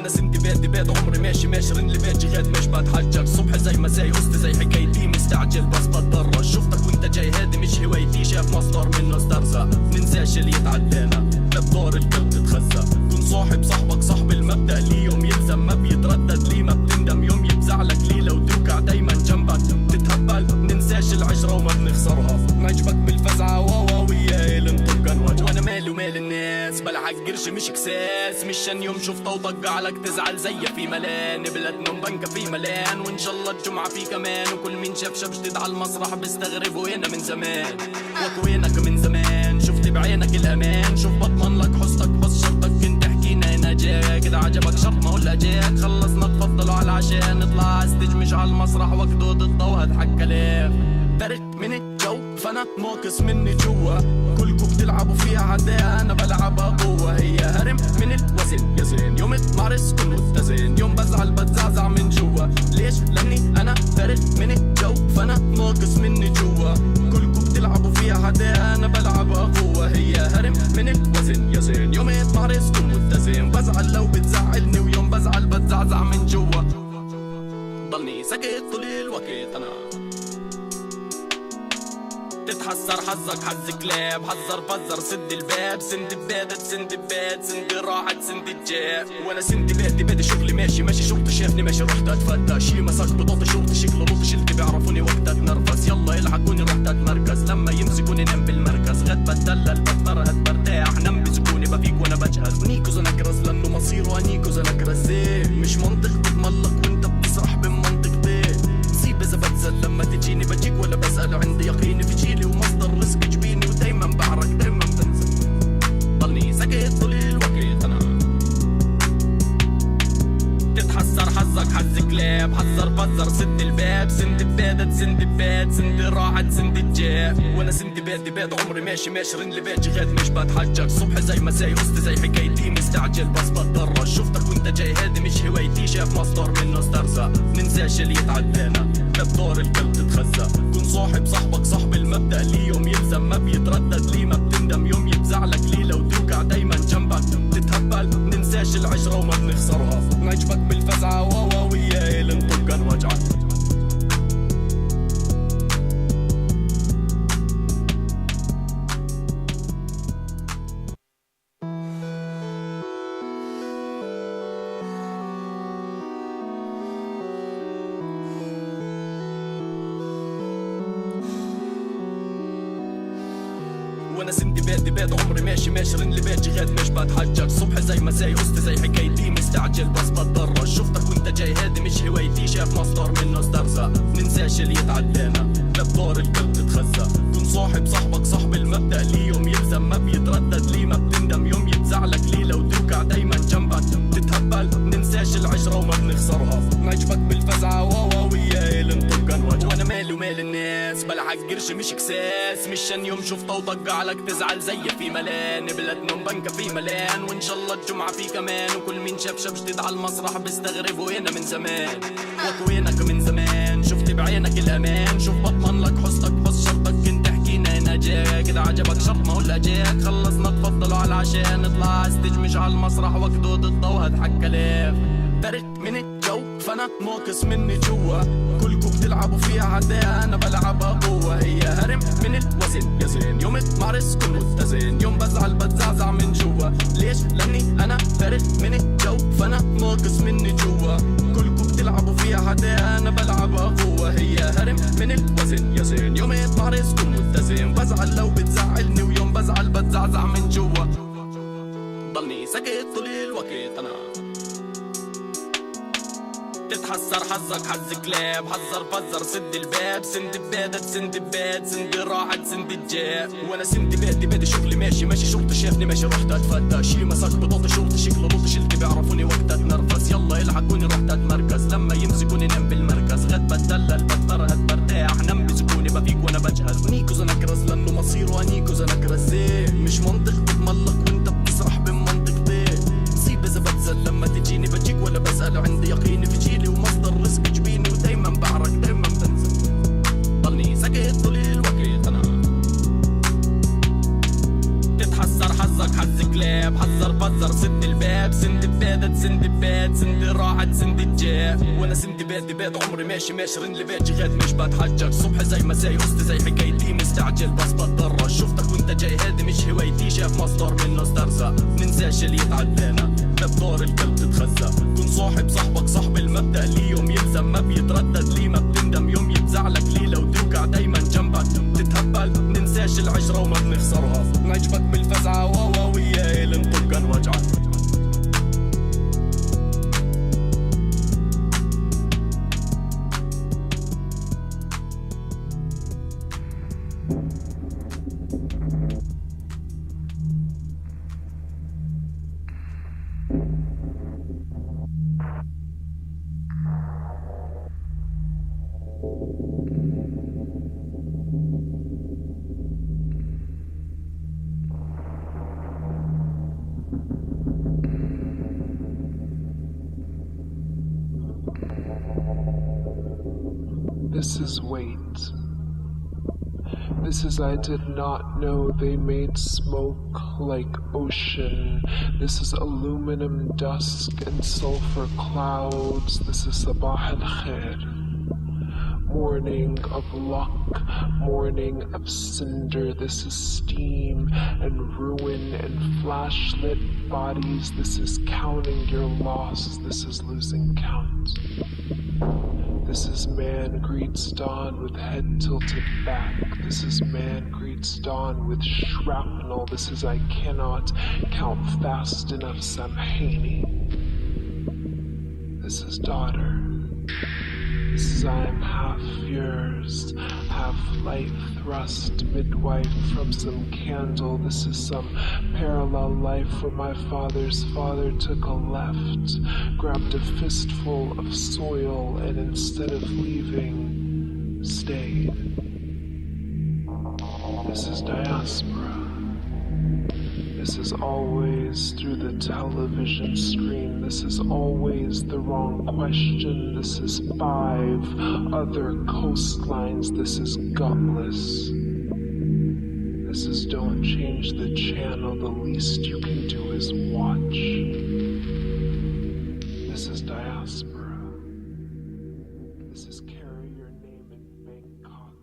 وانا سندباد باد عمري ماشي ماشرين لبيت غاد مش بتحجر صبح زي ما زي قصتي زي حكايتي مستعجل بس بتضرر شفتك وانت جاي هادي مش هوايتي شاف مصدر منه استرزق ننساش اللي يتعدانا لا بدور القلب تتخزق كن صاحب صاحبك صاحب المبدأ لي يوم يلزم ما بيتردد لي ما بتندم يوم يفزعلك لي لو توقع دايما جنبك تتهبل ننساش العشرة وما بنخسرها نعجبك بالفزعة واواوية لنطق نواجه وانا مالي ومال الناس بلعك قرش مش كساس مش شن يوم شفته وطق عليك تزعل زي في ملان بلادنا مبنكة في ملان وان شاء الله الجمعة في كمان وكل مين شاف شاب جديد على المسرح بيستغرب وينا من زمان وكوينك من زمان شفت بعينك الامان شوف بضمن لك حصتك حص شرطك كنت حكينا هنا جاك اذا عجبك شرط ما ولا جاك خلصنا تفضلوا على العشاء نطلع استج مش على المسرح وقدود الضو هضحك كلاف فرق من الجو فانا موكس مني جوا كلكم بتلعبوا فيها عداء انا بلعبها قوة هي هرم من الوزن يا زين يوم اتمارس كن متزن يوم بزعل بتزعزع من جوا ليش لاني انا فرق من الجو فانا موكس مني جوا كلكم بتلعبوا فيها عداء انا بلعبها قوة هي هرم من الوزن يا زين يوم اتمارس كن متزن بزعل لو بتزعلني ويوم بزعل بتزعزع من جوا ضلني ساكت طول الوقت انا تتحسر حظك حظ كلاب حذر فزر سد الباب سند بادت سند باد سند راحت سند الجاب وانا سند بادي شغلي ماشي ماشي شرطي شافني ماشي رحت اتفتى شي مسك بطاطي شرطي شكله لطي شلتي بيعرفوني وقت اتنرفز يلا يلحقوني رحت اتمركز لما يمسكوني نام بالمركز غد بتدلل بتفرهد برتاح نام بسكوني بفيق وانا بجهز نيكوز انكرز لانه مصيره انيكوز انكرز مش منطق بتملق وانت بتسرح بمنطقتين سيب اذا بتزل لما تجيني بجيك ولا بسأل عندي يقيني في جيلي ومصدر رزق جبيني ودايما بعرك دايما بنزل ضلني ساكت طول الوقت انا تتحسر حظك حظ كلاب حذر فزر سد الباب سند بادت سند باد سند راحت سند الجاب وانا سند باد عمري ماشي ماشرين لبيت غاد مش بتحجر صبح زي ما زي قصتي زي حكايتي مستعجل بس بتضرر شفتك وانت جاي هادي مش هوايتي شاف مصدر منه استرزق ننساش اللي يتعدانا لا بدور القلب تتخزق كن صاحب صاحبك صاحب المبدأ لي يوم يلزم ما بيتردد لي ما بتندم يوم يفزعلك لي لو توقع دايما جنبك تتهبل ننساش العشرة وما بنخسرها نعجبك بالفزعة واواوية لنطق نواجعك وانا سندي باد عمري ماشي ماشرين لبيت غاد مش بتحجر صبح زي ما زي قصتي زي حكايتي مستعجل بس بتضرر شفتك وانت جاي هادي مش هوايتي شاف مصدر منه استرزق ننساش اللي يتعدانا لا بدور القلب تتخزق كن صاحب صاحبك صاحب المبدأ لي يوم يلزم ما بيتردد لي ما بتندم يوم يفزعلك لي لو توقع دايما جنبك تتهبل ننساش العشرة وما بنخسرها نعجبك بالفزعة واواوية لنطق نواجه وانا مالي ومال الناس بلعك قرش مش كساس مش شن يوم شفته وطق عليك تزعل زي في ملان بلادنا مبنكة في ملان وان شاء الله الجمعة في كمان وكل مين شاف شاب جديد على المسرح بيستغرب وينا من زمان وكوينك من زمان شفت بعينك الامان شوف بضمن لك حصتك حص شرطك كنت حكينا هنا جاك اذا عجبك شرط ما ولا جاك خلصنا تفضلوا على العشاء نطلع استج مش على المسرح وقدود الضو هضحك كلاف فرق من الجو فانا موكس مني جوا كلكم بتلعبوا فيها عداء انا بلعبها قوة هي هرم من الوزن يا زين يوم اتمارس كن متزن يوم بزعل بتزعزع من جوا ليش لاني انا فرق من الجو فانا موكس مني جوا كلكم بتلعبوا فيها عداء انا بلعبها قوة هي هرم من الوزن يا زين يوم اتمارس كن متزن بزعل لو بتزعلني ويوم بزعل بتزعزع من جوا ضلني ساكت طول الوقت انا تتحسر حظك حظ كلاب حذر فزر سد الباب سند بادت سند باد سند راحت سند الجاب وانا سند بادي شغلي ماشي ماشي شرطي شافني ماشي رحت اتفتى شي مسك بطاطي شرطي شكله لطي شلتي بيعرفوني وقت اتنرفز يلا يلحقوني رحت اتمركز لما يمسكوني نام بالمركز غد بتدلل بتفرهد برتاح نام بسكوني بفيق وانا بجهز نيكوز انكرز لانه مصيره انيكوز انكرز مش منطق بتملق وانت بتسرح بمنطقتين سيب اذا بتزل لما تجيني بجيك ولا بسأل عندي يقيني في جيلي ومصدر رزق جبيني ودايما بعرك دايما بنزل ضلني ساكت طول الوقت انا تتحسر حظك حظ كلاب حذر فزر سد الباب سند بادت عدد سندباد سندي راحت سندي جاء وانا سندباد عمري ماشي رن لبيت غاد مش بتحجج صبح زي مساي وسط زي حكايتي مستعجل بس بتضرر شفتك وانت جاي هادي مش هوايتي شاف مصدر منه استرزق ننساش اللي يتعدانا بدور القلب تتخزق كن صاحبك صاحب المبدأ ليه يوم يلزم ما بيتردد ليه ما بتندم يوم يتزعلك ليه لو توقع دايما جنبك تتهبل ننساش العشرة وما بنخسرها نعجبك بالفزعة ويا اللي نطقن وجعك This is weight. This is I did not know they made smoke like ocean. This is aluminum dusk and sulfur clouds. This is Sabah al-Khair. Morning of luck, morning of cinder. This is steam and ruin and flashlit bodies. This is counting your loss. This is losing count. This is man greets dawn with head tilted back. This is man greets dawn with shrapnel. This is I cannot count fast enough Samhaini. This is daughter. This is I am half yours, half life thrust midwife from some candle. This is some parallel life where my father's father took a left, grabbed a fistful of soil, and instead of leaving, stayed. This is diaspora. This is always through the television screen. This is always the wrong question. This is 5 other coastlines. This is gutless. This is don't change the channel. The least you can do is watch. This is diaspora. This is carry your name in Bangkok.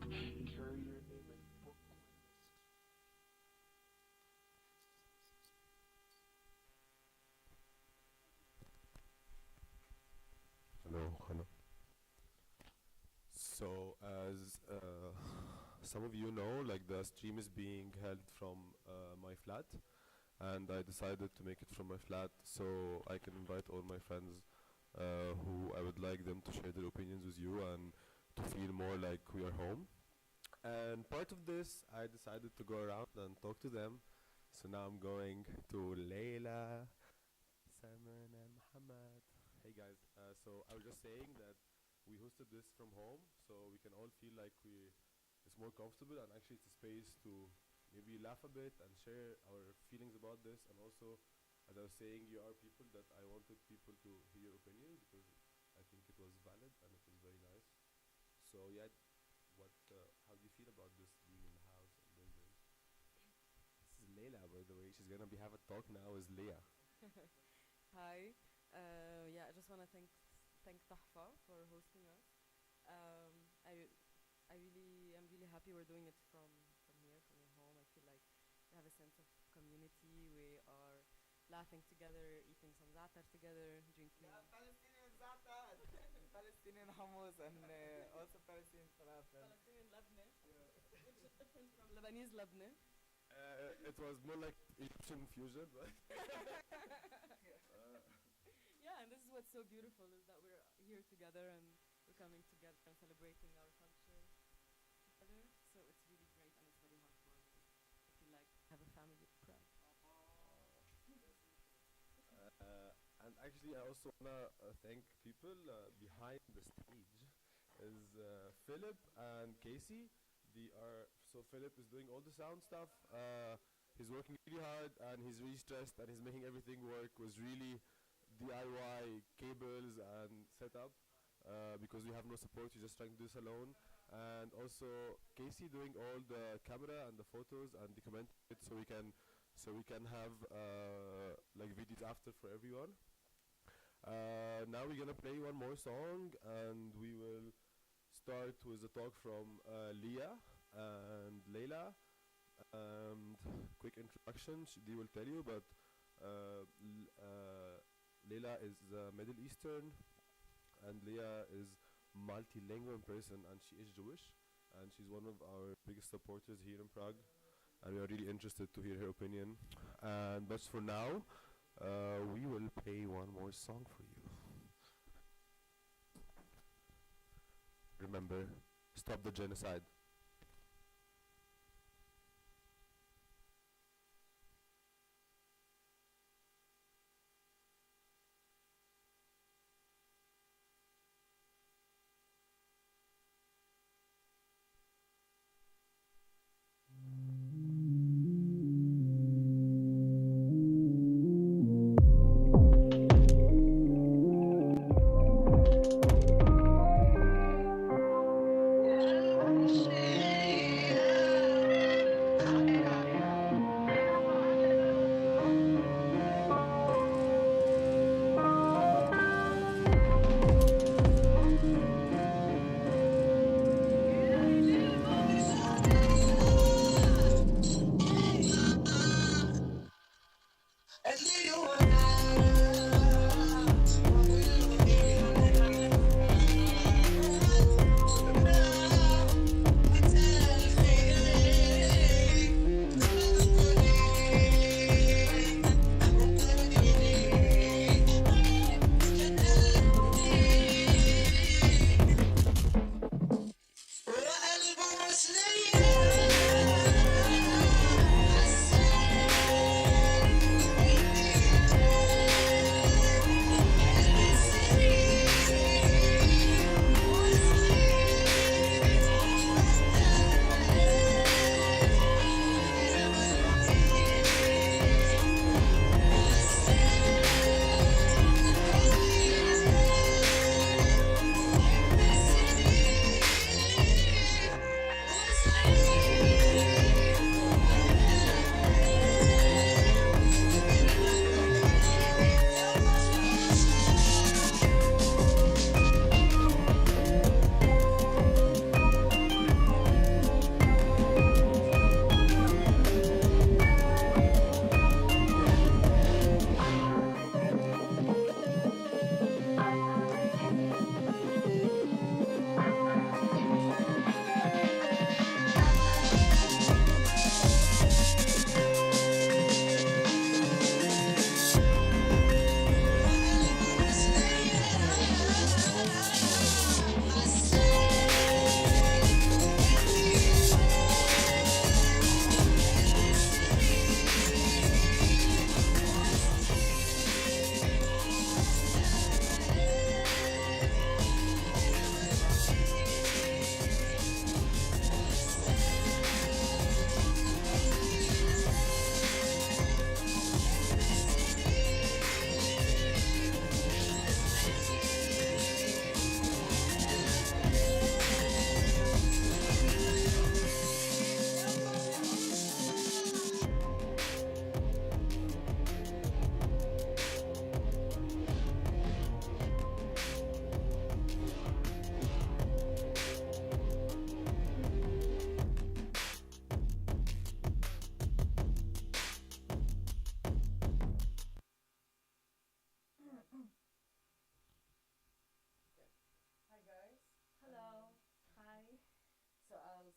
Carry your name in Brooklyn. Hello. So, as some of you know, like the stream is being held from my flat, and I decided to make it from my flat so I can invite all my friends who I would like them to share their opinions with you and to feel more like we are home. And part of this, I decided to go around and talk to them. So now I'm going to Layla, Simon, and Muhammad. Hey guys, so I was just saying that we hosted this from home, so we can all feel like it's more comfortable, and actually it's a space to maybe laugh a bit and share our feelings about this. And also, as I was saying, you are people that I wanted people to hear your opinion because I think it was valid and it was very nice. So yeah, how do you feel about this being in the house and doing this? This is Leila, by the way. She's gonna have a talk now with Leah. Hi. I just want to thank Tahfa for hosting us. I'm really happy we're doing it from here, from your home. I feel like we have a sense of community. We are laughing together, eating some za'atar together, drinking. Yeah, Palestinian za'atar, Palestinian hummus, and also Palestinian falafel. Palestinian labne, Yeah. which is different from Lebanese labne. It was more like Egyptian fusion, right? Yeah, and this is what's so beautiful is that we're here together and we're coming together and celebrating our culture together. So it's really great and it's very heartwarming. I feel like I have a family proud. And actually, I also wanna thank people behind the stage, is Philip and Casey. So Philip is doing all the sound stuff. He's working really hard and he's really stressed and he's making everything work. Was really DIY cables and setup because we have no support. We're just trying to do this alone. And also Casey doing all the camera and the photos and documenting it so we can have like videos after for everyone. Now we're gonna play one more song, and we will start with a talk from Leah and Layla. And quick introduction, they will tell you, but Layla is Middle Eastern, and Leah is multilingual person, and she is Jewish, and she's one of our biggest supporters here in Prague, and we are really interested to hear her opinion. And but for now, we will play one more song for you. Remember, stop the genocide.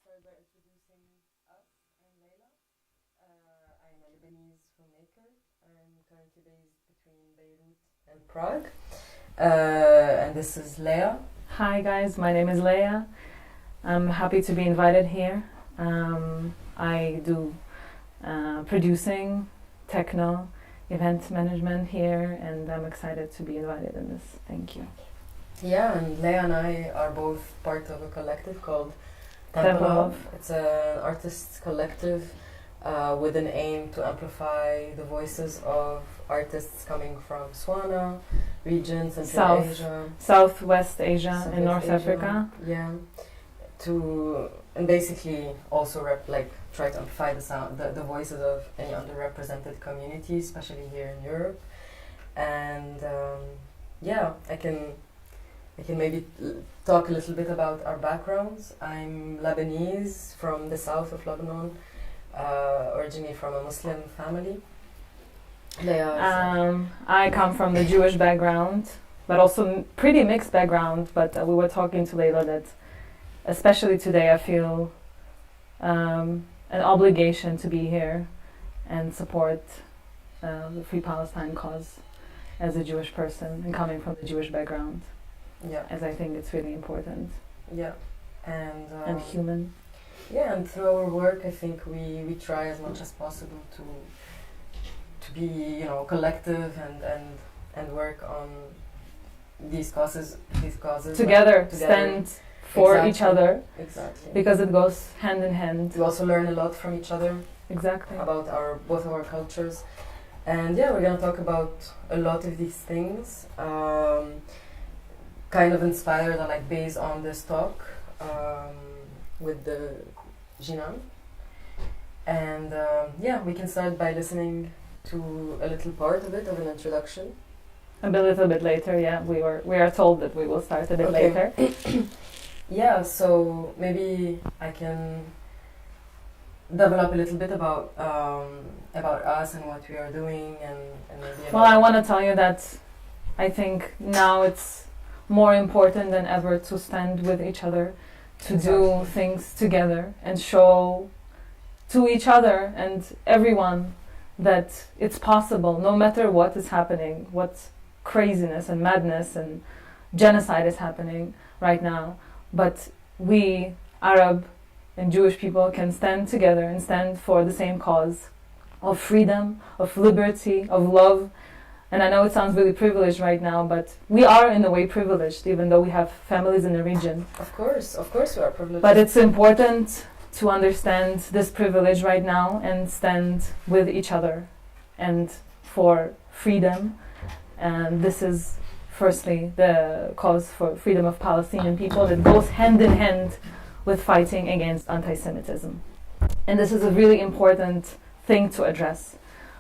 start by introducing us. I'm Layla. I'm a Lebanese filmmaker. I'm currently based between Beirut and Prague. And this is Leah. Hi guys, my name is Leah. I'm happy to be invited here. I do producing, techno, event management here, and I'm excited to be invited in this. Thank you. Yeah, and Leah and I are both part of a collective called Temple of. It's an artists collective with an aim to amplify the voices of artists coming from Swana region, Central Asia, Southwest Asia, Southwest and North Asia. Africa. Yeah, and basically also try to amplify the sound, the voices of any underrepresented communities, especially here in Europe. And yeah, I can maybe talk a little bit about our backgrounds. I'm Lebanese from the south of Lebanon, originally from a Muslim family. I come from the Jewish background, but also pretty mixed background. But we were talking to Layla that, especially today, I feel an obligation to be here and support the Free Palestine cause as a Jewish person and coming from the Jewish background. Yeah. As I think it's really important. Yeah. And human. Yeah, and through our work, I think we try as much as possible to be, you know, collective and work on these causes Together. Stand for exactly. each other. Exactly. Because it goes hand in hand. We also learn a lot from each other. Exactly. About both our cultures. And yeah, we're gonna talk about a lot of these things. Kind of inspired or like based on this talk with the Jinan. And yeah, we can start by listening to a little part of it, of an introduction. A little bit later, yeah. We are told that we will start a bit later. Yeah, so maybe I can develop a little bit about us and what we are doing and maybe. Well, I want to tell you that I think now it's more important than ever to stand with each other, to do things together and show to each other and everyone that it's possible, no matter what is happening, what craziness and madness and genocide is happening right now. But we, Arab and Jewish people, can stand together and stand for the same cause of freedom, of liberty, of love. And I know it sounds really privileged right now, but we are in a way privileged, even though we have families in the region. Of course we are privileged. But it's important to understand this privilege right now and stand with each other and for freedom. And this is firstly the cause for freedom of Palestinian people that goes hand in hand with fighting against anti-Semitism. And this is a really important thing to address,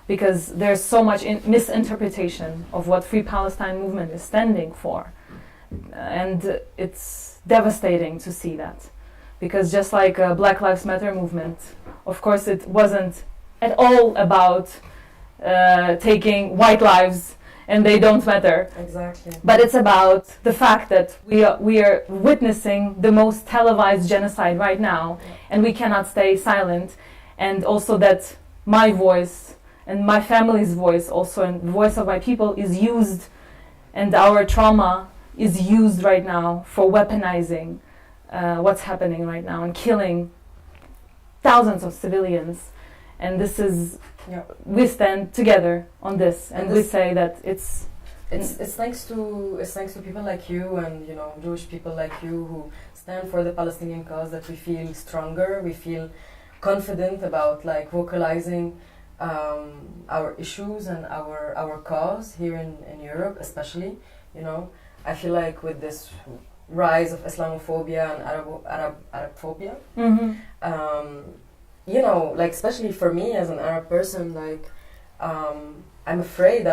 because there's so much misinterpretation of what Free Palestine movement is standing for. And it's devastating to see that. Because just like Black Lives Matter movement, of course it wasn't at all about taking white lives and they don't matter. Exactly. But it's about the fact that we are witnessing the most televised genocide right now, and we cannot stay silent. And also that my voice and my family's voice also, and the voice of my people, is used, and our trauma is used right now for weaponizing what's happening right now and killing thousands of civilians. And this is, we stand together on this, and we say that it's thanks to people like you and, you know, Jewish people like you who stand for the Palestinian cause that we feel stronger, we feel confident about like vocalizing our issues and our cause here in Europe, especially. You know, I feel like with this rise of Islamophobia and Arabphobia, you know, like especially for me as an Arab person, like I'm afraid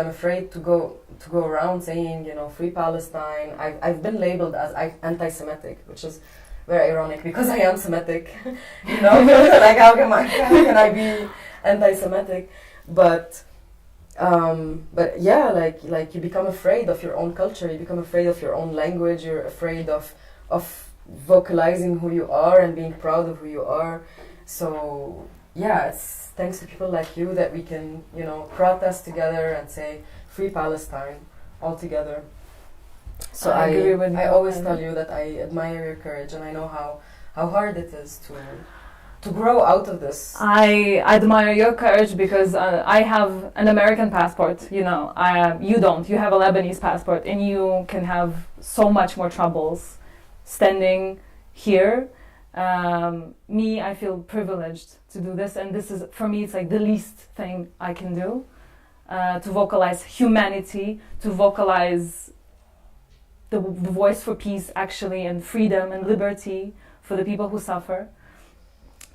to go around saying, you know, Free Palestine. I've been labeled as anti-Semitic, which is very ironic because I am Semitic, you know. Like how can I be anti-Semitic? But yeah, like you become afraid of your own culture, you become afraid of your own language, you're afraid of vocalizing who you are and being proud of who you are. So yeah, it's thanks to people like you that we can, you know, protest together and say Free Palestine all together. So I agree with you. I always tell you that I admire your courage, and I know how hard it is to grow out of this. I admire your courage because I have an American passport, you know. You don't. You have a Lebanese passport, and you can have so much more troubles standing here. Me, I feel privileged to do this, and this is, for me, it's like the least thing I can do, to vocalize humanity, to vocalize the voice for peace, actually, and freedom and liberty for the people who suffer.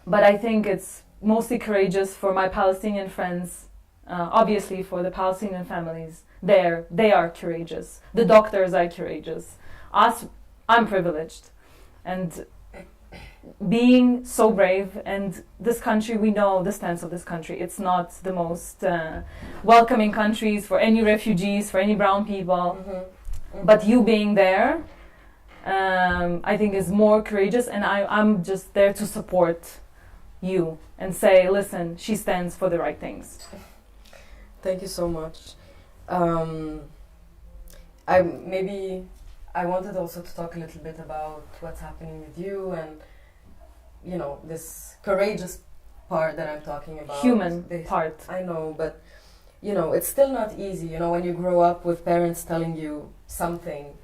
But I think it's mostly courageous for my Palestinian friends Obviously, for the Palestinian families, they are courageous. The doctors are courageous. Us, I'm privileged. And being so brave, and this country, we know the stance of this country. It's not the most welcoming countries for any refugees, for any brown people. But you being there, I think is more courageous, and I'm just there to support you and say, listen, she stands for the right things. Thank you so much. I wanted also to talk a little bit about what's happening with you and, you know, this courageous part that I'm talking about. Human part. I know, but, you know, it's still not easy, you know, when you grow up with parents telling you something,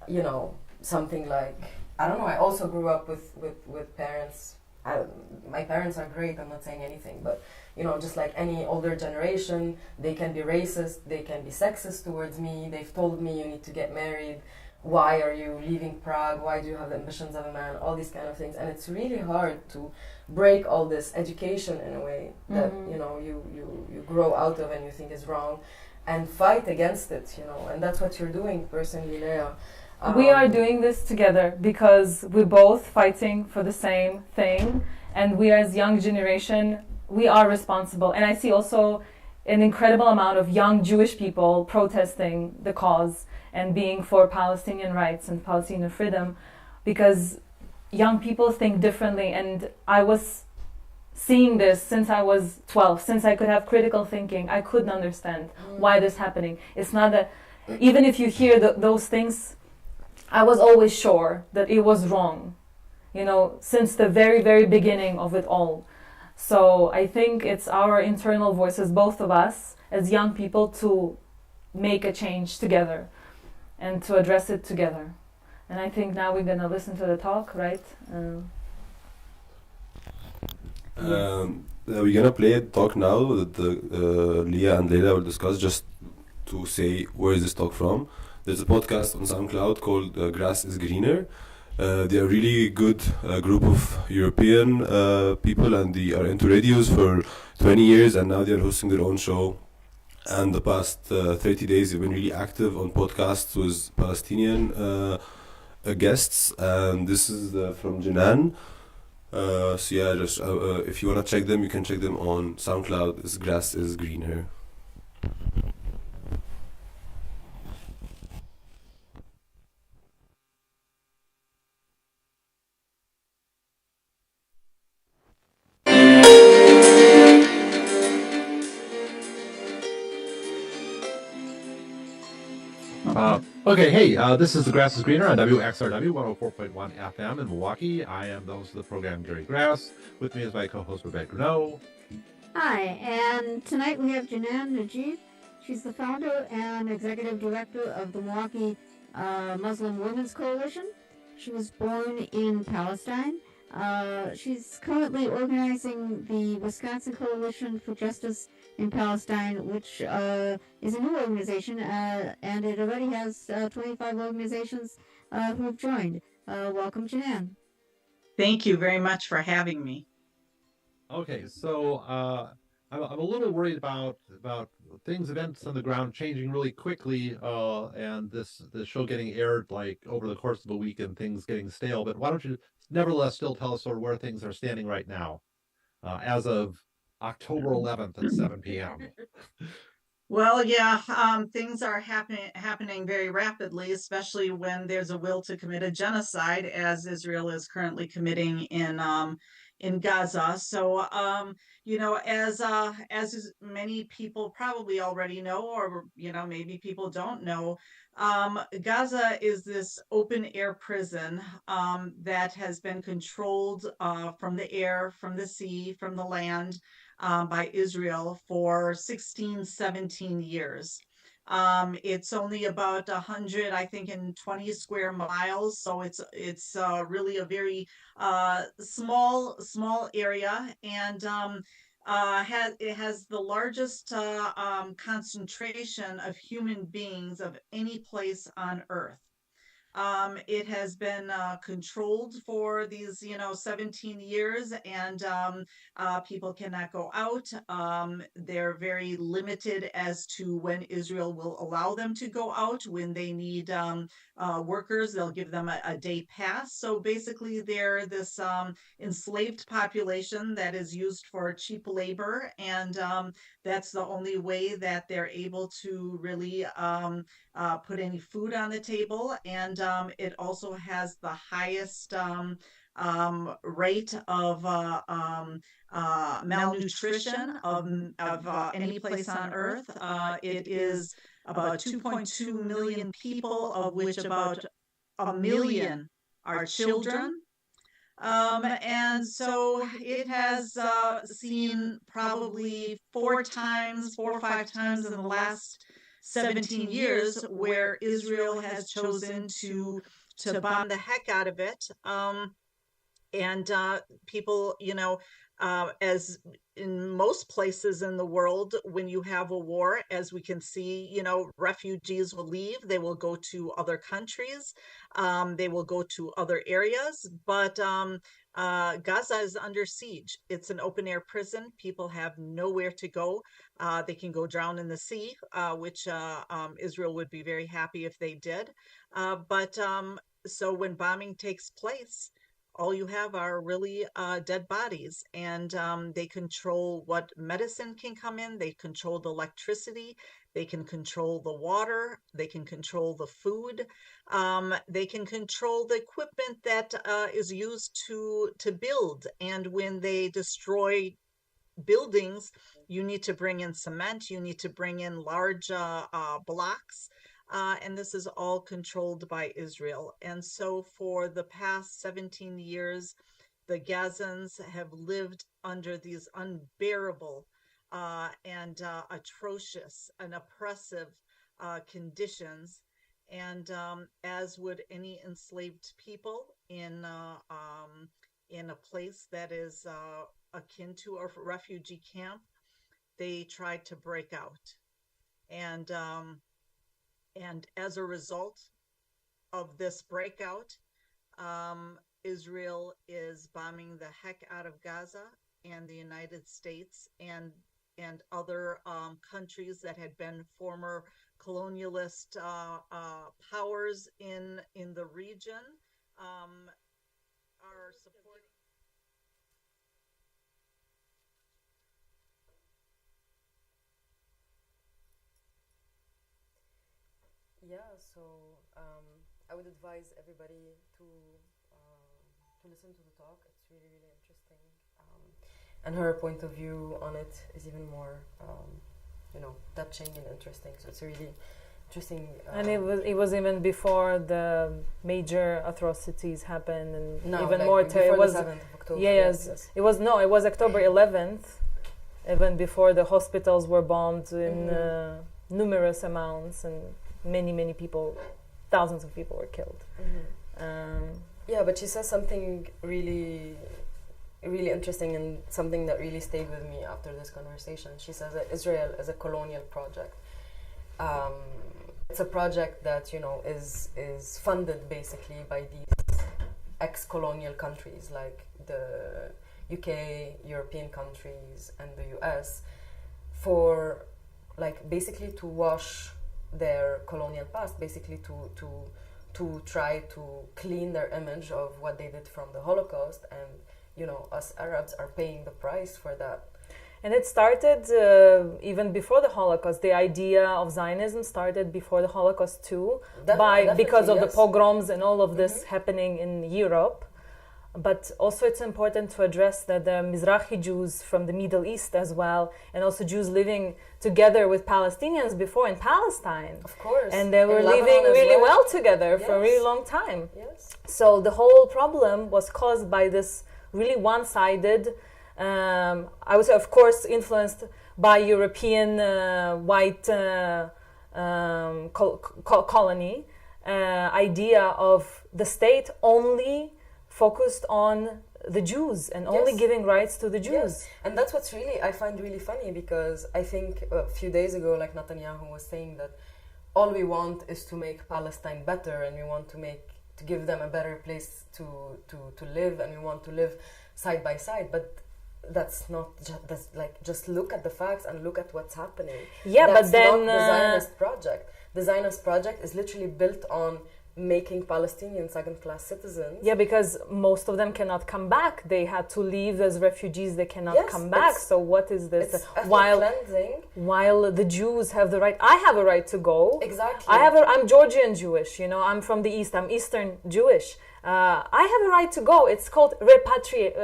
you know, something like, I don't know, I also grew up with parents. My parents are great, I'm not saying anything, but, you know, just like any older generation, they can be racist, they can be sexist towards me. They've told me you need to get married. Why are you leaving Prague? Why do you have the ambitions of a man? All these kind of things. And it's really hard to break all this education in a way that, you know, you grow out of and you think is wrong, and fight against it, you know. And that's what you're doing personally, Leah. We are doing this together because we're both fighting for the same thing, and we as young generation, we are responsible. And I see also an incredible amount of young Jewish people protesting the cause and being for Palestinian rights and Palestinian freedom, because young people think differently. And I was seeing this since I was 12, since I could have critical thinking. I couldn't understand why this is happening. It's not that, even if you hear those things, I was always sure that it was wrong, you know, since the very, very beginning of it all. So I think it's our internal voices, both of us, as young people, to make a change together and to address it together. And I think now we're going to listen to the talk, right? We're gonna play a talk now that Leah and Leila will discuss, just to say where is this talk from. There's a podcast on SoundCloud called Grass is Greener. They are really good group of European people, and they are into radios for 20 years, and now they are hosting their own show. And the past 30 days they've been really active on podcasts with Palestinian guests, and this is from Jinan. So yeah, just if you want to check them, you can check them on SoundCloud. It's Grass is Greener. Okay, hey, this is The Grass is Greener on WXRW 104.1 FM in Milwaukee. I am the host of the program, Gary Grass. With me is my co-host, Rebecca Grunow. Hi, and tonight we have Janan Najib. She's the founder and executive director of the Milwaukee Muslim Women's Coalition. She was born in Palestine. She's currently organizing the Wisconsin Coalition for Justice in Palestine, which is a new organization, and it already has 25 organizations who have joined. Welcome, Janan. Thank you very much for having me. Okay, so I'm a little worried about events on the ground changing really quickly, and this show getting aired like over the course of a week and things getting stale. But why don't you nevertheless still tell us sort of where things are standing right now, as of October 11th at 7 p.m. Well, yeah, things are happening very rapidly, especially when there's a will to commit a genocide, as Israel is currently committing in Gaza. So, you know, as many people probably already know, or you know, maybe people don't know, Gaza is this open air prison that has been controlled from the air, from the sea, from the land, by Israel for 16, 17 years. It's only about 100, I think, in 20 square miles. So it's really a very small area, and it has the largest concentration of human beings of any place on Earth. It has been controlled for these, 17 years, and people cannot go out. They're very limited as to when Israel will allow them to go out. When they need workers, they'll give them a day pass. So basically, they're this enslaved population that is used for cheap labor, and that's the only way that they're able to really put any food on the table. And it also has the highest rate of malnutrition of any place on earth. It is about 2.2 million people, of which about a million are children. And so it has seen probably 4 or 5 times in the last 17 years where Israel has chosen to bomb the heck out of it. And people, as in most places in the world, when you have a war, as we can see, refugees will leave. They will go to other countries. They will go to other areas. But Gaza is under siege. It's an open air prison. People have nowhere to go. They can go drown in the sea, which Israel would be very happy if they did. But so when bombing takes place, all you have are really dead bodies, and they control what medicine can come in. They control the electricity. They can control the water. They can control the food. They can control the equipment that is used to build. And when they destroy buildings, you need to bring in cement. You need to bring in large blocks. And this is all controlled by Israel. And so for the past 17 years, the Gazans have lived under these unbearable and atrocious and oppressive conditions. And as would any enslaved people in a place that is akin to a refugee camp, they tried to break out. And as a result of this breakout, Israel is bombing the heck out of Gaza, and the United States and other countries that had been former colonialist powers in the region are supporting. Yeah, so I would advise everybody to listen to the talk. It's really, really interesting. And her point of view on it is even more, touching and interesting. So it's a really interesting. And it was even before the major atrocities happened, and no, even like more. It was 7th of October. Yes. It was October 11th, even before the hospitals were bombed in numerous amounts, and many people, thousands of people were killed. Yeah, but she says something really, really interesting, and something that really stayed with me after this conversation. She says that Israel is a colonial project. It's a project that is funded basically by these ex-colonial countries like the UK, European countries, and the US, for basically to wash their colonial past, basically to try to clean their image of what they did from the Holocaust, and us Arabs are paying the price for that. And it started even before the Holocaust. The idea of Zionism started before the Holocaust too, because of the pogroms and all of this happening in Europe. But also it's important to address that the Mizrahi Jews from the Middle East as well, and also Jews living together with Palestinians before in Palestine. Of course. And they were living really well together for a really long time. Yes. So the whole problem was caused by this really one-sided, I would say, of course, influenced by European white colony idea of the state only focused on the Jews and only giving rights to the Jews. Yes. And that's what's I find really funny, because I think a few days ago, like Netanyahu was saying that all we want is to make Palestine better, and we want to give them a better place to live, and we want to live side by side. But that's not that's like, just look at the facts and look at what's happening. Yeah, that's but then not the Zionist project. The Zionist project is literally built on making Palestinians second-class citizens. Yeah, because most of them cannot come back. They had to leave as refugees. They cannot Yes, come back. So what is this? It's ethnic cleansing. While the Jews have the right, I have a right to go. Exactly. I'm Georgian Jewish. You know, I'm from the East. I'm Eastern Jewish. I have a right to go. It's called repatriant.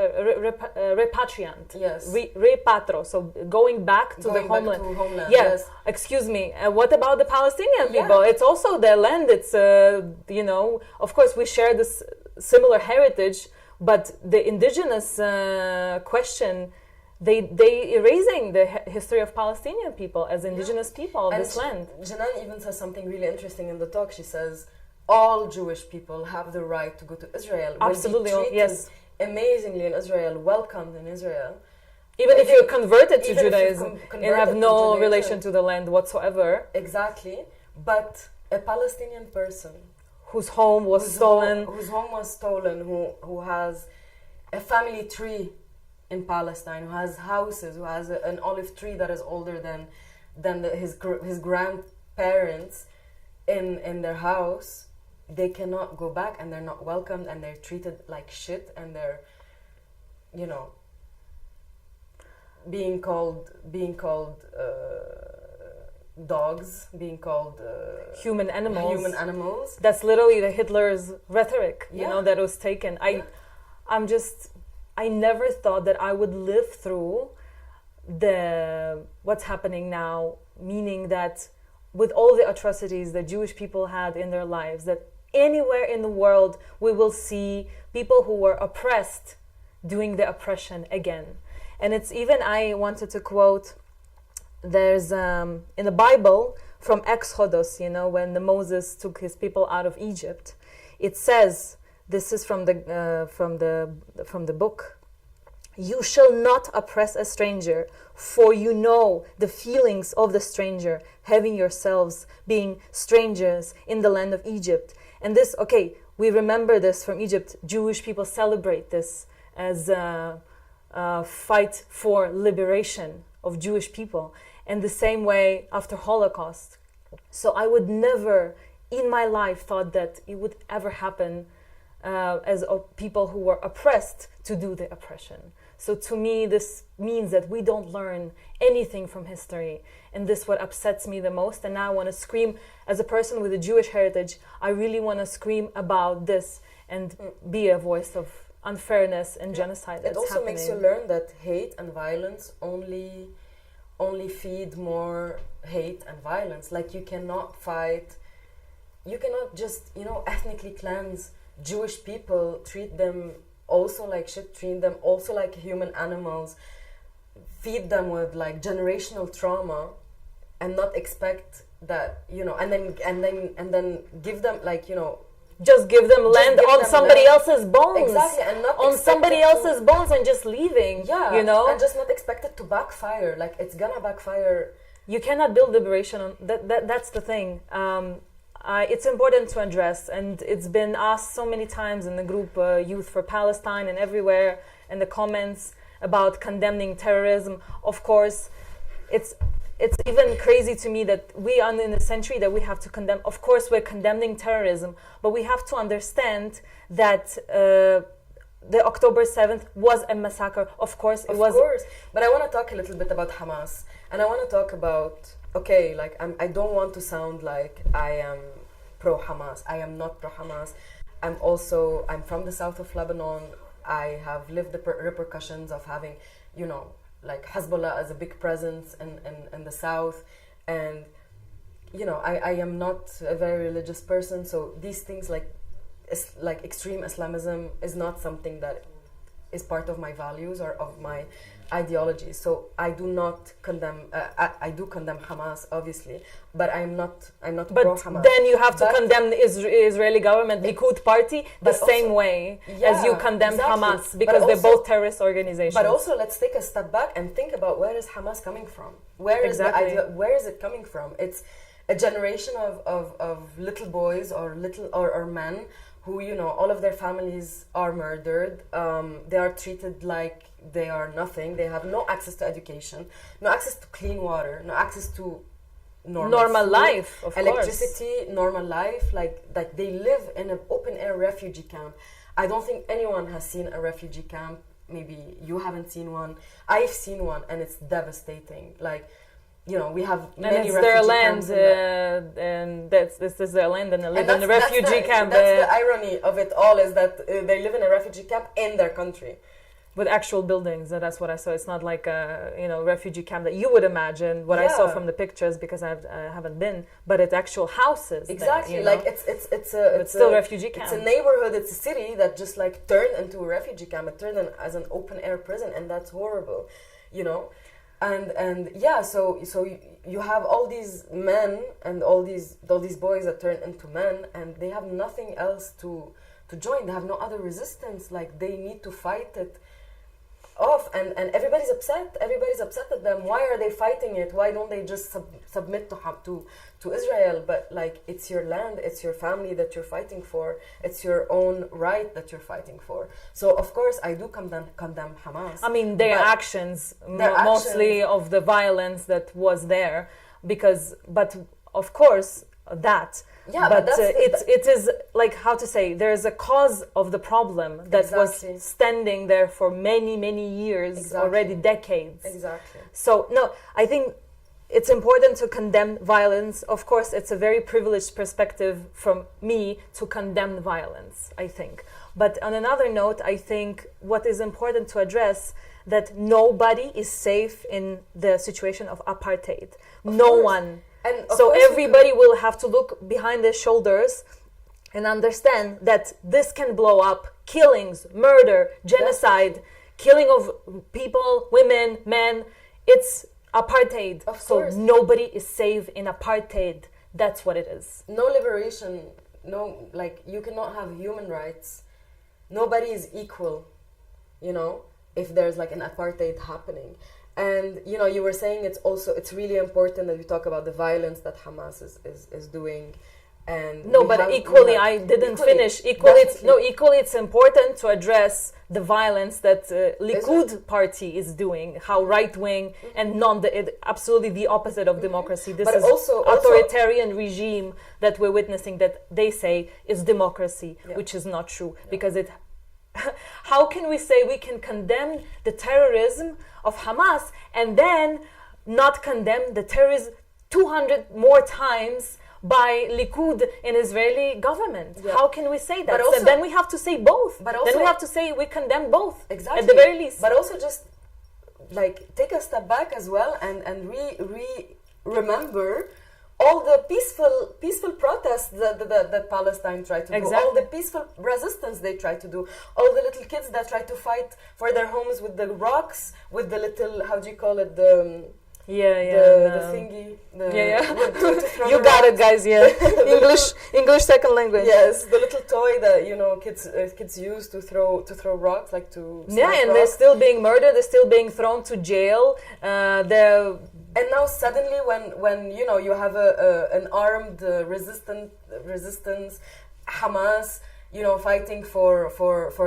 Yes. Repatro. So going back to the homeland. To homeland. Yeah. Yes. Excuse me. What about the Palestinian Yeah. people? It's also their land. It's you know, of course we share this similar heritage, but the indigenous question, they erasing the history of Palestinian people as indigenous people of this land. Janan even says something really interesting in the talk. She says, all Jewish people have the right to go to Israel. Absolutely, will be treated yes. amazingly in Israel, welcomed in Israel. Even if you're converted to even if you're Judaism and converted have to no Judaism. relation to the land whatsoever, Exactly. But a Palestinian person whose home was stolen, whose home was stolen, who has a family tree in Palestine, who has houses, who has an olive tree that is older than his grandparents in their house, they cannot go back, and they're not welcomed, and they're treated like shit, and they're, you know, being called dogs, being called human animals. That's literally the Hitler's rhetoric, you know, that was taken. I never thought that I would live through what's happening now, meaning that with all the atrocities that Jewish people had in their lives, that anywhere in the world we will see people who were oppressed doing the oppression again. And it's even, I wanted to quote, there's in the Bible from Exodus, you know, when Moses took his people out of Egypt, it says, this is from the book, "You shall not oppress a stranger, for you know the feelings of the stranger, having yourselves being strangers in the land of Egypt." And this, okay, we remember this from Egypt. Jewish people celebrate this as a fight for liberation of Jewish people. And the same way after Holocaust. So I would never in my life thought that it would ever happen as people who were oppressed to do the oppression. So to me, this means that we don't learn anything from history. And this is what upsets me the most. And now I want to scream, as a person with a Jewish heritage, I really want to scream about this and be a voice of unfairness and genocide that's happening. It also makes you learn that hate and violence only feed more hate and violence. Like, you cannot just, you know, ethnically cleanse Jewish people, treat them also like shit, treat them also like human animals, feed them with like generational trauma, and not expect that, you know, and then give them, like, you know, just give them land on somebody else's bones. Exactly, and not on somebody else's bones and just leaving. Yeah, you know, and just not expect it to backfire. Like, it's gonna backfire. You cannot build liberation on that. That's the thing. It's important to address, and it's been asked so many times in the group Youth for Palestine and everywhere in the comments about condemning terrorism. Of course, it's even crazy to me that we are in a century that we have to condemn. Of course, we're condemning terrorism, but we have to understand that the October 7th was a massacre. Of course, it was. Of course, but I want to talk a little bit about Hamas, and I want to talk about, okay, like, I don't want to sound like I am pro-Hamas. I am not pro-Hamas. I'm from the south of Lebanon. I have lived the repercussions of having, you know, like Hezbollah as a big presence in the south, and, you know, I am not a very religious person, so these things like extreme Islamism is not something that is part of my values or of my ideology. So I do not condemn. I do condemn Hamas, obviously, but I'm not pro Hamas. Then you have to condemn the Israeli government, Likud party, the same way as you condemn Hamas, because they're both terrorist organizations. But also, let's take a step back and think about, where is Hamas coming from? Where is it coming from? a generation of little boys or men who, you know, all of their families are murdered. They are treated like they are nothing. They have no access to education, no access to clean water, no access to normal food, life, of electricity, normal life. Like they live in an open air refugee camp. I don't think anyone has seen a refugee camp. Maybe you haven't seen one. I've seen one, and it's devastating. Like, you know, we have many and it's refugee their land, camps and this is their land, and they live and in a refugee camp. That's the irony of it all, is that they live in a refugee camp in their country. With actual buildings, and that's what I saw. It's not like a, you know, refugee camp that you would imagine. What I saw from the pictures, because I haven't been, but it's actual houses. Exactly, there, like it's still refugee camp. It's a neighborhood. It's a city that just like turned into a refugee camp. It turned as an open air prison, and that's horrible, you know. And yeah, so you have all these men and all these boys that turn into men, and they have nothing else to join. They have no other resistance. Like, they need to fight it off, and everybody's upset at them. Why are they fighting it? Why don't they just submit to Israel? But like, it's your land, it's your family that you're fighting for, it's your own right that you're fighting for. So of course I do condemn Hamas. I mean, their actions, mostly of the violence that was there, but of course that. Yeah, but it is like, how to say, there's a cause of the problem that was standing there for many years, already decades. Exactly. So no, I think it's important to condemn violence. Of course, it's a very privileged perspective from me to condemn violence, I think. But on another note, I think what is important to address, that nobody is safe in the situation of apartheid. No one. And so everybody will have to look behind their shoulders and understand that this can blow up. Killings, murder, genocide, killing of people, women, men. It's apartheid. So nobody is safe in apartheid. That's what it is. No liberation. No, like, you cannot have human rights. Nobody is equal, you know, if there's like an apartheid happening. And, you know, you were saying it's really important that we talk about the violence that Hamas is doing. And no, but equally, I didn't finish. Equally, it's important to address the violence that Likud party is doing, how right-wing and absolutely the opposite of democracy. This is also authoritarian regime that we're witnessing, that they say is democracy, which is not true, because it. How can we say we can condemn the terrorism of Hamas and then not condemn the terrorism 200 more times by Likud and Israeli government? How can we say that? But also, then we have to say both. But also, then we have to say we condemn both, exactly, at the very least. But also just like take a step back as well and remember all the peaceful protests that Palestine tried to do, all the peaceful resistance they tried to do, all the little kids that tried to fight for their homes with the rocks, with the little, how do you call it, the thingy. You got it, guys. Yeah, English second language. Yes, the little toy that, you know, kids use to throw rocks, like to. Yeah, and they're still being murdered. They're still being thrown to jail. And now suddenly, when you know, you have an armed resistance, Hamas, you know, fighting for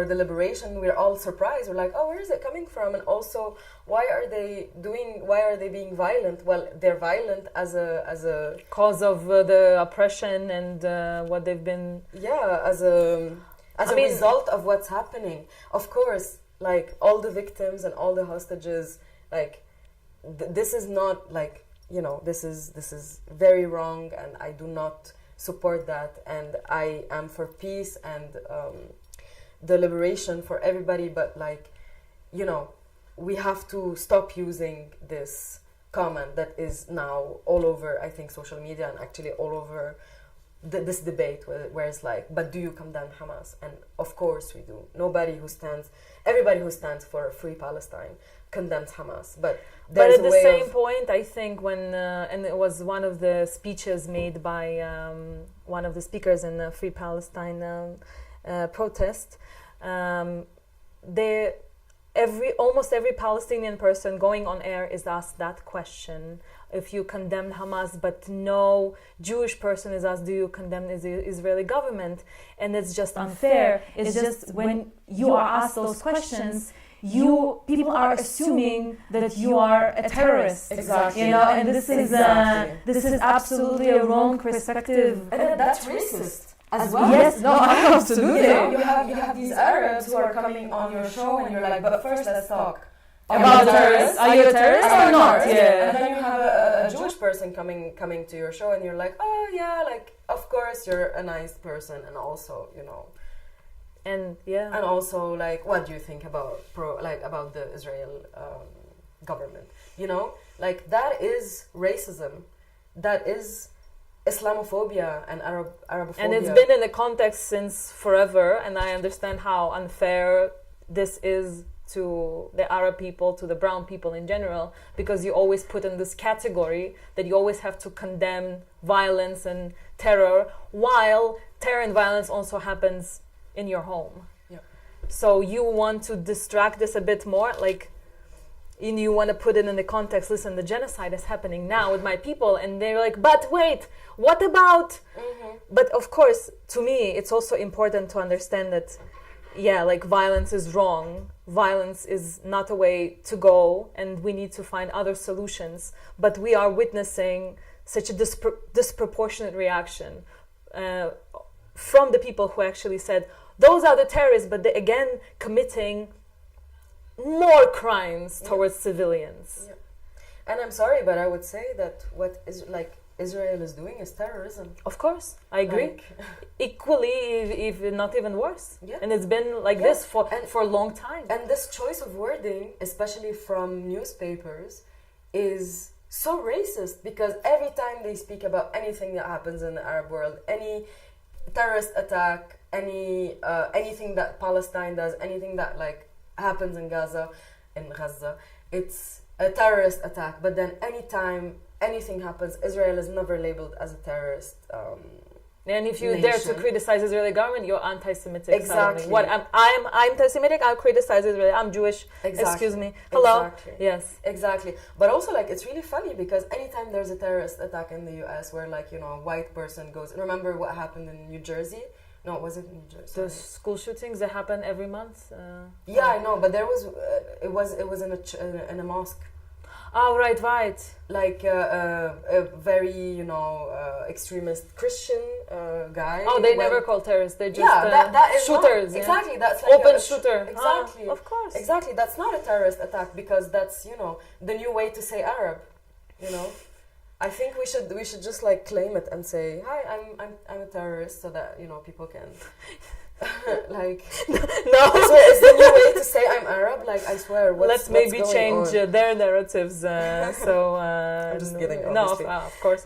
the liberation, we're all surprised. We're like, oh, where is it coming from? And also, why are they being violent? Well, they're violent as a cause of the oppression and what they've been. Yeah, as a result of what's happening. Of course, like, all the victims and all the hostages, like. This is not, like, you know, this is very wrong, and I do not support that, and I am for peace and the liberation for everybody, but, like, you know, we have to stop using this comment that is now all over, I think, social media, and actually all over this debate where it's like, but do you condemn Hamas? And of course we do. Everybody who stands for a free Palestine condemns Hamas, but at the same point, I think, when and it was one of the speeches made by one of the speakers in the Free Palestine protest, almost every Palestinian person going on air is asked that question. If you condemn Hamas, but no Jewish person is asked, do you condemn the Israeli government? And it's just unfair. It's just when you are asked those questions, people are assuming that you are a terrorist. Exactly. You know, and this is absolutely a wrong perspective. And that's racist as well. Yes, no, absolutely. You have these Arabs who are coming on your show, and you're like, but first let's talk about terrorists. Are you a terrorist or not? Yeah. And then you have a Jewish person coming to your show, and you're like, oh yeah, like of course you're a nice person, and also and also like, what do you think about about the Israel government? Like that is racism, that is Islamophobia and Arabophobia. And it's been in the context since forever, and I understand how unfair this is to the Arab people, to the brown people in general, because you always put in this category that you always have to condemn violence and terror, while terror and violence also happens in your home. Yeah. So you want to distract this a bit more, like, and you want to put it in the context, listen, the genocide is happening now with my people, and they're like, but wait, what about? Mm-hmm. But of course, to me, it's also important to understand that, like violence is wrong. Violence is not a way to go, and we need to find other solutions. But we are witnessing such a disproportionate reaction from the people who actually said, those are the terrorists, but they again committing more crimes towards civilians. Yeah. And I'm sorry, but I would say that what is Israel is doing is terrorism. Of course, I agree. Equally, if not even worse. Yeah. And it's been like this for a long time. And this choice of wording, especially from newspapers, is so racist, because every time they speak about anything that happens in the Arab world, any terrorist attack, anything that Palestine does, anything that happens in Gaza, it's a terrorist attack. But then anytime anything happens, Israel is never labeled as a terrorist and if you nation. dare to criticize Israeli government, you're anti-Semitic. Exactly. What I'm anti-Semitic, I'll criticize Israel. I'm Jewish. Exactly. Excuse me. Hello. Exactly. Yes. Exactly. But also it's really funny, because anytime there's a terrorist attack in the US where a white person goes, remember what happened in New Jersey? No, was it New Jersey? The school shootings that happen every month. Yeah, I know, but there was it was in a mosque. Oh, right. Like a very extremist Christian guy. Oh, they never call terrorists. They just that is shooters. Not, exactly. That's open shooter. Exactly. Of course. Exactly. That's not a terrorist attack, because that's the new way to say Arab. I think we should just claim it and say, hi, I'm a terrorist, so that people can no. It's the new way to say I'm Arab. I swear. Let's maybe change their narratives. So I'm just kidding. No, of course.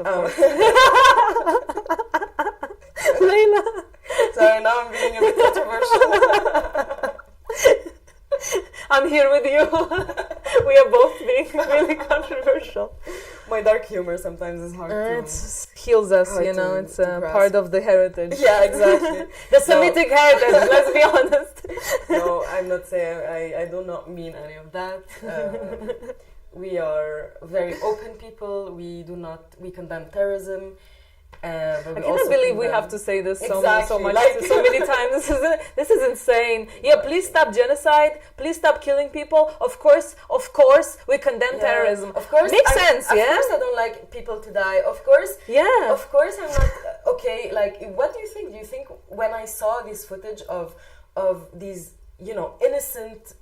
Layla. Sorry, now I'm being a bit controversial. I'm here with you. We are both being really controversial. My dark humor sometimes is hard to... It heals us, it's part of the heritage. Yeah, exactly. The Semitic heritage, let's be honest. No, I'm not saying... I do not mean any of that. We are very open people. We condemn terrorism. But I cannot believe we have to say this so much, so many times. This is insane. Yeah, please stop genocide. Please stop killing people. Of course, we condemn terrorism. Of course, makes sense. Of course, I don't like people to die. Of course. Yeah. Of course, I'm not okay. What do you think? Do you think when I saw this footage of these innocent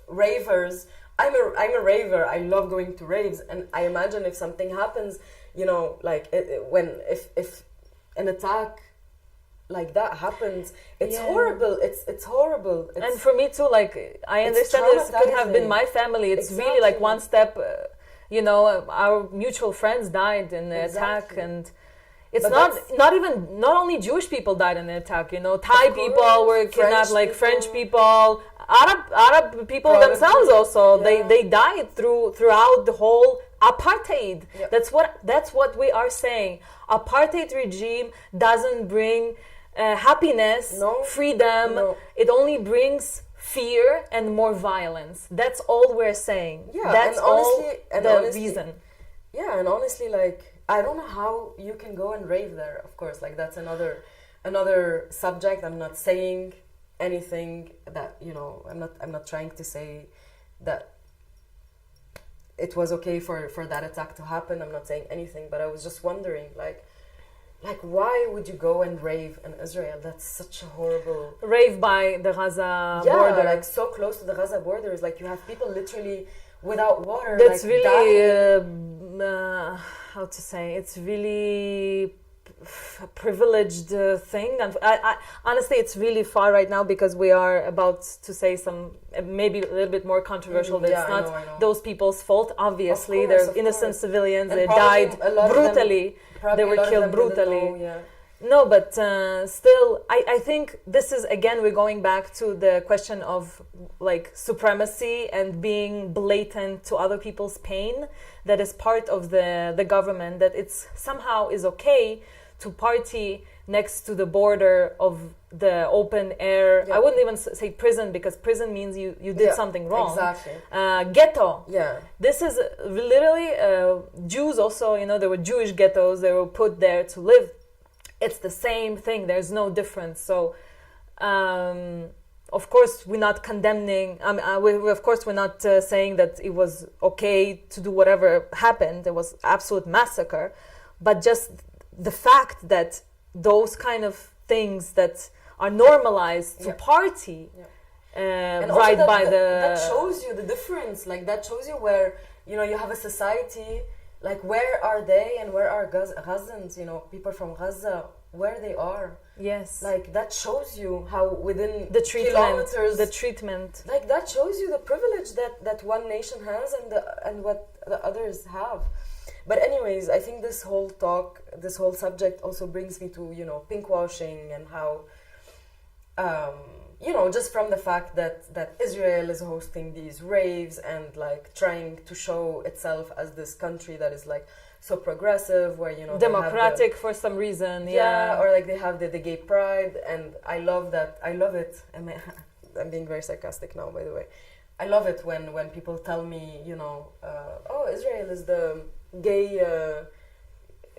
ravers? I'm a raver. I love going to raves, and I imagine if something happens, if an attack like that happens, it's horrible. It's horrible. And for me too, I understand this could have been my family. It's really one step. Our mutual friends died in the attack, and it's not only Jewish people died in the attack. Thai people were kidnapped, French people, Arab people themselves also. Yeah. They died throughout the whole apartheid. Yep. That's what we are saying. Apartheid regime doesn't bring happiness, freedom. No. It only brings fear and more violence. That's all we're saying. Yeah, that's and honestly, the reason. Yeah, and honestly, like, I don't know how you can go and rave there. Of course, like, that's another subject. I'm not saying anything that, you know, I'm not trying to say that it was okay for that attack to happen. I'm not saying anything, but I was just wondering, like why would you go and rave in Israel? That's such a horrible... Rave by the Gaza yeah, border. like so close to the Gaza border. It's like you have people literally without water. That's like, really, how to say, it's really a privileged thing. And I honestly, it's really far right now because we are about to say some, maybe a little bit more controversial, that it's not I know. those people's fault. Obviously, Of course, they're innocent civilians. And They died brutally. They were killed brutally. Know, yeah. No, but still, I think this is, again, we're going back to the question of like supremacy and being blatant to other people's pain. That is part of the government, that it's somehow is okay to party next to the border of the open air. I wouldn't even say prison, because prison means you did something wrong. Exactly. Ghetto. Yeah. This is literally Jews also, you know, there were Jewish ghettos. They were put there to live. It's the same thing. There's no difference. So, of course, we're not condemning. Of course, we're not saying that it was okay to do whatever happened. There was absolute massacre. But just the fact that those kind of things that are normalized to party right by that shows you the difference. Like, that shows you where, you know, you have a society, like, where are they and where are Gazans, you know, people from Gaza, where they are. Yes. Like, that shows you how within the kilometers... The treatment. Like, that shows you the privilege that one nation has and what the others have. But anyways, I think this whole subject also brings me to, you know, pinkwashing and how, you know, just from the fact that Israel is hosting these raves and like trying to show itself as this country that is like so progressive, where, you know, democratic for some reason, or like they have the gay pride, and I love that. I love it. I'm being very sarcastic now, by the way. I love it when people tell me, you know, oh, Israel is the gay,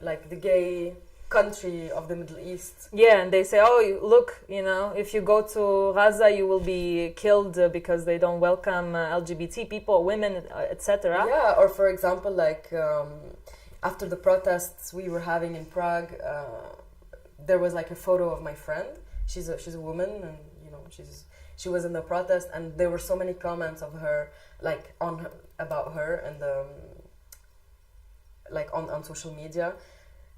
like the gay country of the Middle East. Yeah, and they say, oh, look, you know, if you go to Gaza, you will be killed because they don't welcome LGBT people, women, etc. Yeah, or for example, like after the protests we were having in Prague, there was like a photo of my friend. She's a woman, and you know, she was in the protest, and there were so many comments of her, like about her, and like on social media,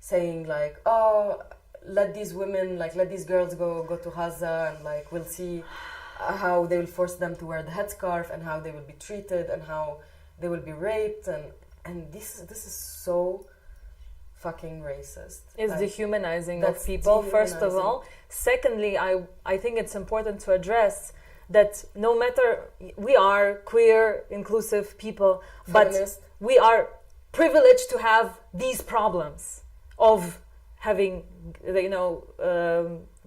saying like, oh, let these girls go to Gaza, and like we'll see how they will force them to wear the headscarf, and how they will be treated, and how they will be raped, and this is so fucking racist. It's like, dehumanizing of people, first of all. Secondly, I think it's important to address that no matter, we are queer, inclusive people, feminist, but we are privileged to have these problems of having, you know,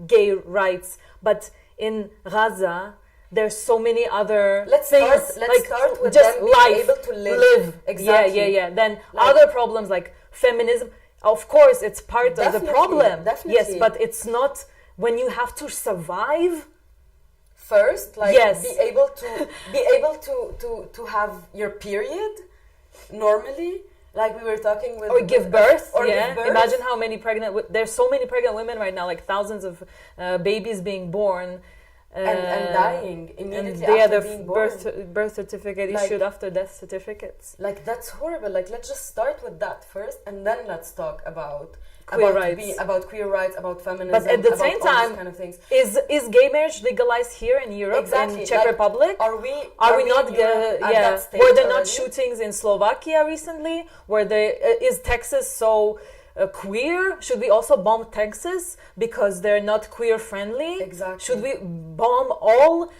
gay rights. But in Gaza, there's so many other let's things. Start with just them being life, able to live. Exactly. Yeah. Then other problems like feminism. Of course, it's part of the problem. Definitely. Yes, but it's not when you have to survive. First, like, yes. be able to have your period normally, like we were talking with, or give birth. Give birth. Imagine how many there's so many pregnant women right now, like thousands of babies being born. And dying immediately after being born. Birth certificate issued after death certificates. Like, that's horrible. Like, let's just start with that first, and then let's talk about queer rights, about feminism. But at the same time, kind of things. Is gay marriage legalized here in Europe, in Czech Republic? Are we not? That stage were there not already? shootings in Slovakia recently? Is Texas so queer? Should we also bomb Texas because they're not queer friendly? Exactly. Should we bomb all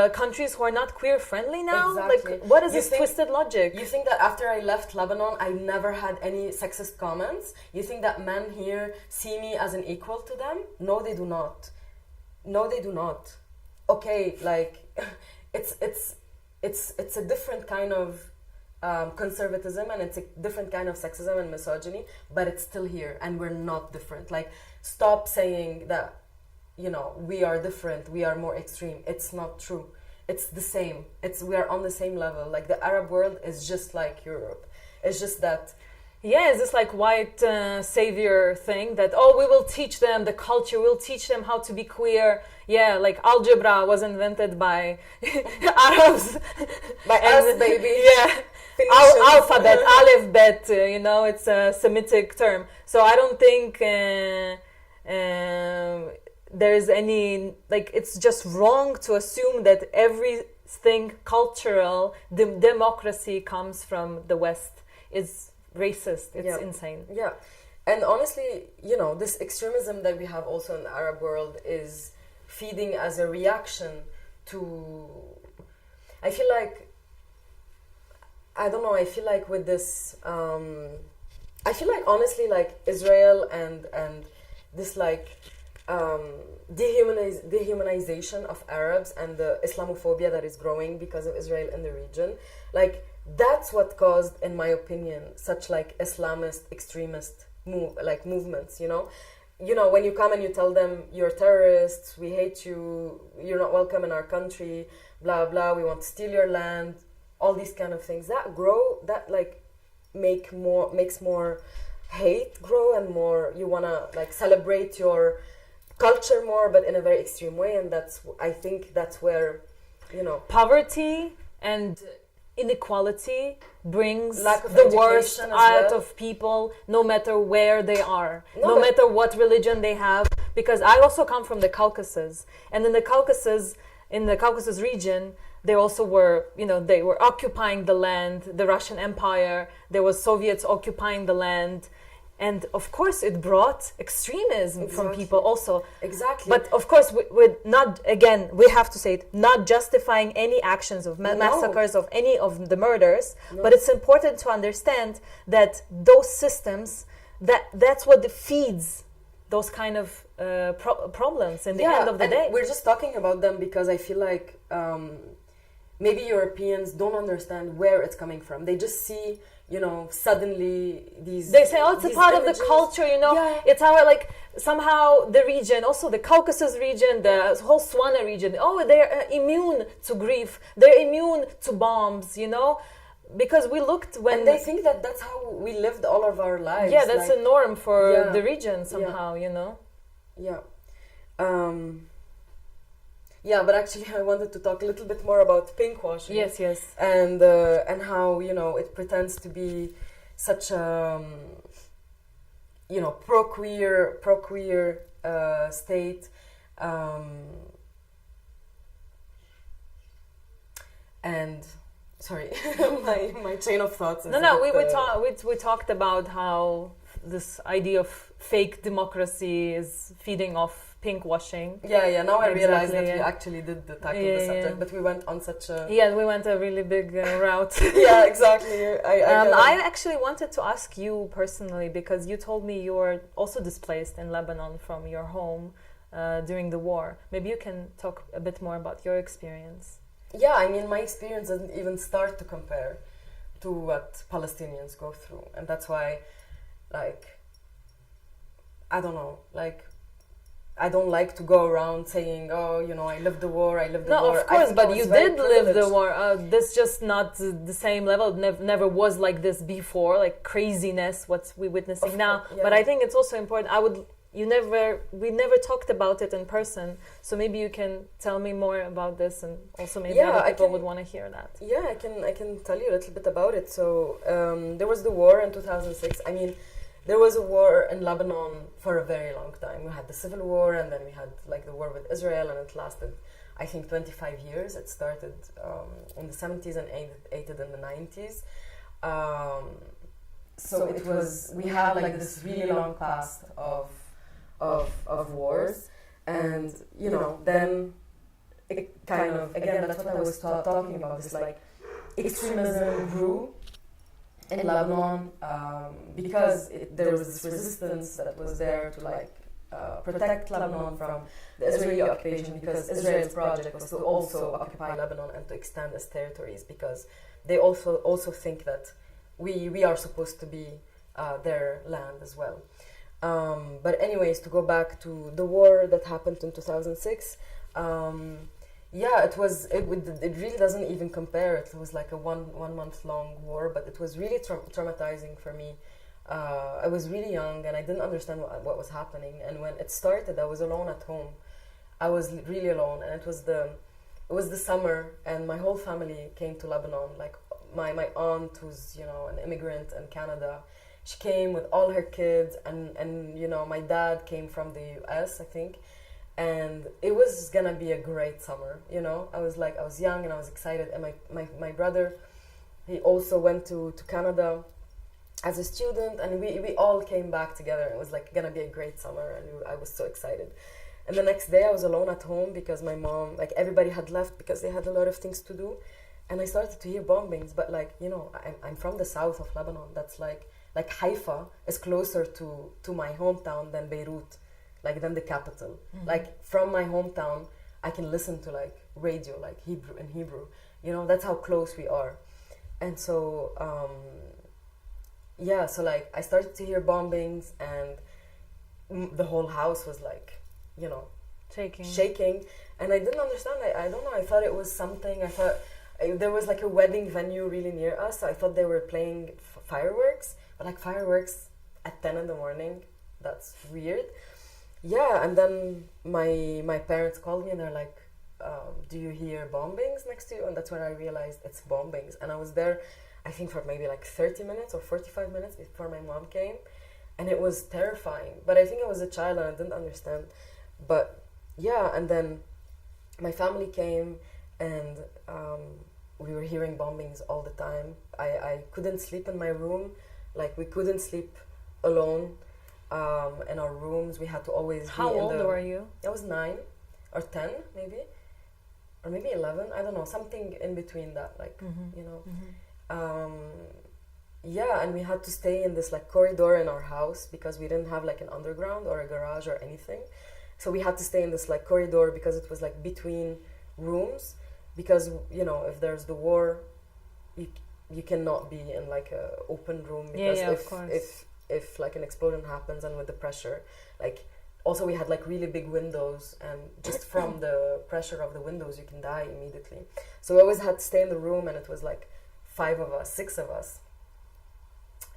countries who are not queer friendly now? Exactly. Like, what is this twisted logic? You think that after I left Lebanon, I never had any sexist comments? You think that men here see me as an equal to them? No, they do not. okay, like it's a different kind of conservatism, and it's a different kind of sexism and misogyny, but it's still here, and we're not different. Like, stop saying that, you know, we are different, we are more extreme. It's not true. It's the same. We are on the same level. Like, the Arab world is just like Europe. It's just that. Yeah, it's this like white savior thing that, oh, we will teach them the culture, we'll teach them how to be queer. Yeah, like algebra was invented by Arabs. By us, baby. Yeah. Alphabet, aleph, bet, you know, it's a Semitic term. So I don't think there's any, like, it's just wrong to assume that everything cultural, democracy comes from the West. It's racist. It's insane. Yeah. And honestly, you know, this extremism that we have also in the Arab world is feeding as a reaction to, I feel like, I don't know, I feel like with this, I feel like honestly, like Israel and this like dehumanization of Arabs and the Islamophobia that is growing because of Israel in the region, like that's what caused, in my opinion, such like Islamist extremist movements, you know, when you come and you tell them you're terrorists, we hate you, you're not welcome in our country, blah blah, we want to steal your land, all these kind of things that grow, that like makes more hate grow, and more you want to like celebrate your culture more, but in a very extreme way. And I think that's where, you know, poverty and inequality brings the worst out of people, no matter where they are, no matter what religion they have. Because I also come from the Caucasus, and in the Caucasus region, they also were, you know, they were occupying the land, the Russian Empire, there was Soviets occupying the land. And of course, it brought extremism from people also. Exactly. But of course, we're not, again, we have to say it, not justifying any actions of massacres of any of the murders. But it's important to understand that those systems, that's what feeds those kind of problems in the end of the day. We're just talking about them because I feel like maybe Europeans don't understand where it's coming from. They just see, you know, suddenly they say, oh, it's a part of the culture, you know, it's our, like, somehow the region, also the Caucasus region, the whole Swana region, oh, they're immune to grief, they're immune to bombs, you know, because we looked when... And they think that that's how we lived all of our lives. Yeah, that's like, a norm for the region somehow, you know. Yeah. Yeah, but actually I wanted to talk a little bit more about pinkwashing. Yes. And how, you know, it pretends to be such a, you know, pro-queer state. And sorry, my chain of thoughts. We talked about how this idea of fake democracy is feeding off pinkwashing. Yeah. Now I realize that we actually did tackle the subject, but we went on such a... Yeah, we went a really big route. Yeah, exactly. I actually wanted to ask you personally, because you told me you were also displaced in Lebanon from your home during the war. Maybe you can talk a bit more about your experience. Yeah, I mean, my experience doesn't even start to compare to what Palestinians go through. And that's why, like, I don't know, like, I don't like to go around saying, oh, you know, I lived the war, No, of course, but you did live the war. This just not the same level. Never was like this before, like craziness, what we're witnessing now. Yeah. But I think it's also important. We never talked about it in person. So maybe you can tell me more about this, and also maybe other people would want to hear that. Yeah, I can tell you a little bit about it. So there was the war in 2006. I mean, there was a war in Lebanon for a very long time. We had the civil war, and then we had like the war with Israel, and it lasted, I think, 25 years. It started in the 70s and ended in the 90s. So it was, we have like this really long past of wars, and you know, then it kind of, again, that's what I was talking about, this like extremism grew in Lebanon, because there was this resistance that was there to like protect Lebanon from the Israeli occupation, because Israel's project was to also occupy Lebanon and to extend its territories, because they also think that we are supposed to be their land as well. But anyways, to go back to the war that happened in 2006, yeah, it really doesn't even compare. It was like a one month long war, but it was really traumatizing for me. I was really young and I didn't understand what was happening. And when it started, I was alone at home. I was really alone, and it was the summer, and my whole family came to Lebanon. Like my aunt, who's an immigrant in Canada, she came with all her kids, and my dad came from the US, I think. And it was gonna be a great summer, I was young and I was excited. And my brother, he also went to Canada as a student, and we all came back together. It was like gonna be a great summer, and I was so excited. And the next day I was alone at home because my mom, like everybody had left because they had a lot of things to do. And I started to hear bombings, but I'm from the south of Lebanon. That's like Haifa is closer to my hometown than Beirut, than the capital. Mm-hmm. Like from my hometown, I can listen to like radio, like Hebrew. That's how close we are. And so, so like I started to hear bombings, and the whole house was like, shaking. And I didn't understand. I don't know. I thought it was something. I thought there was like a wedding venue really near us. So I thought they were playing fireworks, but like fireworks at 10 in the morning. That's weird. Yeah, and then my parents called me and they're like, do you hear bombings next to you? And that's when I realized it's bombings. And I was there, I think, for maybe like 30 minutes or 45 minutes before my mom came. And it was terrifying. But I think I was a child and I didn't understand. But yeah, and then my family came, and we were hearing bombings all the time. I couldn't sleep in my room. Like, we couldn't sleep alone in our rooms. We had to always How old were you? I was 9 or 10 maybe, or maybe 11. I don't know, something in between that, like, yeah, and we had to stay in this like corridor in our house because we didn't have like an underground or a garage or anything. So we had to stay in this like corridor because it was like between rooms, because if there's the war, you cannot be in like a open room, because if like an explosion happens, and with the pressure, like, also we had like really big windows, and just from the pressure of the windows you can die immediately. So we always had to stay in the room, and it was like 5 of us, 6 of us,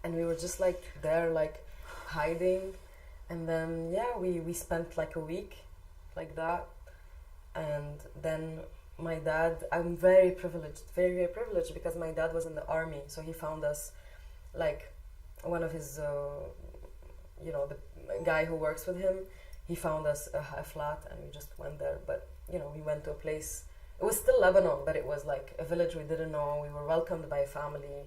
and we were just like there, like hiding. And then we spent like a week like that. And then my dad, I'm very privileged, very, very privileged, because my dad was in the army. So he found us, like, one of his, the guy who works with him, he found us a flat, and we just went there. But, we went to a place, it was still Lebanon, but it was like a village we didn't know. We were welcomed by a family.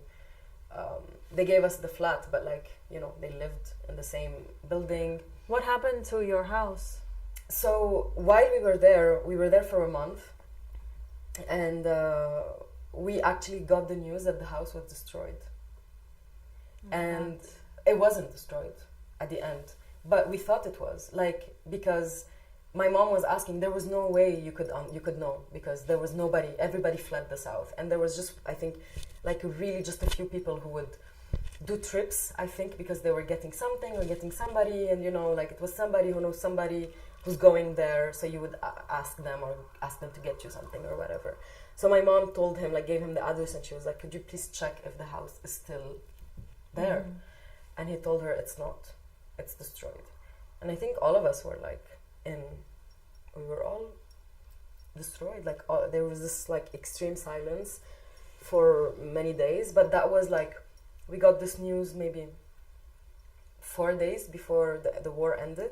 They gave us the flat, but like, they lived in the same building. What happened to your house? So while we were there for a month, and we actually got the news that the house was destroyed. And it wasn't destroyed at the end, but we thought it was, like, because my mom was asking, there was no way you could know, because there was nobody, everybody fled the south, and there was just, I think, like really just a few people who would do trips, I think, because they were getting something or getting somebody, and like it was somebody who knows somebody who's going there, so you would ask them or ask them to get you something or whatever. So my mom told him, like, gave him the address, and she was like, could you please check if the house is still there? And he told her it's not, it's destroyed. And I think all of us were like we were all destroyed. Like, there was this like extreme silence for many days, but that was like, we got this news maybe 4 days before the war ended.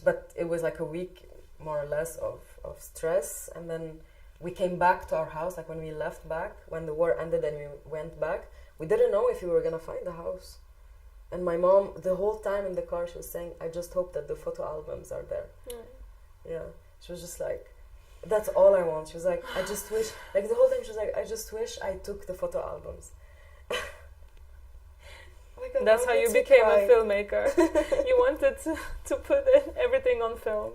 But it was like a week more or less of stress, and then we came back to our house. Like, when we left back, when the war ended and we went back, we didn't know if we were gonna find the house. And my mom, the whole time in the car, she was saying, I just hope that the photo albums are there. Yeah, she was just like, that's all I want. She was like, I just wish, like the whole time she was like, I just wish I took the photo albums. my God, That's why how you makes me became cry? a filmmaker. You wanted to put everything on film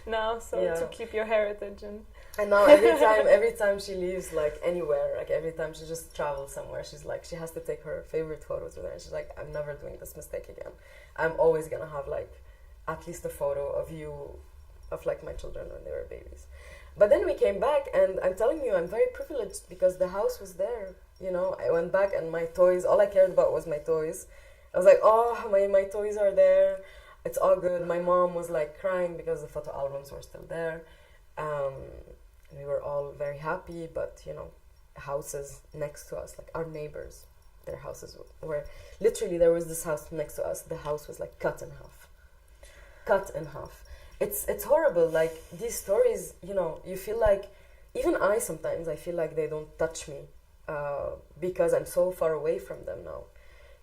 now, so Yeah. to keep your heritage. And And now every time she leaves, like anywhere, like every time she just travels somewhere, she's like, she has to take her favorite photos with her. And she's like, I'm never doing this mistake again. I'm always gonna have like at least a photo of you, of like my children when they were babies. But then we came back, and I'm telling you, I'm very privileged because the house was there. You know, I went back and my toys, all I cared about was my toys. I was like, oh, my toys are there. It's all good. My mom was like crying because the photo albums were still there. We were all very happy, but you know, houses next to us, like our neighbors, their houses were literally, there was this house next to us. The house was like cut in half. Cut in half. It's horrible. Like these stories, you know, you feel like, even I sometimes, I feel like they don't touch me because I'm so far away from them now,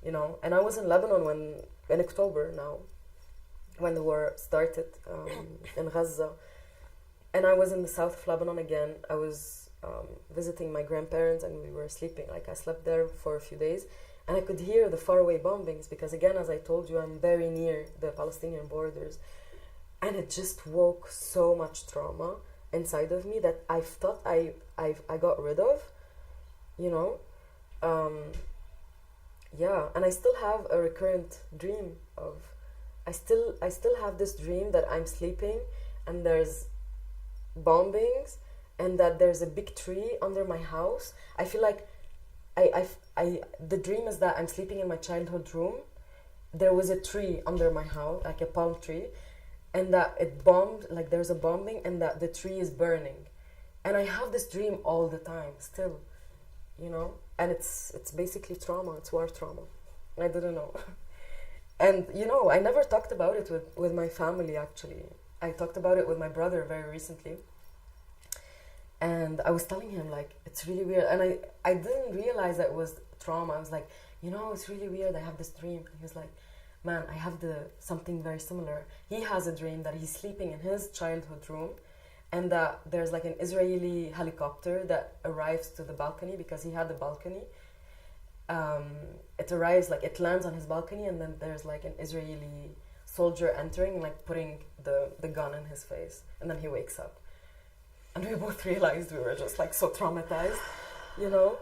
you know. And I was in Lebanon in October now, when the war started in Gaza. And I was in the south of Lebanon again. I was visiting my grandparents, and we were sleeping. Like I slept there for a few days, and I could hear the faraway bombings because, again, as I told you, I'm very near the Palestinian borders. And it just woke so much trauma inside of me that I thought I got rid of, you know. Yeah, and I still have a recurrent dream of, I still have this dream that I'm sleeping and there's bombings and that there's a big tree under my house. I feel like the dream is that I'm sleeping in my childhood room. There was a tree under my house, like a palm tree, and that it bombed, like there's a bombing, and that the tree is burning. And I have this dream all the time still, you know. And it's basically trauma. It's war trauma. I didn't know. And you know, I never talked about it with my family. Actually, I talked about it with my brother very recently, and I was telling him like, it's really weird. And I didn't realize that it was trauma. I was like, you know, it's really weird, I have this dream. And he was like, man, I have something very similar. He has a dream that he's sleeping in his childhood room, and that there's like an Israeli helicopter that arrives to the balcony, because he had the balcony. It arrives, like it lands on his balcony, and then there's like an Israeli soldier entering, like putting the gun in his face, and then he wakes up. And we both realized we were just like so traumatized, you know.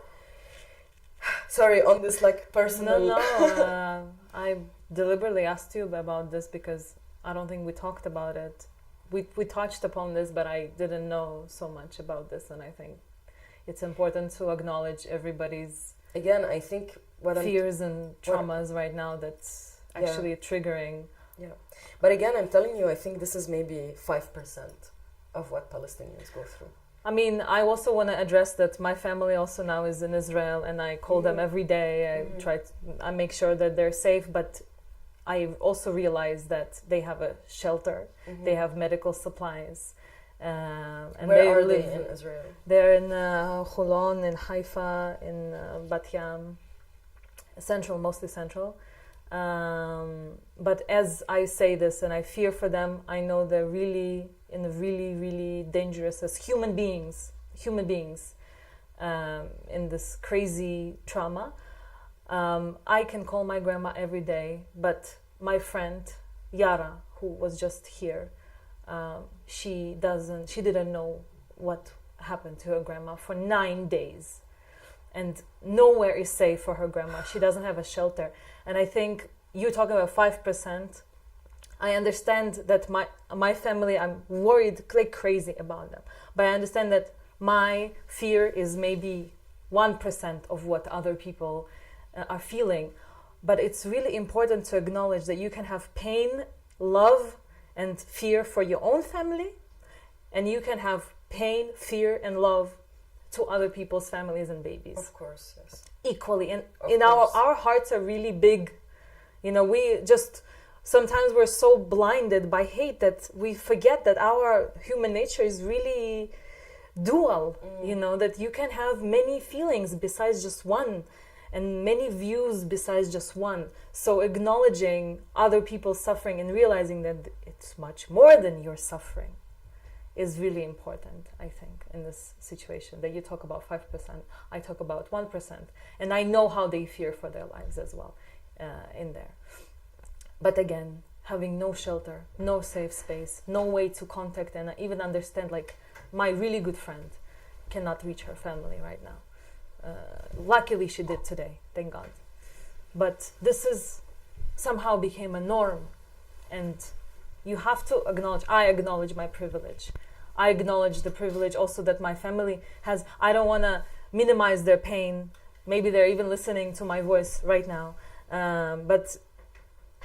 Sorry, on this like personal... No, I deliberately asked you about this because I don't think we talked about it. We touched upon this, but I didn't know so much about this, and I think it's important to acknowledge everybody's... Again, I think fears and traumas right now that's actually triggering. Yeah, but again, I'm telling you, I think this is maybe 5% of what Palestinians go through. I mean, I also want to address that my family also now is in Israel, and I call them every day. I make sure that they're safe, but I also realize that they have a shelter, they have medical supplies. And where are they in Israel? They're in Holon, in Haifa, in Bat Yam, central, mostly central. But as I say this and I fear for them, I know they're really in a really, really dangerous as human beings, in this crazy trauma. I can call my grandma every day, but my friend Yara, who was just here, she didn't know what happened to her grandma for 9 days, and nowhere is safe for her grandma. She doesn't have a shelter. And I think you talking about 5%. I understand that my family, I'm worried like crazy about them, but I understand that my fear is maybe 1% of what other people are feeling. But it's really important to acknowledge that you can have pain, love, and fear for your own family, and you can have pain, fear, and love to other people's families and babies. Of course, yes. Equally. And our hearts are really big. You know, sometimes we're so blinded by hate that we forget that our human nature is really dual, you know, that you can have many feelings besides just one, and many views besides just one. So acknowledging other people's suffering and realizing that it's much more than your suffering is really important, I think, in this situation. That you talk about 5%, I talk about 1%. And I know how they fear for their lives as well. in there. But again, having no shelter, no safe space, no way to contact and even understand, like my really good friend cannot reach her family right now. Luckily she did today, thank God. But this is somehow became a norm, and you have to acknowledge, I acknowledge my privilege. I acknowledge the privilege also that my family has. I don't want to minimize their pain. Maybe they're even listening to my voice right now. But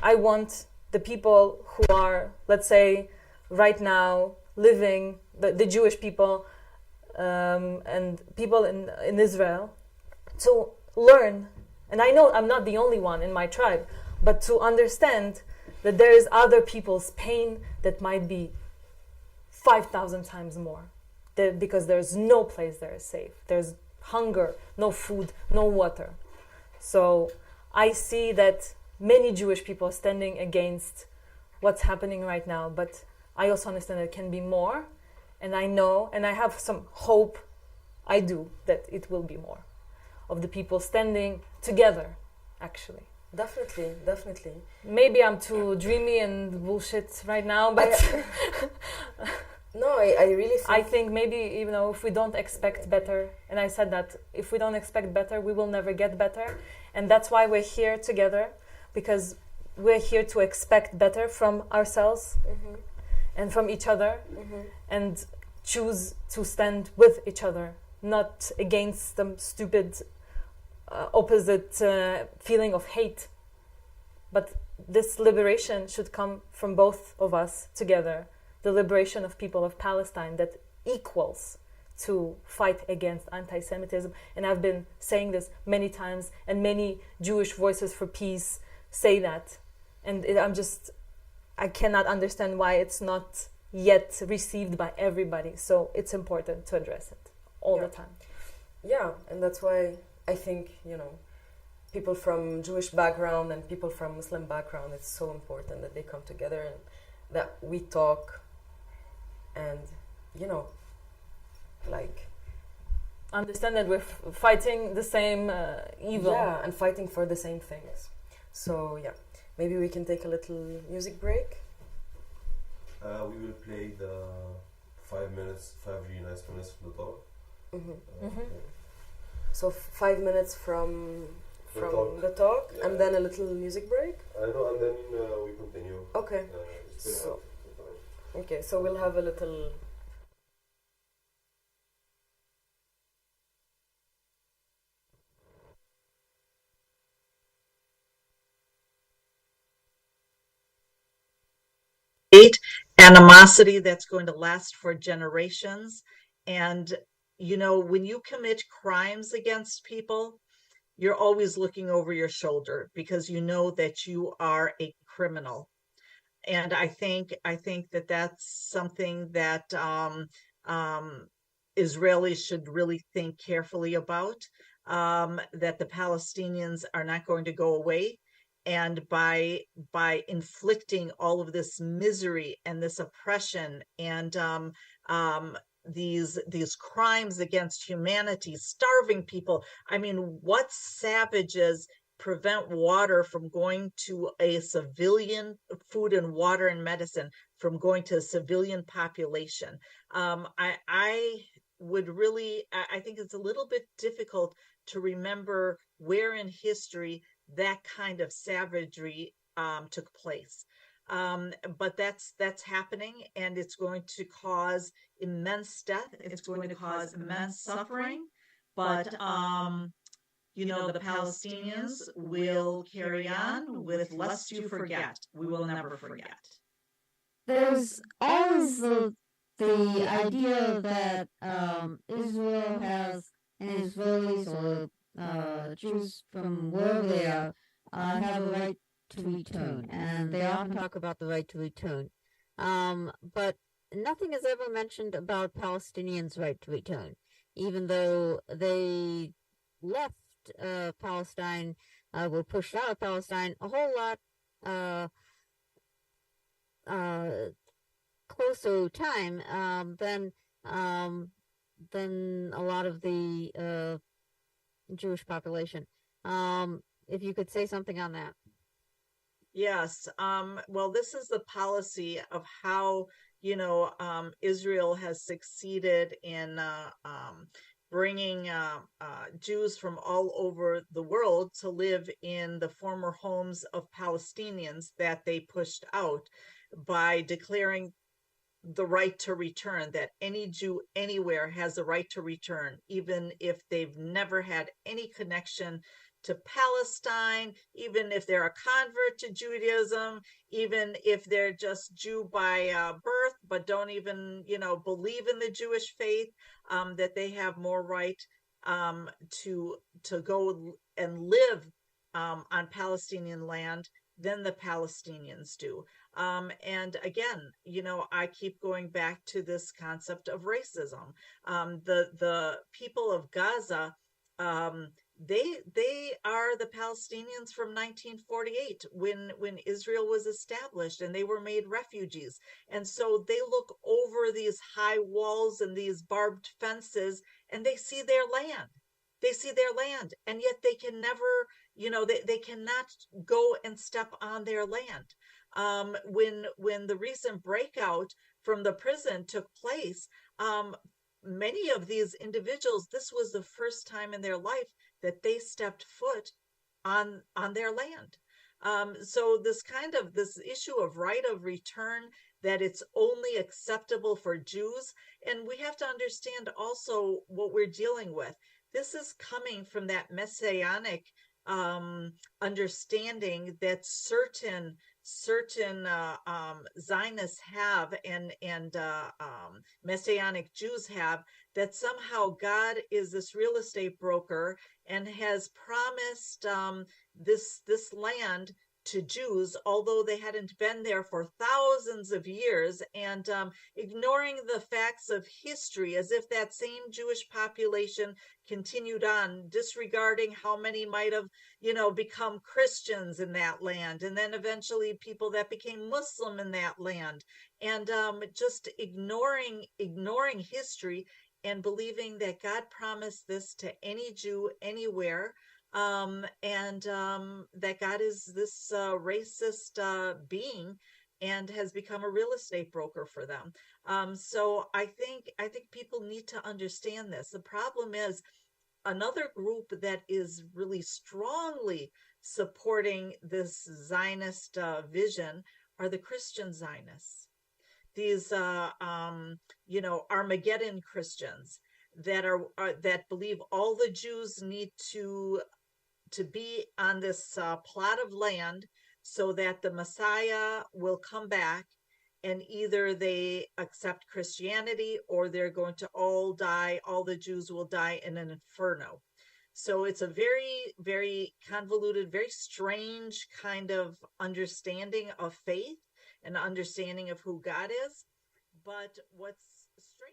I want the people who are, let's say, right now living, the Jewish people and people in Israel, to learn, and I know I'm not the only one in my tribe, but to understand that there is other people's pain that might be 5,000 times more, because there's no place that is safe. There's hunger, no food, no water. So I see that many Jewish people are standing against what's happening right now, but I also understand that it can be more, and I know, and I have some hope, I do, that it will be more of the people standing together, actually. Definitely, definitely. Maybe I'm too dreamy and bullshit right now, but no, I really think... I think maybe, you know, if we don't expect better, and I said that, if we don't expect better, we will never get better. And that's why we're here together, because we're here to expect better from ourselves and from each other, and choose to stand with each other, not against some stupid opposite feeling of hate. But this liberation should come from both of us together. The liberation of people of Palestine that equals to fight against anti-Semitism. And I've been saying this many times, and many Jewish voices for peace say that. And I cannot understand why it's not yet received by everybody. So it's important to address it all the time. Yeah, and that's why I think, you know, people from Jewish background and people from Muslim background, it's so important that they come together and that we talk and, you know, like... understand that we're fighting the same evil. Yeah, and fighting for the same things. So, yeah, maybe we can take a little music break. We will play the 5 really nice minutes from the talk. So 5 minutes from the talk, yeah. And then a little music break. I know, and then we continue. Okay. So we'll have a little. Animosity that's going to last for generations. And, you know, when you commit crimes against people, you're always looking over your shoulder because you know that you are a criminal. And I think that that's something that Israelis should really think carefully about, that the Palestinians are not going to go away. And by inflicting all of this misery and this oppression and these crimes against humanity, starving people. I mean, what savages prevent water from going to a civilian, food and water and medicine from going to a civilian population? I would really, I think it's a little bit difficult to remember where in history that kind of savagery took place. But that's happening, and it's going to cause immense death. It's going to cause immense suffering. But you know, the Palestinians will carry on with lest you forget. We will never forget. There's always the idea that Israel has, and Israelis or Jews from wherever they are have a right to return, and they often talk about the right to return. But nothing is ever mentioned about Palestinians' right to return, even though they left Palestine, were pushed out of Palestine a whole lot closer time than a lot of the Jewish population. If you could say something on that. Yes. Well, this is the policy of how, Israel has succeeded in bringing Jews from all over the world to live in the former homes of Palestinians that they pushed out by declaring the right to return, that any Jew anywhere has the right to return, even if they've never had any connection to Palestine, even if they're a convert to Judaism, even if they're just Jew by birth, but don't even, believe in the Jewish faith, that they have more right to go and live on Palestinian land than the Palestinians do. And again, I keep going back to this concept of racism. The people of Gaza, they are the Palestinians from 1948 when Israel was established and they were made refugees. And so they look over these high walls and these barbed fences and they see their land. They see their land, and yet they can never, they cannot go and step on their land. When the recent breakout from the prison took place, many of these individuals, this was the first time in their life that they stepped foot on their land. So this issue of right of return, that it's only acceptable for Jews, and we have to understand also what we're dealing with. This is coming from that messianic understanding that certain Zionists have and Messianic Jews have, that somehow God is this real estate broker and has promised this land to Jews, although they hadn't been there for thousands of years, and ignoring the facts of history as if that same Jewish population continued on, disregarding how many might have, become Christians in that land, and then eventually people that became Muslim in that land, and just ignoring history and believing that God promised this to any Jew anywhere. And that God is this racist being and has become a real estate broker for them. So I think people need to understand this. The problem is another group that is really strongly supporting this Zionist vision are the Christian Zionists. These Armageddon Christians that that believe all the Jews need to be on this plot of land so that the Messiah will come back, and either they accept Christianity or they're going to all die, all the Jews will die in an inferno. So it's a very, very convoluted, very strange kind of understanding of faith and understanding of who God is. But what's stranger...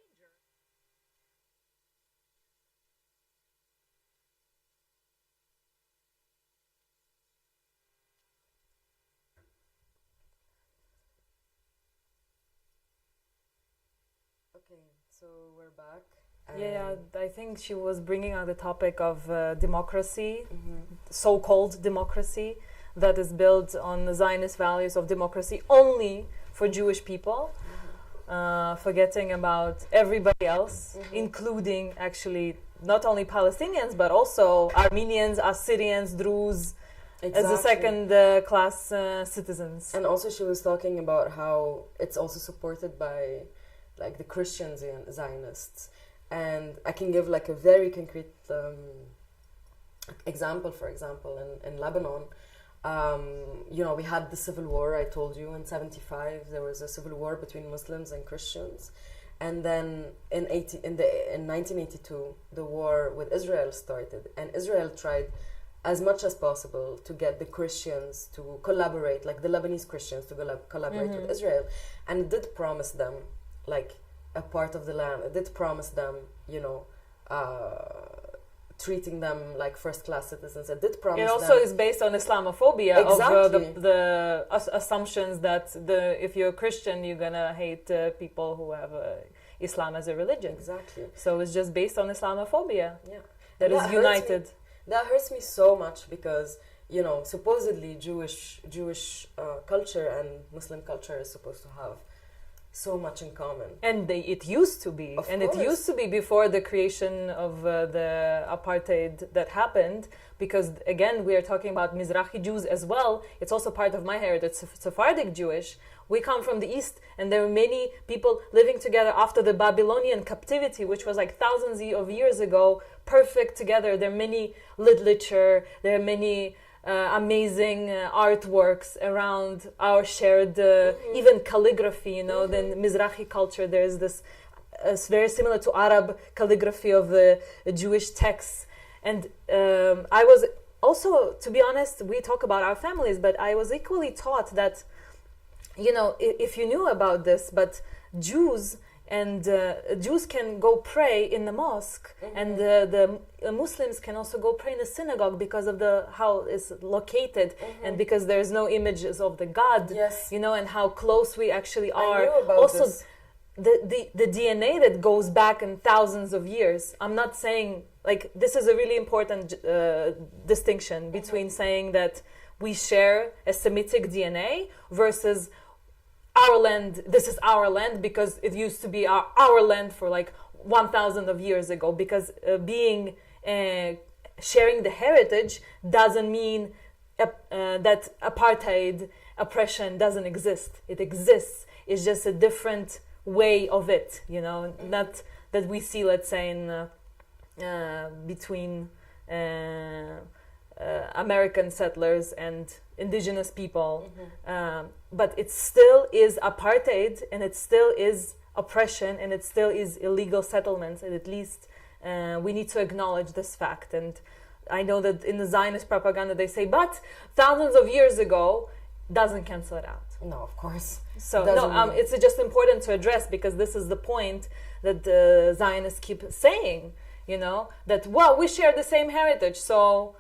Okay, so we're back. Yeah, I think she was bringing out the topic of democracy, so-called democracy, that is built on the Zionist values of democracy only for Jewish people, forgetting about everybody else, including actually not only Palestinians, but also Armenians, Assyrians, Druze, as a second-class citizens. And also she was talking about how it's also supported by like the Christian Zionists. And I can give like a very concrete example. For example, in Lebanon, we had the civil war. I told you in '75 there was a civil war between Muslims and Christians, and then in 1982 the war with Israel started, and Israel tried as much as possible to get the Christians to collaborate, like the Lebanese Christians to collaborate with Israel, and it did promise them like a part of the land. It did promise them, treating them like first-class citizens. It did promise them... It also is based on Islamophobia, exactly. Of the assumptions that if you're a Christian, you're gonna hate people who have Islam as a religion. Exactly. So it's just based on Islamophobia. Yeah. That is united. That hurts me so much because, supposedly Jewish culture and Muslim culture is supposed to have so much in common. And it used to be. Of and course. It used to be before the creation of the apartheid that happened. Because again, we are talking about Mizrahi Jews as well. It's also part of my heritage, Sephardic Jewish. We come from the East, and there are many people living together after the Babylonian captivity, which was like thousands of years ago, perfect together. There are many literature, there are many amazing artworks around our shared, even calligraphy, Then Mizrahi culture, there's this very similar to Arab calligraphy of the Jewish texts. And I was also, to be honest, we talk about our families, but I was equally taught that, if you knew about this, but Jews can go pray in the mosque, and the Muslims can also go pray in the synagogue because of how it's located, and because there's no images of the God, and how close we actually are. I knew about also, this. The DNA that goes back in thousands of years. I'm not saying, this is a really important distinction between saying that we share a Semitic DNA versus our land. This is our land because it used to be our land for 1,000 of years ago. Because sharing the heritage doesn't mean that apartheid oppression doesn't exist. It exists. It's just a different way of it, not that we see, let's say, in between American settlers and indigenous people, but it still is apartheid, and it still is oppression, and it still is illegal settlements, and at least we need to acknowledge this fact. And I know that in the Zionist propaganda they say, but thousands of years ago doesn't cancel it out. No, of course. So it's just important to address, because this is the point that the Zionists keep saying, that, we share the same heritage, so,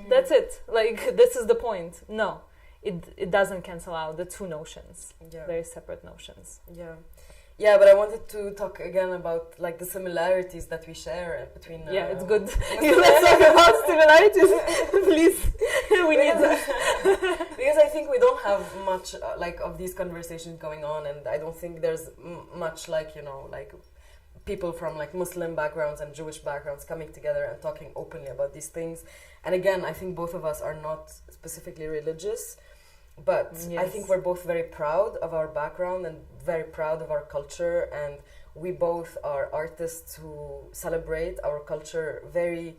that's it. This is the point. No, it doesn't cancel out the two notions. Yeah. Very separate notions. Yeah, but I wanted to talk again about the similarities that we share between. It's good. Let's talk about similarities, please. We need that. Because I think we don't have much of these conversations going on, and I don't think there's much people from Muslim backgrounds and Jewish backgrounds coming together and talking openly about these things. And again, I think both of us are not specifically religious, but I think we're both very proud of our background and very proud of our culture, and we both are artists who celebrate our culture very,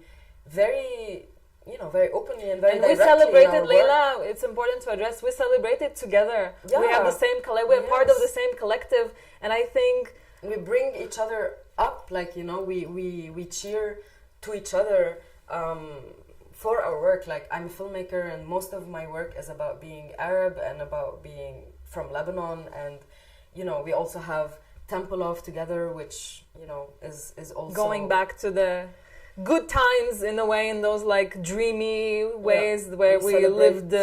very, very openly and very directly. And we celebrate it, Leila, it's important to address, we celebrate it together. Yeah. We have the same we're part of the same collective, and I think we bring each other up, we cheer to each other for our work. I'm a filmmaker, and most of my work is about being Arab and about being from Lebanon, and we also have Temple of together, which is also going back to the good times in a way, in those dreamy ways where we lived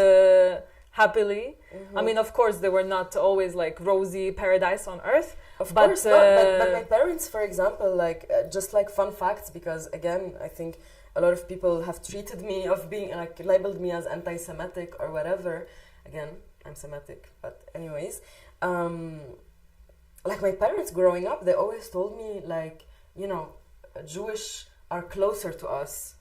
happily. I mean, of course, they were not always rosy paradise on earth. Of course not, but my parents, for example, just fun facts, because again, I think a lot of people have treated me of being labeled me as anti-Semitic or whatever. Again, I'm Semitic, but anyways, my parents growing up, they always told me Jewish are closer to us,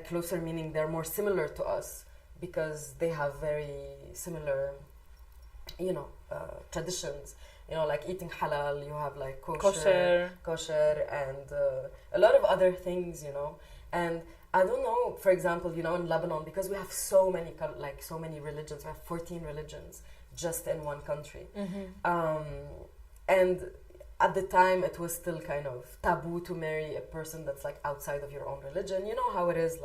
closer meaning they're more similar to us because they have very similar, traditions. Eating halal, you have kosher, and a lot of other things, And I don't know, for example, in Lebanon, because we have so many religions, we have 14 religions just in one country. And at the time, it was still kind of taboo to marry a person that's outside of your own religion. You know how it is,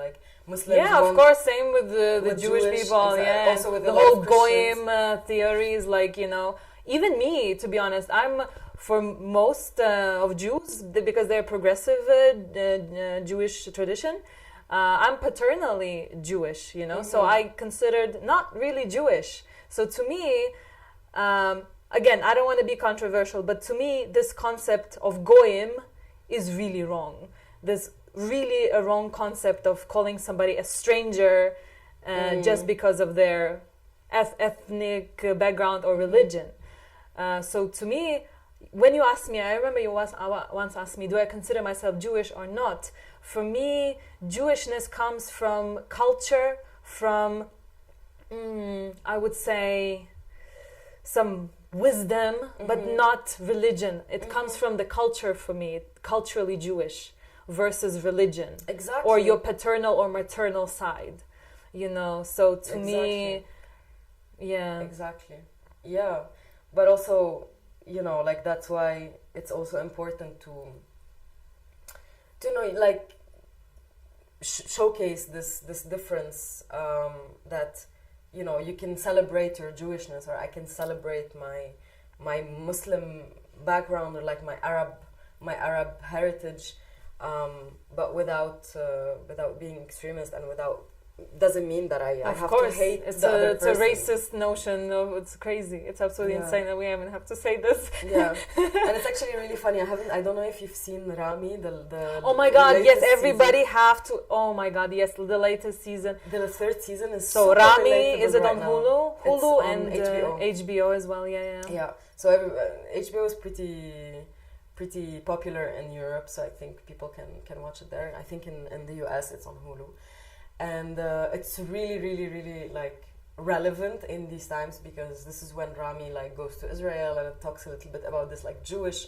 Muslims. Yeah, of course, same with the Jewish people. Exactly. Yeah, Also with the whole goyim theories, even me, to be honest, I'm for most of Jews, because they're progressive Jewish tradition. I'm paternally Jewish, so I considered not really Jewish. So to me, again, I don't want to be controversial, but to me, this concept of goyim is really wrong. This really a wrong concept of calling somebody a stranger just because of their ethnic background or religion. So to me, when you ask me, I remember you once asked me, do I consider myself Jewish or not? For me, Jewishness comes from culture, from, I would say, some wisdom, but not religion. It comes from the culture for me, culturally Jewish versus religion. Exactly. Or your paternal or maternal side, you know. So to me, yeah. Exactly. Yeah. But also, you know, like that's why it's also important to know, like, showcase this difference, that, you know, you can celebrate your Jewishness, or I can celebrate my Muslim background, or like my Arab heritage, but without being extremist, and without, doesn't mean that I have to hate it's the other it's a person. racist notion. No, it's crazy. It's absolutely insane that we even have to say this. Yeah, and it's actually really funny. I don't know if you've seen Rami, the oh my god, yes, latest everybody season. have to. Oh my god, yes, the latest season. The third season is So super Rami, relatable is it right on now. Hulu? It's Hulu on and HBO. HBO as well. Yeah. Yeah, so HBO is pretty popular in Europe, so I think people can watch it there. I think in the US it's on Hulu, and it's really like relevant in these times, because this is when Rami like goes to Israel, and it talks a little bit about this like Jewish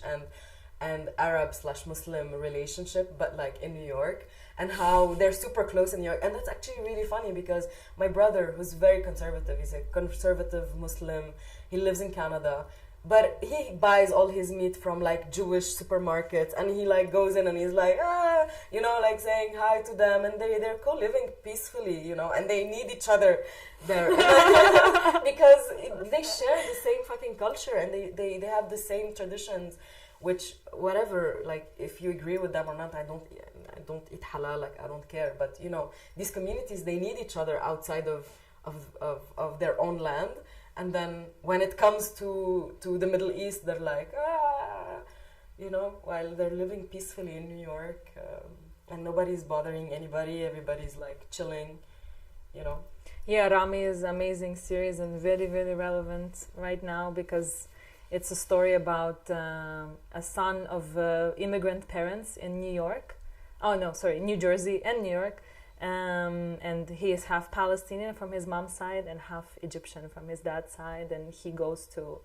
and Arab/Muslim relationship, but like in New York, and how they're super close in New York. And that's actually really funny, because my brother, who's very conservative, he's a conservative Muslim, he lives in Canada, but he buys all his meat from like Jewish supermarkets, and he like goes in and he's like, you know, like saying hi to them, and they're co-living peacefully, you know, and they need each other there because they share the same fucking culture, and they have the same traditions, which, whatever, like, if you agree with them or not, I don't eat halal, like, I don't care, but, you know, these communities, they need each other outside of their own land. And then when it comes to the Middle East, they're like, you know, while they're living peacefully in New York, and nobody's bothering anybody, everybody's like chilling, you know. Yeah, Rami is an amazing series and very, very relevant right now, because it's a story about a son of immigrant parents in New York. Oh no, sorry, New Jersey and New York. And he is half Palestinian from his mom's side and half Egyptian from his dad's side, and he goes to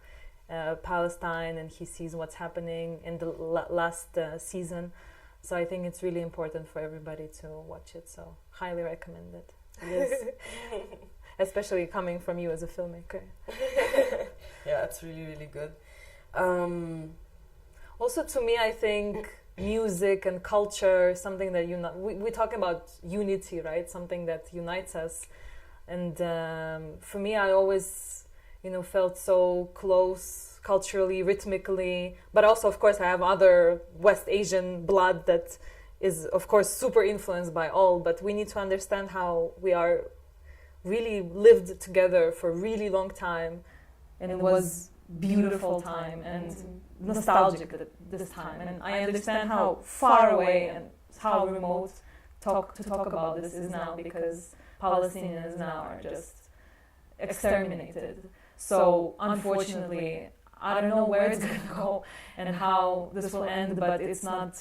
Palestine, and he sees what's happening in the last season. So I think it's really important for everybody to watch it, so highly recommend it. Yes. Especially coming from you as a filmmaker. Yeah, it's really, really good. Also, to me, I think music and culture, something that we talk about unity, right? Something that unites us. And for me, I always, felt so close culturally, rhythmically, but also, of course, I have other West Asian blood that is, of course, super influenced by all, but we need to understand how we are really lived together for a really long time, and it was beautiful time and nostalgic at this time, and I understand how far away and how remote to talk about this is now, because Palestinians now are just exterminated. So unfortunately, I don't know where it's going to go and how this will end, but it's not.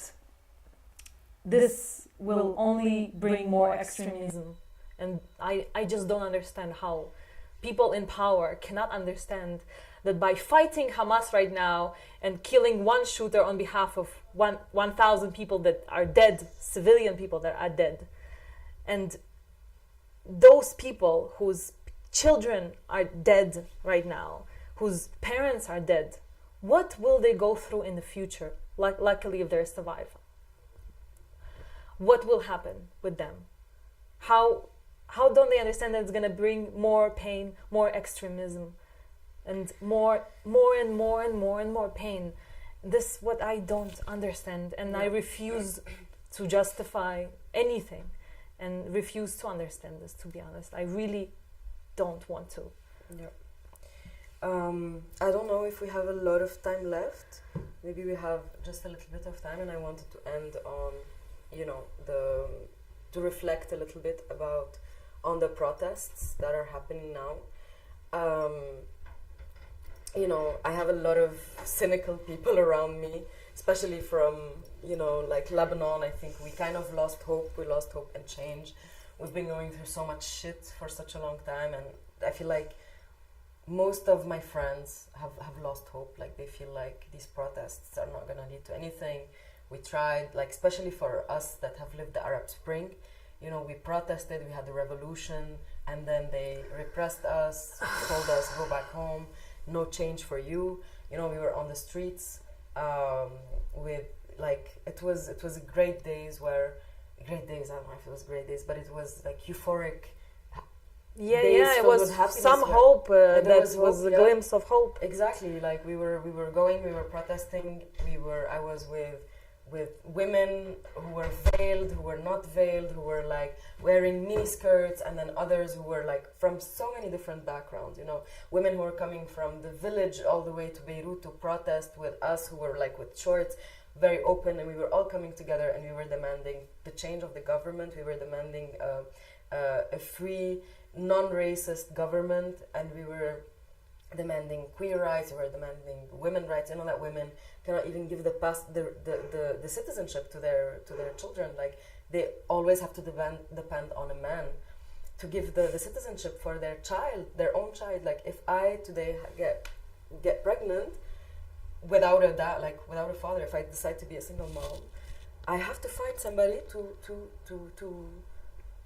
This will only bring more extremism, and I just don't understand how people in power cannot understand that by fighting Hamas right now and killing one shooter on behalf of 1,000 people that are dead, civilian people that are dead, and those people whose children are dead right now, whose parents are dead, what will they go through in the future? Luckily, if they survive, what will happen with them? How don't they understand that it's going to bring more pain, more extremism, and more pain? This what I don't understand, and I refuse to justify anything, and refuse to understand this, to be honest. I really don't want to. Yeah. I don't know if we have a lot of time left. Maybe we have just a little bit of time, and I wanted to end on, you know, to reflect a little bit about on the protests that are happening now. You know, I have a lot of cynical people around me, especially from, you know, like Lebanon. I think we kind of lost hope. We lost hope and change. We've been going through so much shit for such a long time, and I feel like most of my friends have lost hope. Like, they feel like these protests are not gonna lead to anything. We tried, like, especially for us that have lived the Arab Spring, you know, we protested, we had the revolution, and then they repressed us, told us, go back home, no change for you. You know, we were on the streets with, like, it was great days, I don't know if it was great days, but it was like euphoric. It filled was with happiness, some yeah. hope. And there That was was hope, a yeah. glimpse of hope. Exactly, like we were protesting. I was with women who were veiled, who were not veiled, who were like wearing mini skirts, and then others who were like from so many different backgrounds. You know, women who were coming from the village all the way to Beirut to protest with us, who were like with shorts, very open, and we were all coming together, and we were demanding the change of the government. We were demanding a free, non-racist government, and we were demanding queer rights. We were demanding women rights. You know, that women cannot even give the citizenship to their children. Like, they always have to depend on a man to give the citizenship for their child, their own child. Like, if I today get pregnant without a father, if I decide to be a single mom, I have to find somebody to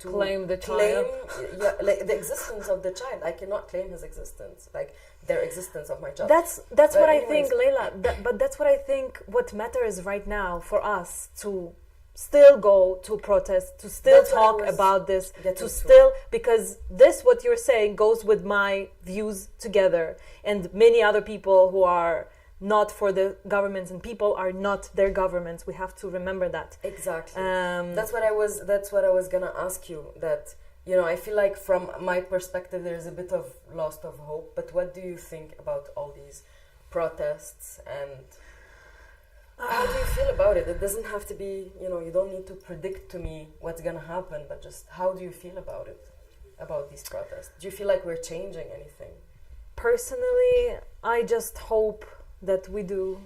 claim the child. Like the existence of the child. I cannot claim his existence, like their existence of my child. That's But what anyways, I think, Leila. But that's what I think. What matters right now for us to still go to protest, to still That's what I talk was about this, getting to to. still, because this, what you're saying, goes with my views together, and many other people who are not for the governments, and people are not their governments. We have to remember that. Exactly. That's what I was gonna ask you. That, you know, I feel like from my perspective there is a bit of loss of hope. But what do you think about all these protests, and how do you feel about it? It doesn't have to be, you know, you don't need to predict to me what's gonna happen, but just how do you feel about it, about these protests? Do you feel like we're changing anything? Personally, I just hope that we do.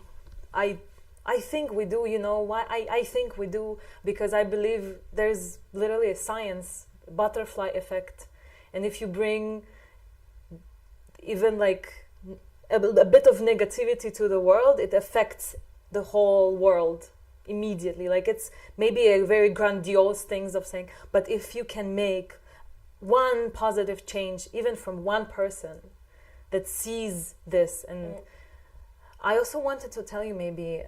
I think we do. You know why? I think we do because I believe there's literally a science, butterfly effect, and if you bring even like a bit of negativity to the world, it affects the whole world immediately. Like, it's maybe a very grandiose things of saying, but if you can make one positive change, even from one person that sees this. And I also wanted to tell you maybe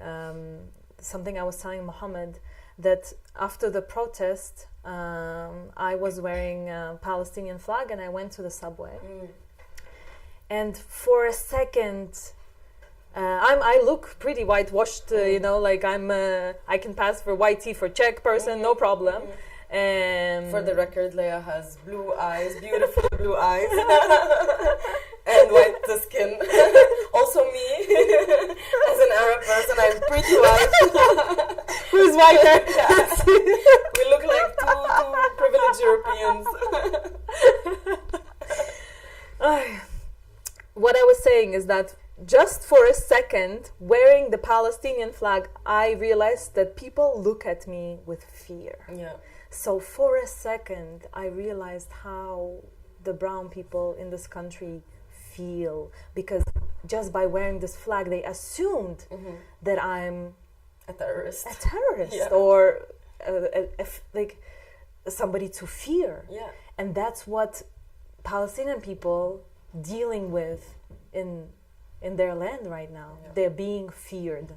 something I was telling Mohammed, that after the protest, I was wearing a Palestinian flag and I went to the subway. And for a second, I look pretty whitewashed, you know, like I can pass for white tea for Czech person, no problem. For the record, Leah has blue eyes, beautiful blue eyes, and white skin. Also me, as an Arab person, I'm pretty white. Who's whiter? Yeah. We look like two privileged Europeans. What I was saying is that just for a second, wearing the Palestinian flag, I realized that people look at me with fear. Yeah. So for a second, I realized how the brown people in this country feel, because just by wearing this flag, they assumed that I'm a terrorist, yeah. Or like somebody to fear. Yeah. And that's what Palestinian people dealing with in their land right now. Yeah. They're being feared,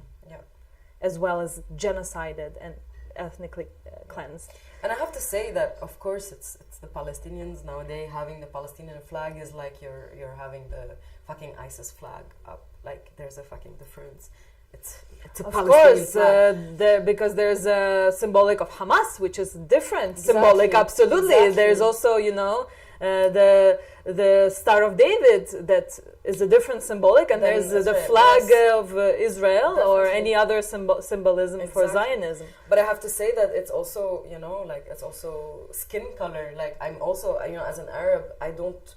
as well as genocided and ethnically cleansed. And I have to say that, of course, it's the Palestinians nowadays. Having the Palestinian flag is like you're having the fucking ISIS flag up. Like, there's a fucking difference. It's a Of Palestinian course, flag. because there's a symbolic of Hamas, which is different. Exactly. Symbolic, absolutely. Exactly. There's also, you know, the Star of David that is a different symbolic, and Then there's the Israel, flag yes. of Israel or Definitely. any other symbolism for Exactly. Zionism. But I have to say that it's also, you know, like it's also skin color. Like I'm also, you know, as an Arab, I don't,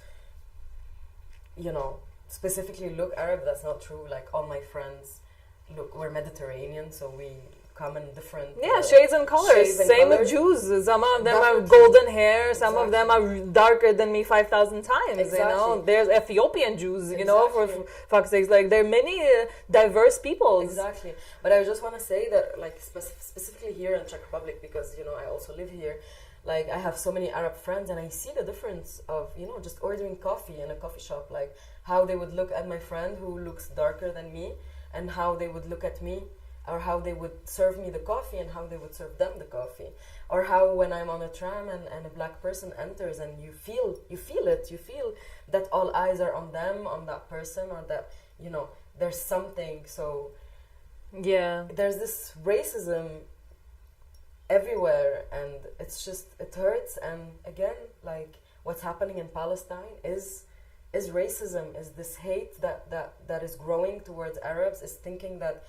you know, specifically look Arab. That's not true. Like all my friends look, we're Mediterranean, so we come in different Shades and colors. shades and Same colors. with Jews. Some of them are Definitely. golden hair. Some of them are darker than me 5,000 times. You know, Exactly. there's Ethiopian Jews. You know, for Exactly. fuck's sakes, like there are many diverse peoples. Exactly. But I just want to say that, like, specifically here in Czech Republic, because, you know, I also live here, like, I have so many Arab friends, and I see the difference of, you know, just ordering coffee in a coffee shop, like, how they would look at my friend who looks darker than me, and how they would look at me, or how they would serve me the coffee, and how they would serve them the coffee. Or how when I'm on a tram and a black person enters, and you feel that all eyes are on them, on that person, or that, you know, there's something. So Yeah. there's this racism everywhere, and it's just, it hurts. And again, like, what's happening in Palestine is racism, is this hate that is growing towards Arabs, is thinking that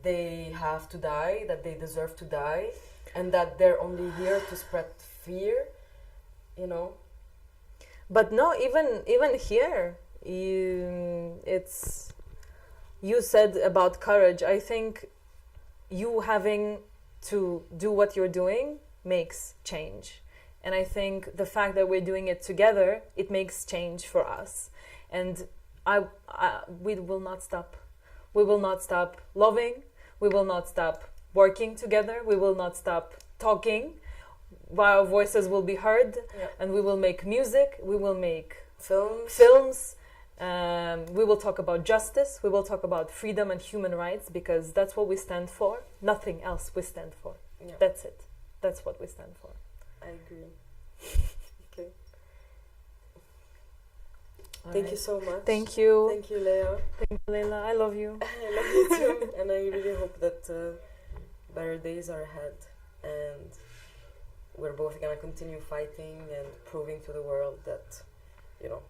they have to die, that they deserve to die, and that they're only here to spread fear, you know. But no, even here, you said about courage. I think you having to do what you're doing makes change. And I think the fact that we're doing it together, it makes change for us. And we will not stop. We will not stop loving. We will not stop working together. We will not stop talking. Our voices will be heard, and we will make music. We will make films. We will talk about justice. We will talk about freedom and human rights, because that's what we stand for. Nothing else we stand for. Yeah. That's it. That's what we stand for. I agree. Okay. All Thank right. you so much. Thank you. Thank you, Leah. Thank you, Leila. I love you. I love you too. And I really hope that better days are ahead, and we're both gonna continue fighting and proving to the world that, you know,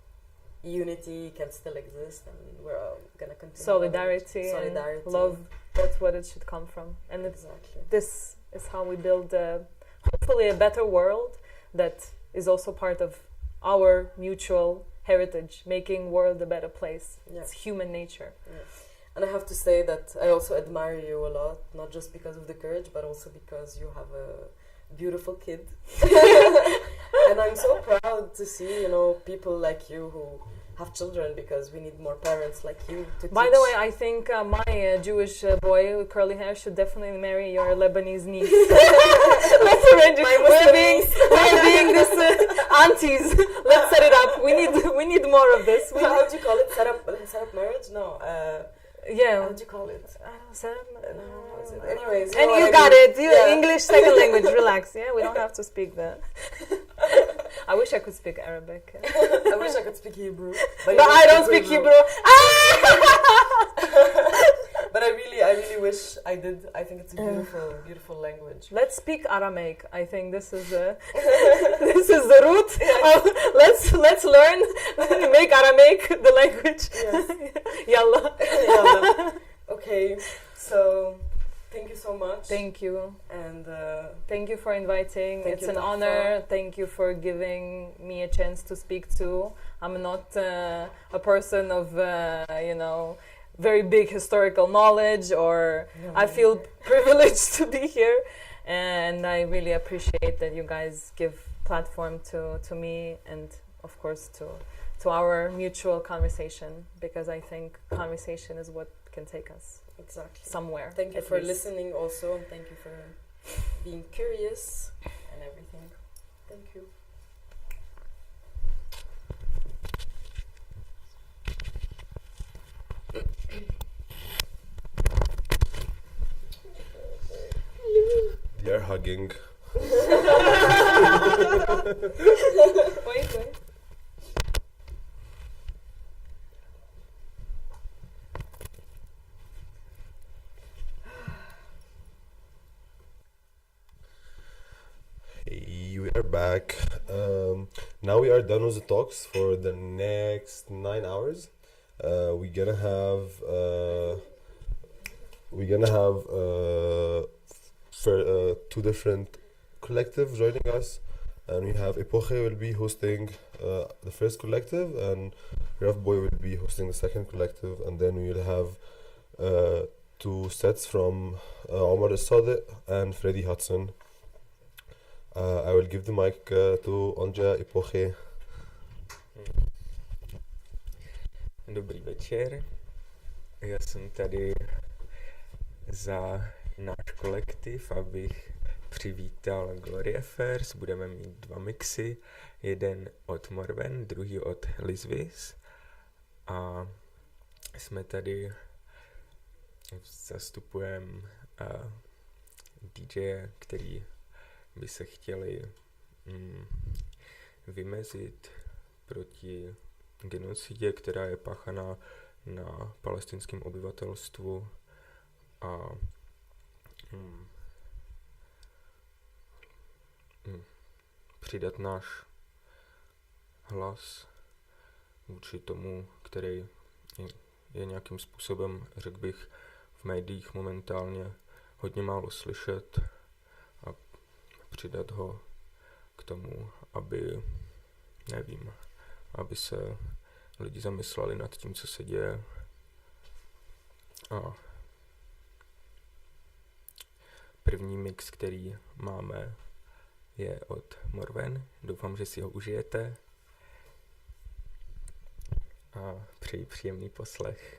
unity can still exist, and we're all gonna continue. Solidarity, Solidarity. and love. That's what it should come from. And Exactly. this is how we build, hopefully, a better world that is also part of our mutual heritage, making world a better place. Yeah. It's human nature. Yeah. And I have to say that I also admire you a lot, not just because of the courage, but also because you have a beautiful kid. And I'm so proud to see, you know, people like you who have children, because we need more parents like you to By teach. the way, I think my Jewish boy with curly hair should definitely marry your Lebanese niece. Let's arrange it. We're being this aunties. Let's set it up. We need more of this. How do you call it? Set up marriage? No. Yeah. How do you call it? How is it? Anyways. And know you what I got mean. it. You Yeah. English second language. Relax. Yeah, we don't have to speak that. I wish I could speak Arabic. I wish I could speak Hebrew. But I don't speak Hebrew. But I really wish I did. I think it's a beautiful language. Let's speak Aramaic. I think this is this is the root. Let's learn. Make Aramaic the language. Yes. Yalla. Yalla. Okay. So, thank you so much. Thank you. And thank you for inviting. Thank It's you, an Tahfa. honor. Thank you for giving me a chance to speak too. I'm not a person of you know, very big historical knowledge, or I feel privileged to be here, and I really appreciate that you guys give platform to me, and of course to our mutual conversation, because I think conversation is what can take us exactly somewhere. Thank you at for least. listening also, and thank you for being curious and everything. Thank you. They're hugging. Wait. Hey, we are back. back. Now we are done with the talks for the next 9 hours. We're gonna have two different collectives joining us, and we have Epoche will be hosting the first collective, and Rough Boy will be hosting the second collective, and then we will have two sets from Omar Al-Sadiq and Freddie Hudson. I will give the mic to Anja Epoche. Dobrý večer. Já jsem tady za náš kolektiv, abych přivítal Glory Affairs. Budeme mít 2 mixy, jeden od Morven, druhý od Lizvis. A jsme tady, zastupujeme DJ, který by se chtěli vymezit proti genocidě, která je páchaná na palestinském obyvatelstvu a přidat náš hlas vůči tomu, který je nějakým způsobem, řekl bych, v médiích momentálně hodně málo slyšet a přidat ho k tomu, aby, nevím, aby se lidi zamysleli nad tím, co se děje. A první mix, který máme, je od Morven. Doufám, že si ho užijete a přeji příjemný poslech.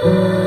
Yeah.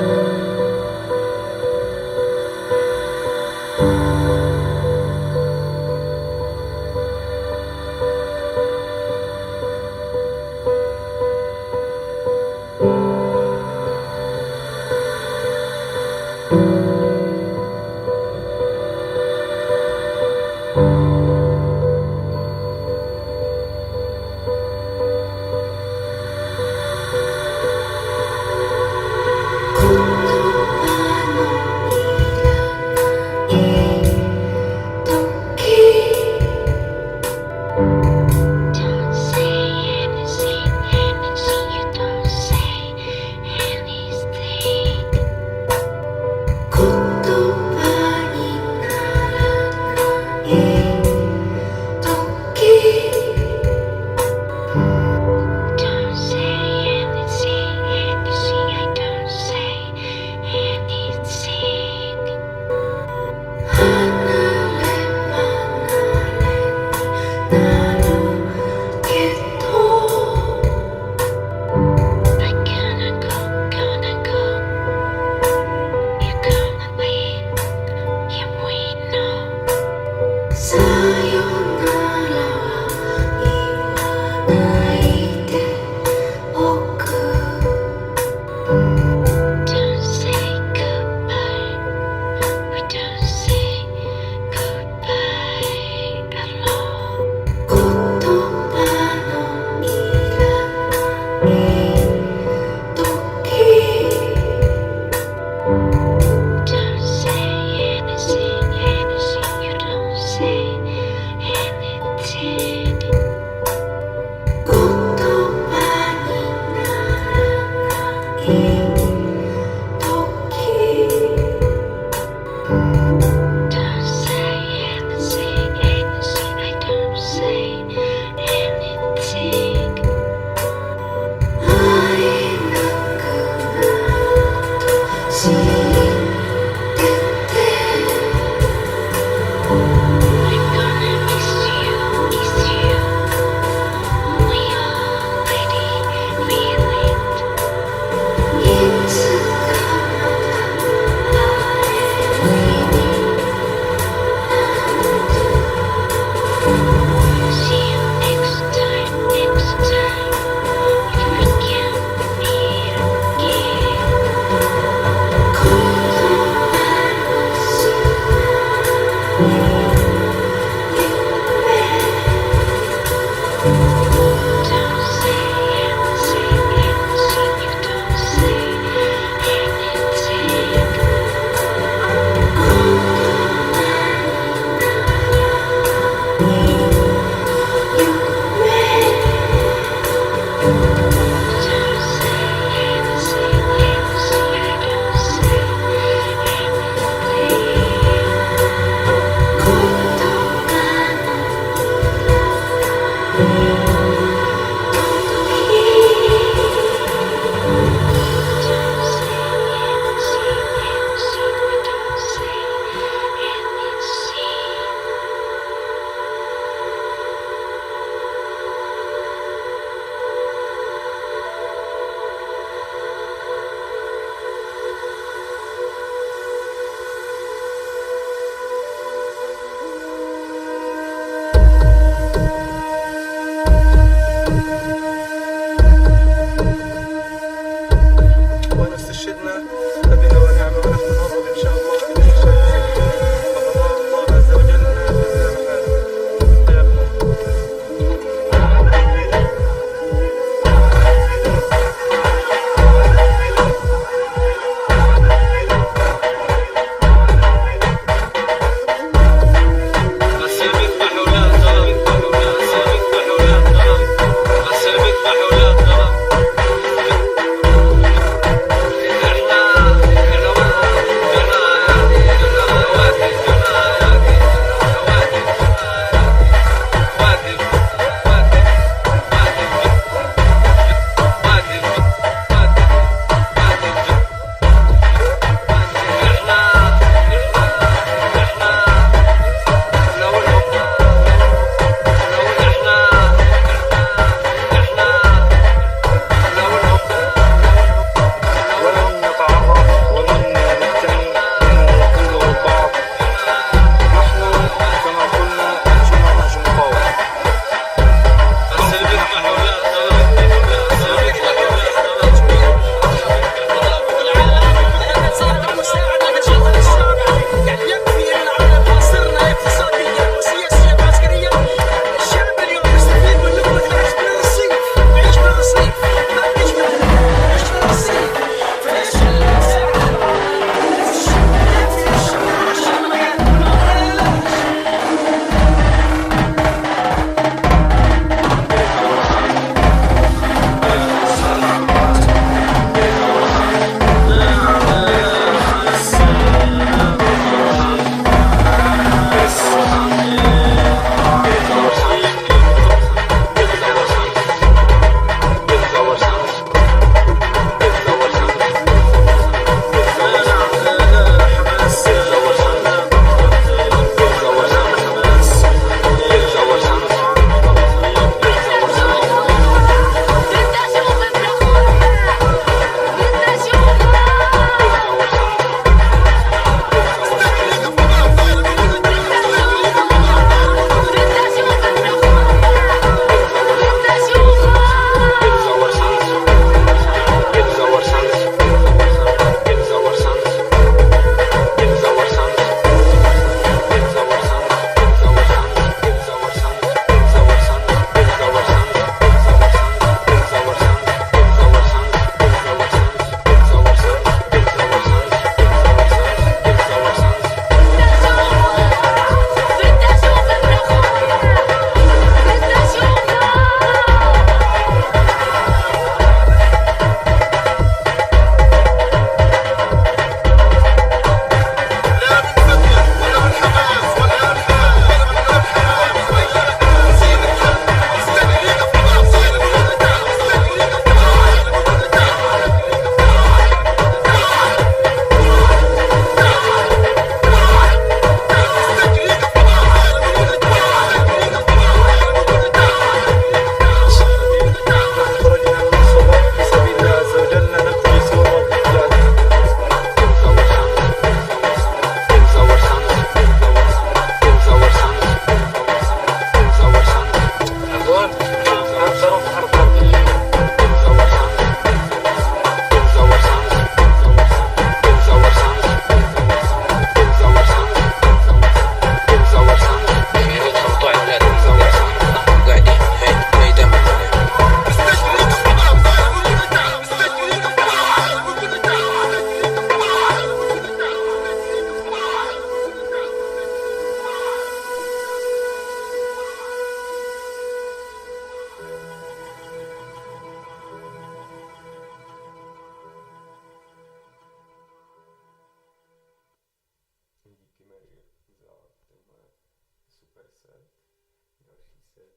svět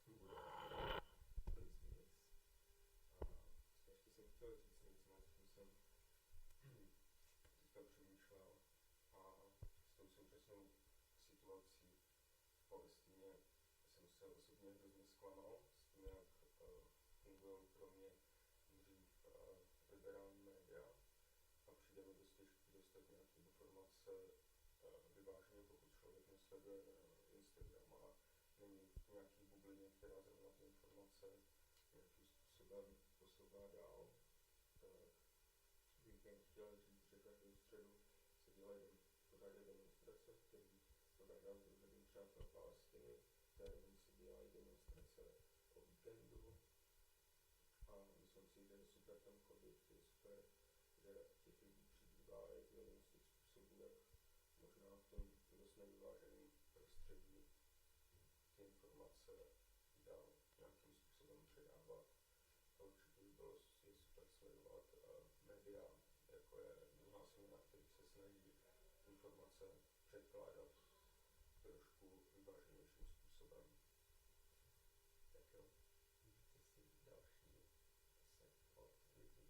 bude blízký. A ještě jsem chtěl říct něco, nad čím jsem teďka přemýšlel a s tou současnou situací v Palestíně jsem se osobně hrozně zklamal s tím, jak fungují pro mě dřív liberální média a přijde mi dost těžký dostat nějaké informace vyváženě, pokud člověk nesleduje Instagram a není v nějaký bublině, která zrovna ty informace nějakým způsobem posouvá dál, tak bych jen chtěl říct, že každou středu se dělají pořádně demonstrace, které pořádá Sdružení přátel Palestiny, zároveň se dělají demonstrace o víkendu a myslím si, že je super tam chodit, je super, že těch lidí přibývá, je to jeden z těch způsobů, jak možná v tom dost nevyváženém prostředí ty informace dál nějakým způsobem předávat. A určitě by bylo je super sledovat média, jako je druhá směna, který se snaží informace předkládat trošku vyváženějším způsobem. Tak jo, můžete si další set od lidí.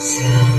See.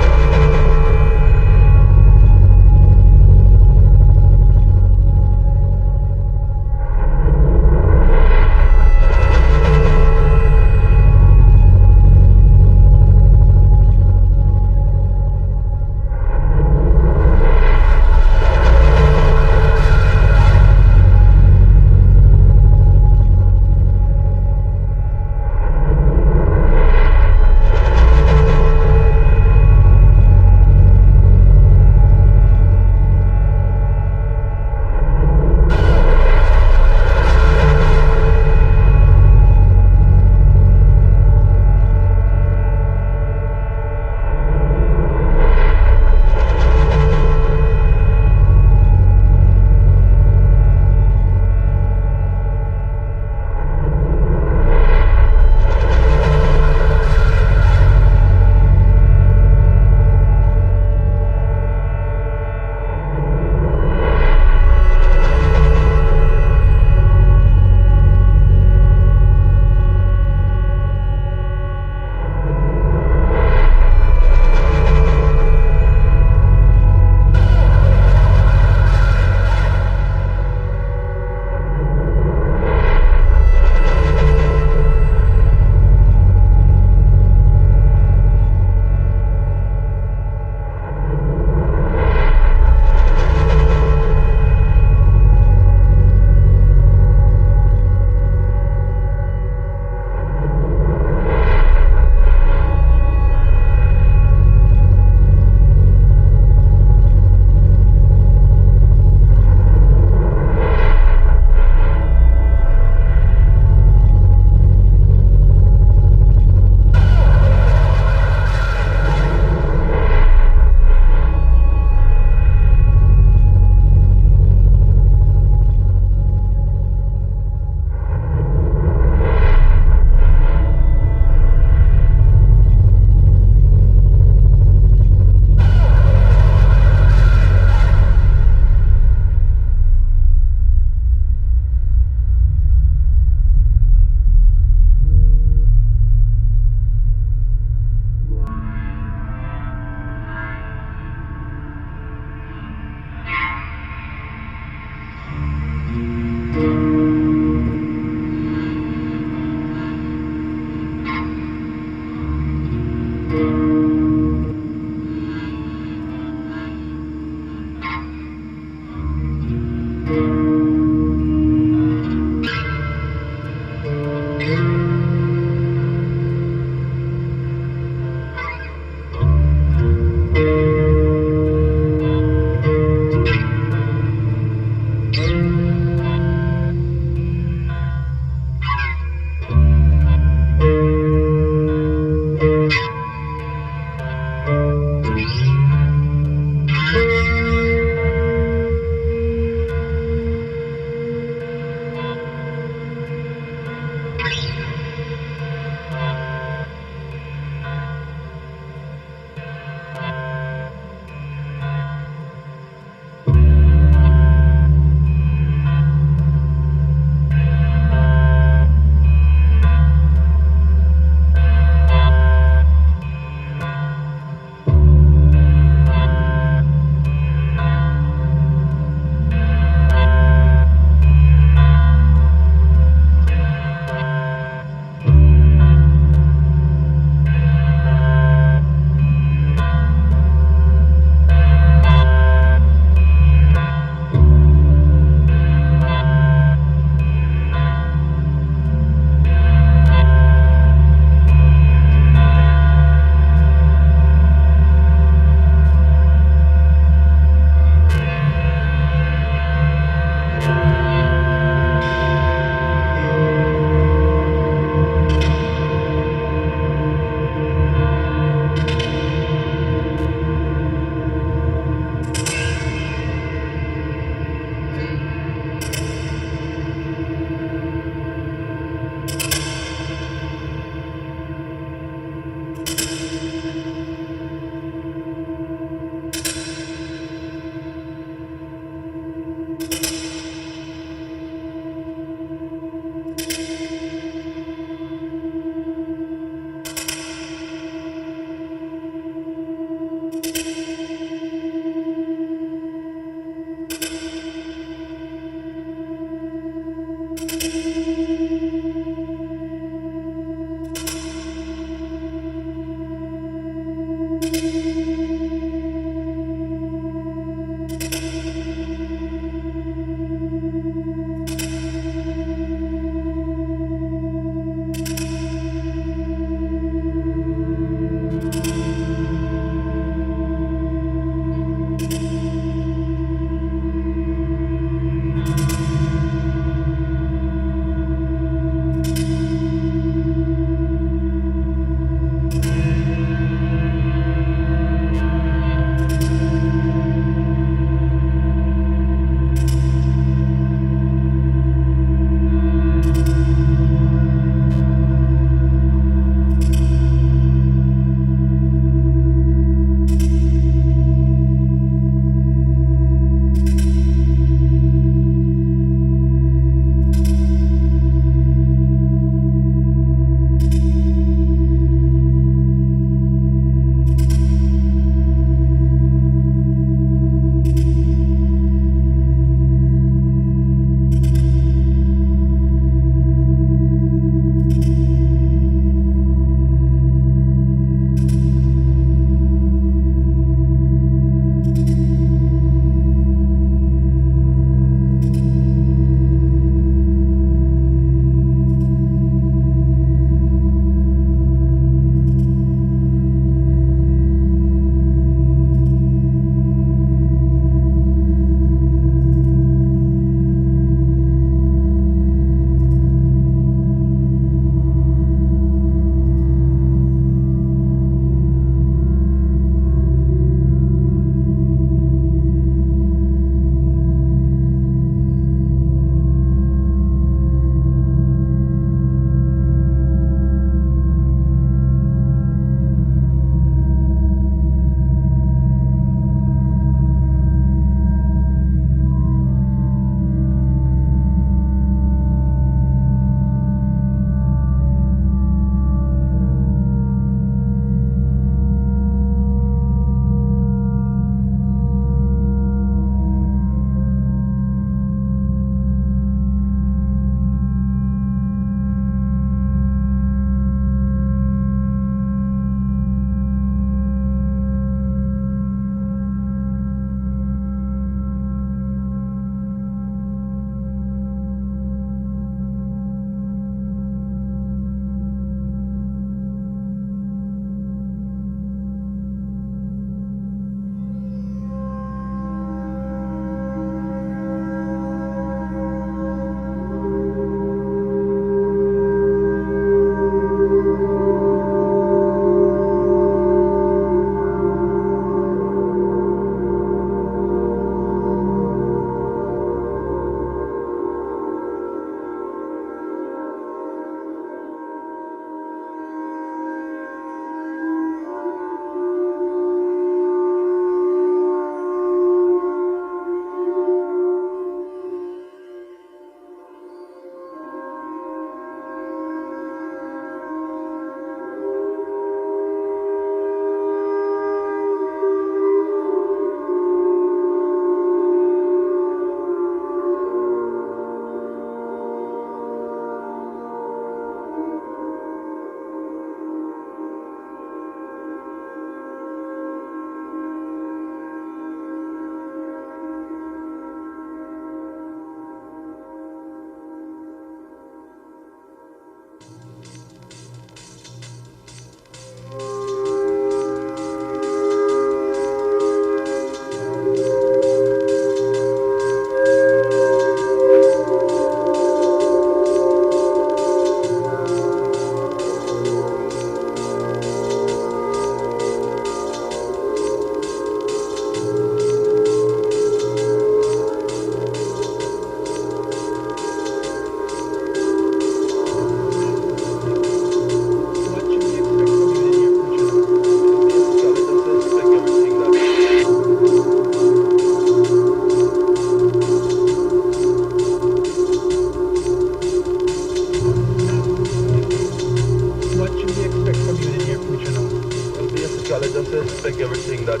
like everything that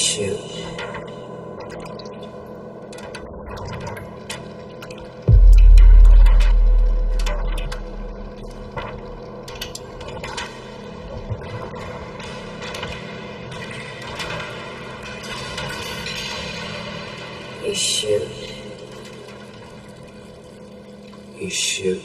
issue. Issue. Issue.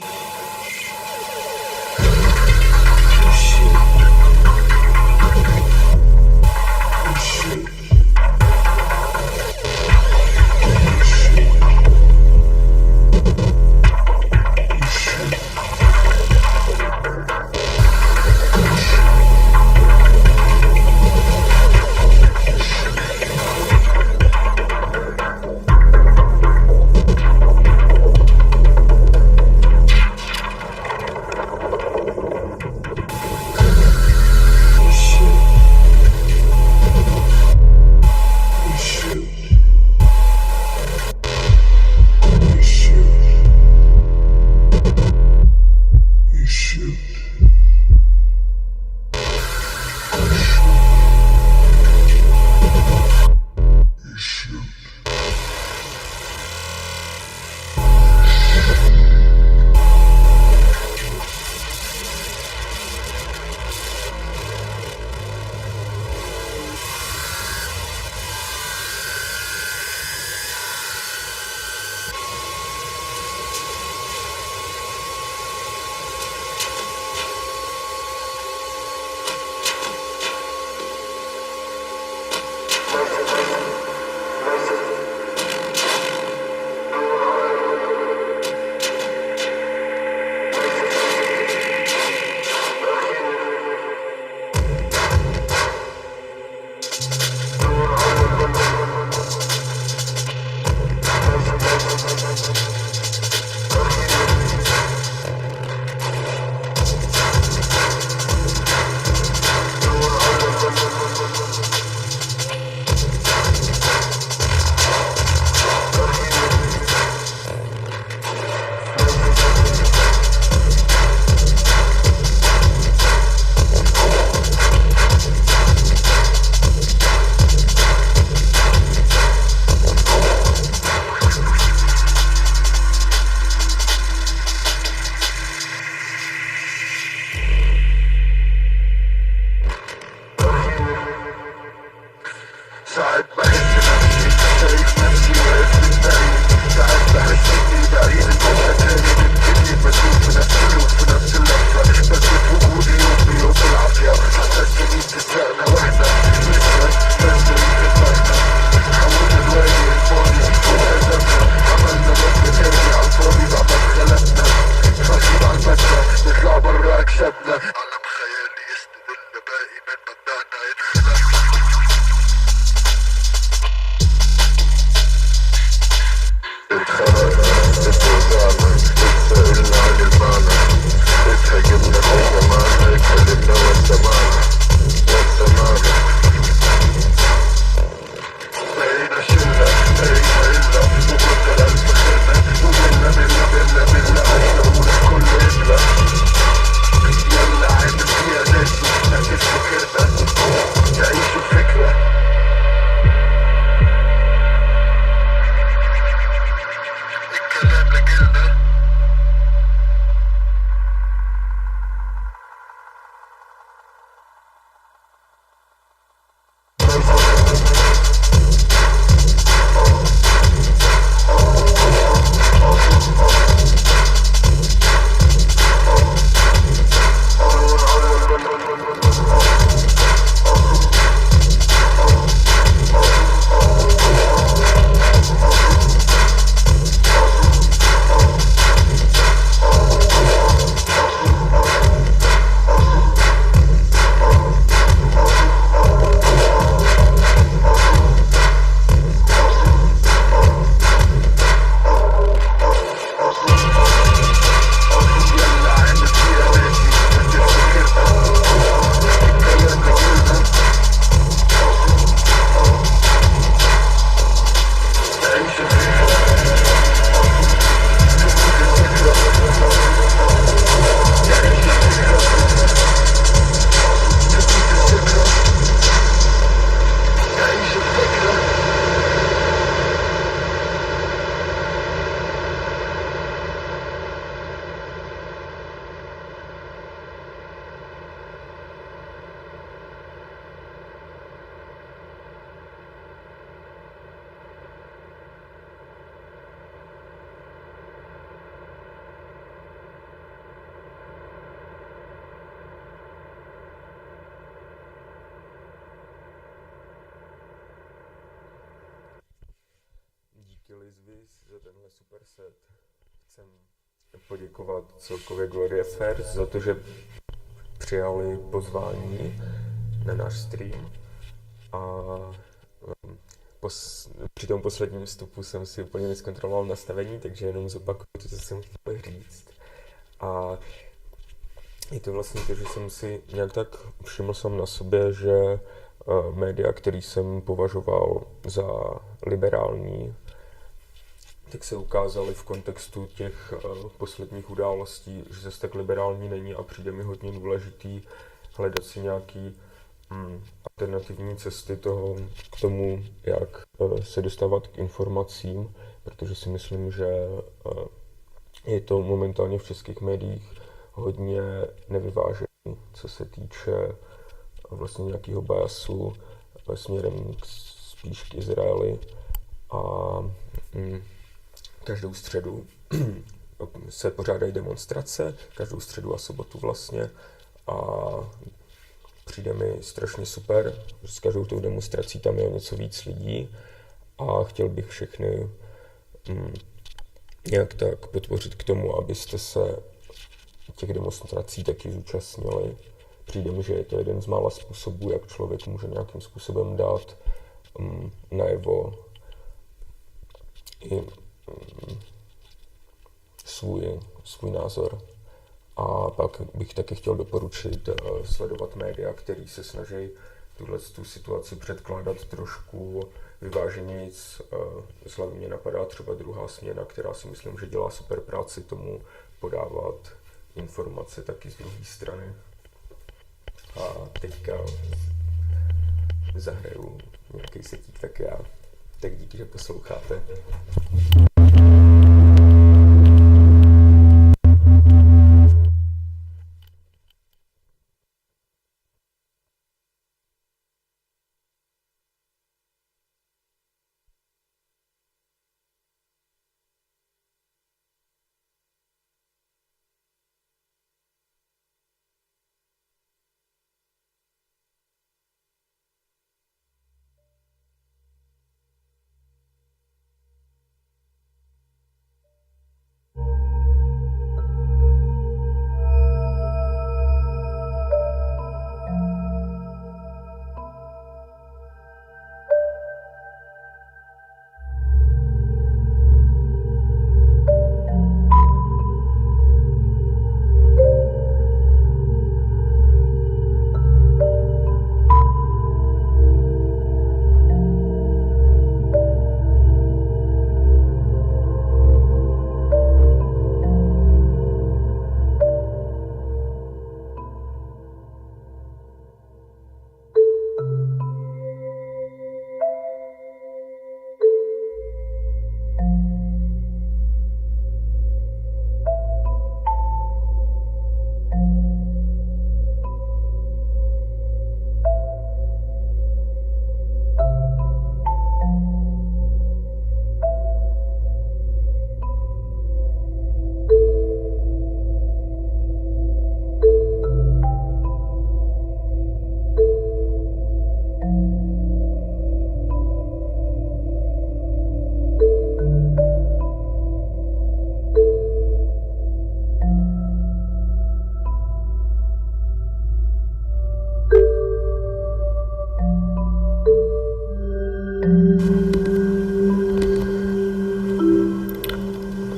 Vizvis za tenhle super set. Chcem poděkovat celkově Gloria Fairs za to, že přijali pozvání na náš stream a při tom posledním vstupu jsem si úplně neskontroloval nastavení, takže jenom zopakuju to, co jsem chtěl říct. A je to vlastně to, že jsem si nějak tak všiml sám na sobě, že média, který jsem považoval za liberální, tak se ukázaly v kontextu těch posledních událostí, že zase tak liberální není a přijde mi hodně důležitý hledat si nějaký alternativní cesty k tomu, jak se dostávat k informacím, protože si myslím, že je to momentálně v českých médiích hodně nevyvážený, co se týče vlastně nějakého biasu směrem spíš k Izraeli a každou středu se pořádají demonstrace, každou středu a sobotu vlastně a přijde mi strašně super, že s každou tou demonstrací tam je o něco víc lidí a chtěl bych všechny nějak tak podpořit k tomu, abyste se těch demonstrací taky zúčastnili. Přijde mi, že je to jeden z mála způsobů, jak člověk může nějakým způsobem dát najevo i svůj názor. A pak bych taky chtěl doporučit sledovat média, který se snaží tu situaci předkládat trošku vyváženějc. Z hlavy mě napadá třeba Druhá směna, která si myslím, že dělá super práci tomu podávat informace taky z druhé strany. A teďka zahraju nějaký setík, tak já. Tak díky, že posloucháte.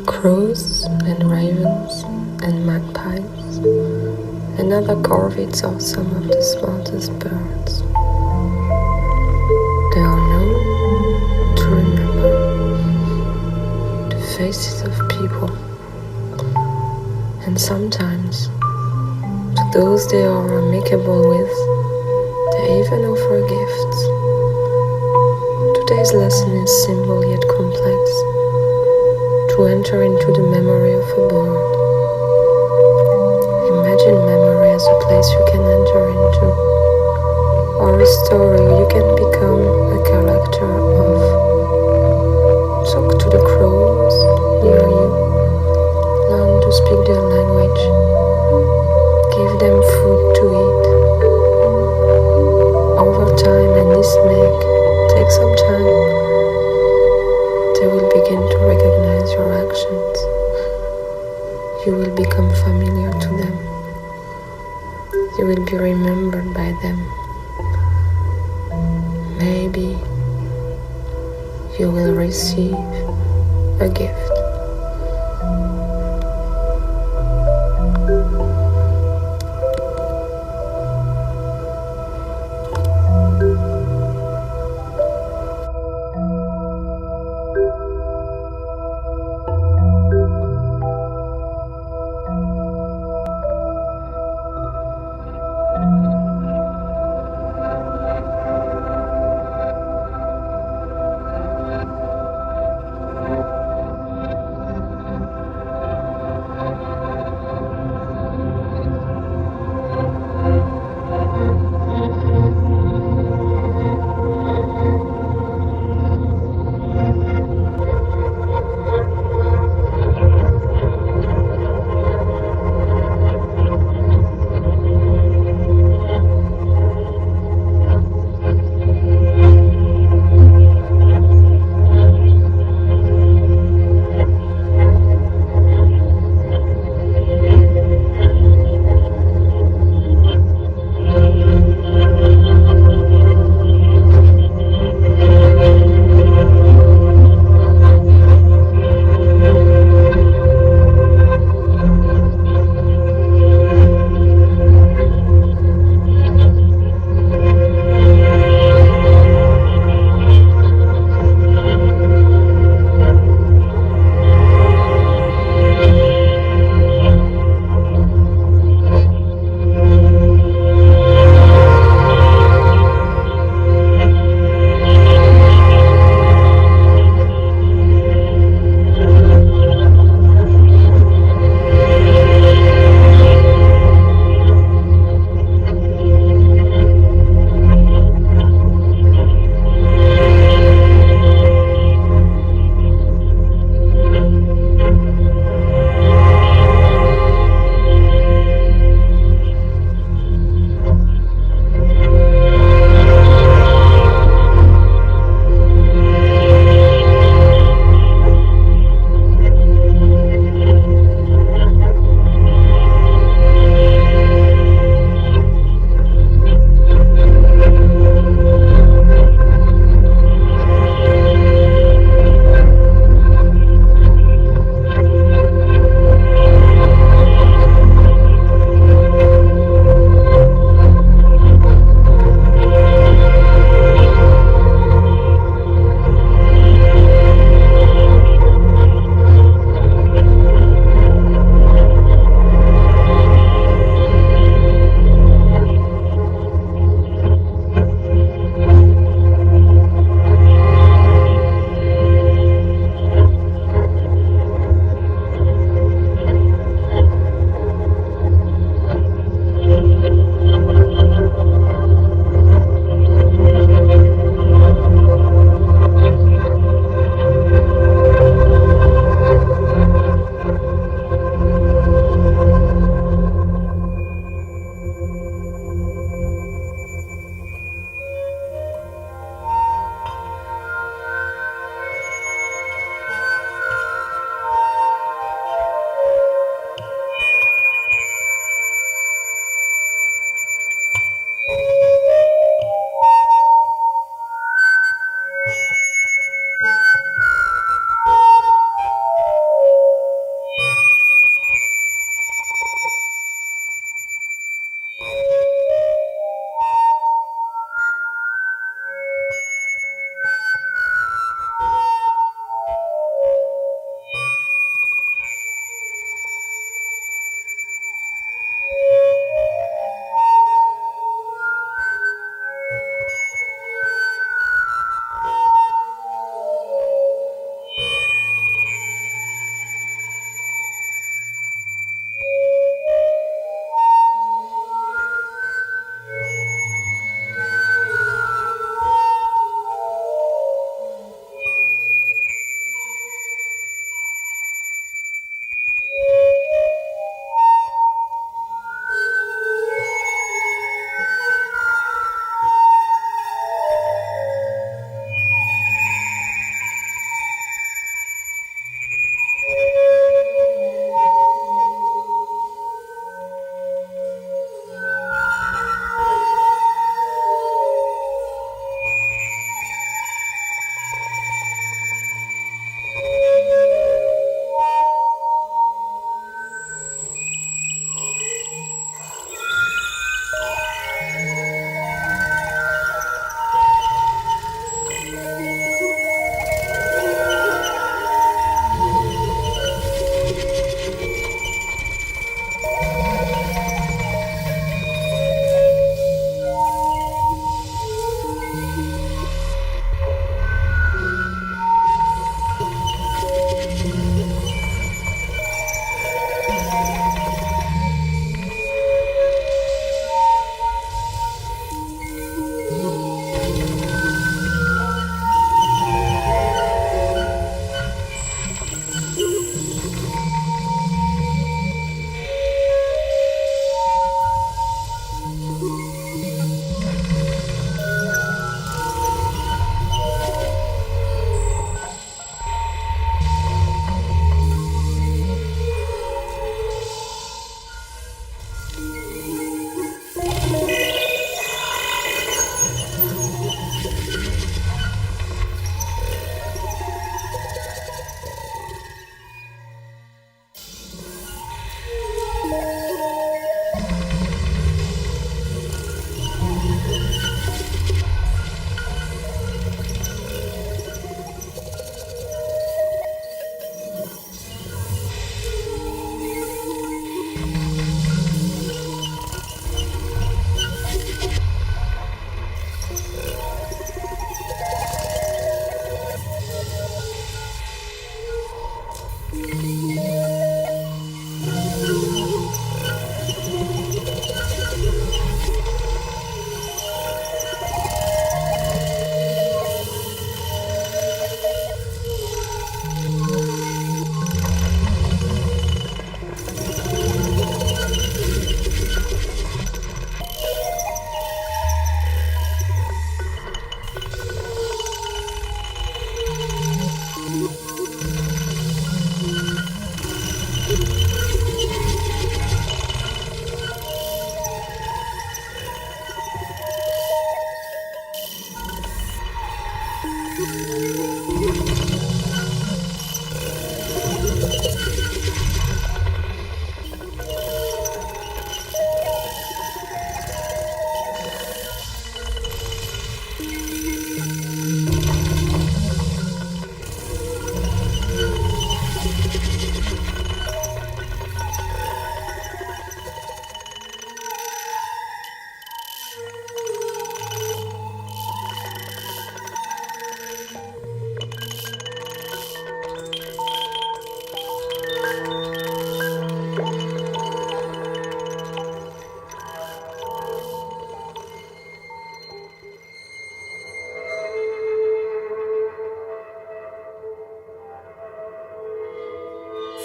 Crows and ravens and magpies and other corvids are some of the smartest birds. They are known to remember the faces of people, and sometimes to those they are amicable with, they even offer gifts. Today's lesson is simple yet complex. To enter into the memory of a bird. Imagine memory as a place you can enter into, or a story you can become a character of. Talk to the crows near you, learn to speak their language, give them food to eat. Over time, and this may take some time, they will begin to become familiar to them. You will be remembered by them. Maybe you will receive a gift.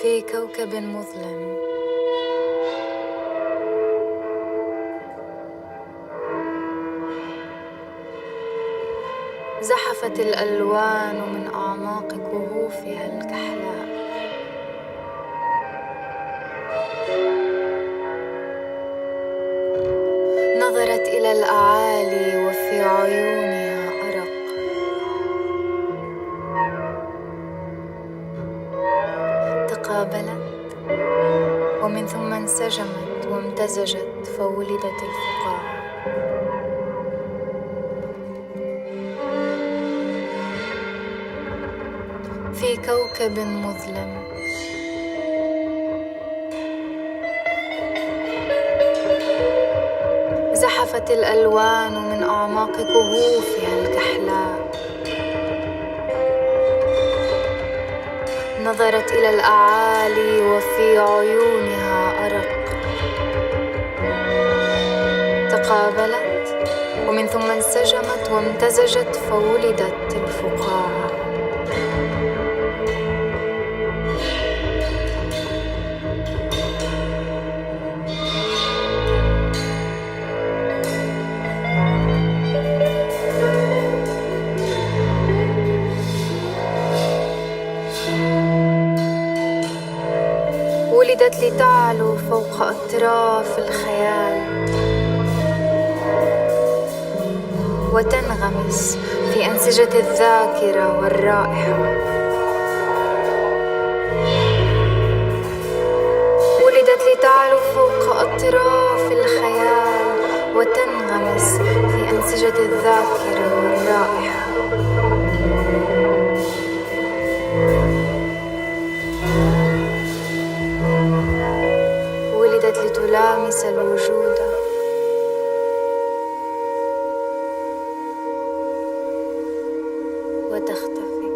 في كوكب مظلم زحفت الألوان من أعماق كهوفها الكحلاء نظرت إلى الأعالي وفي عيونها أرق تقابلت ومن ثم انسجمت وامتزجت فولدت الفقاعة في كوكب مظلم زحفت الألوان من أعماق كهوفها الكحلاء نظرت إلى الأعالي وفي عيونها أرق تقابلت ومن ثم انسجمت وامتزجت فولدت الفقاعة ولدت لتعلو فوق أطراف الخيال وتنغمس في أنسجة الذاكرة والرائحة ولدت لتعلو فوق أطراف الخيال وتنغمس في أنسجة الذاكرة والرائحة ولدت لتلامس الوجود وتختفي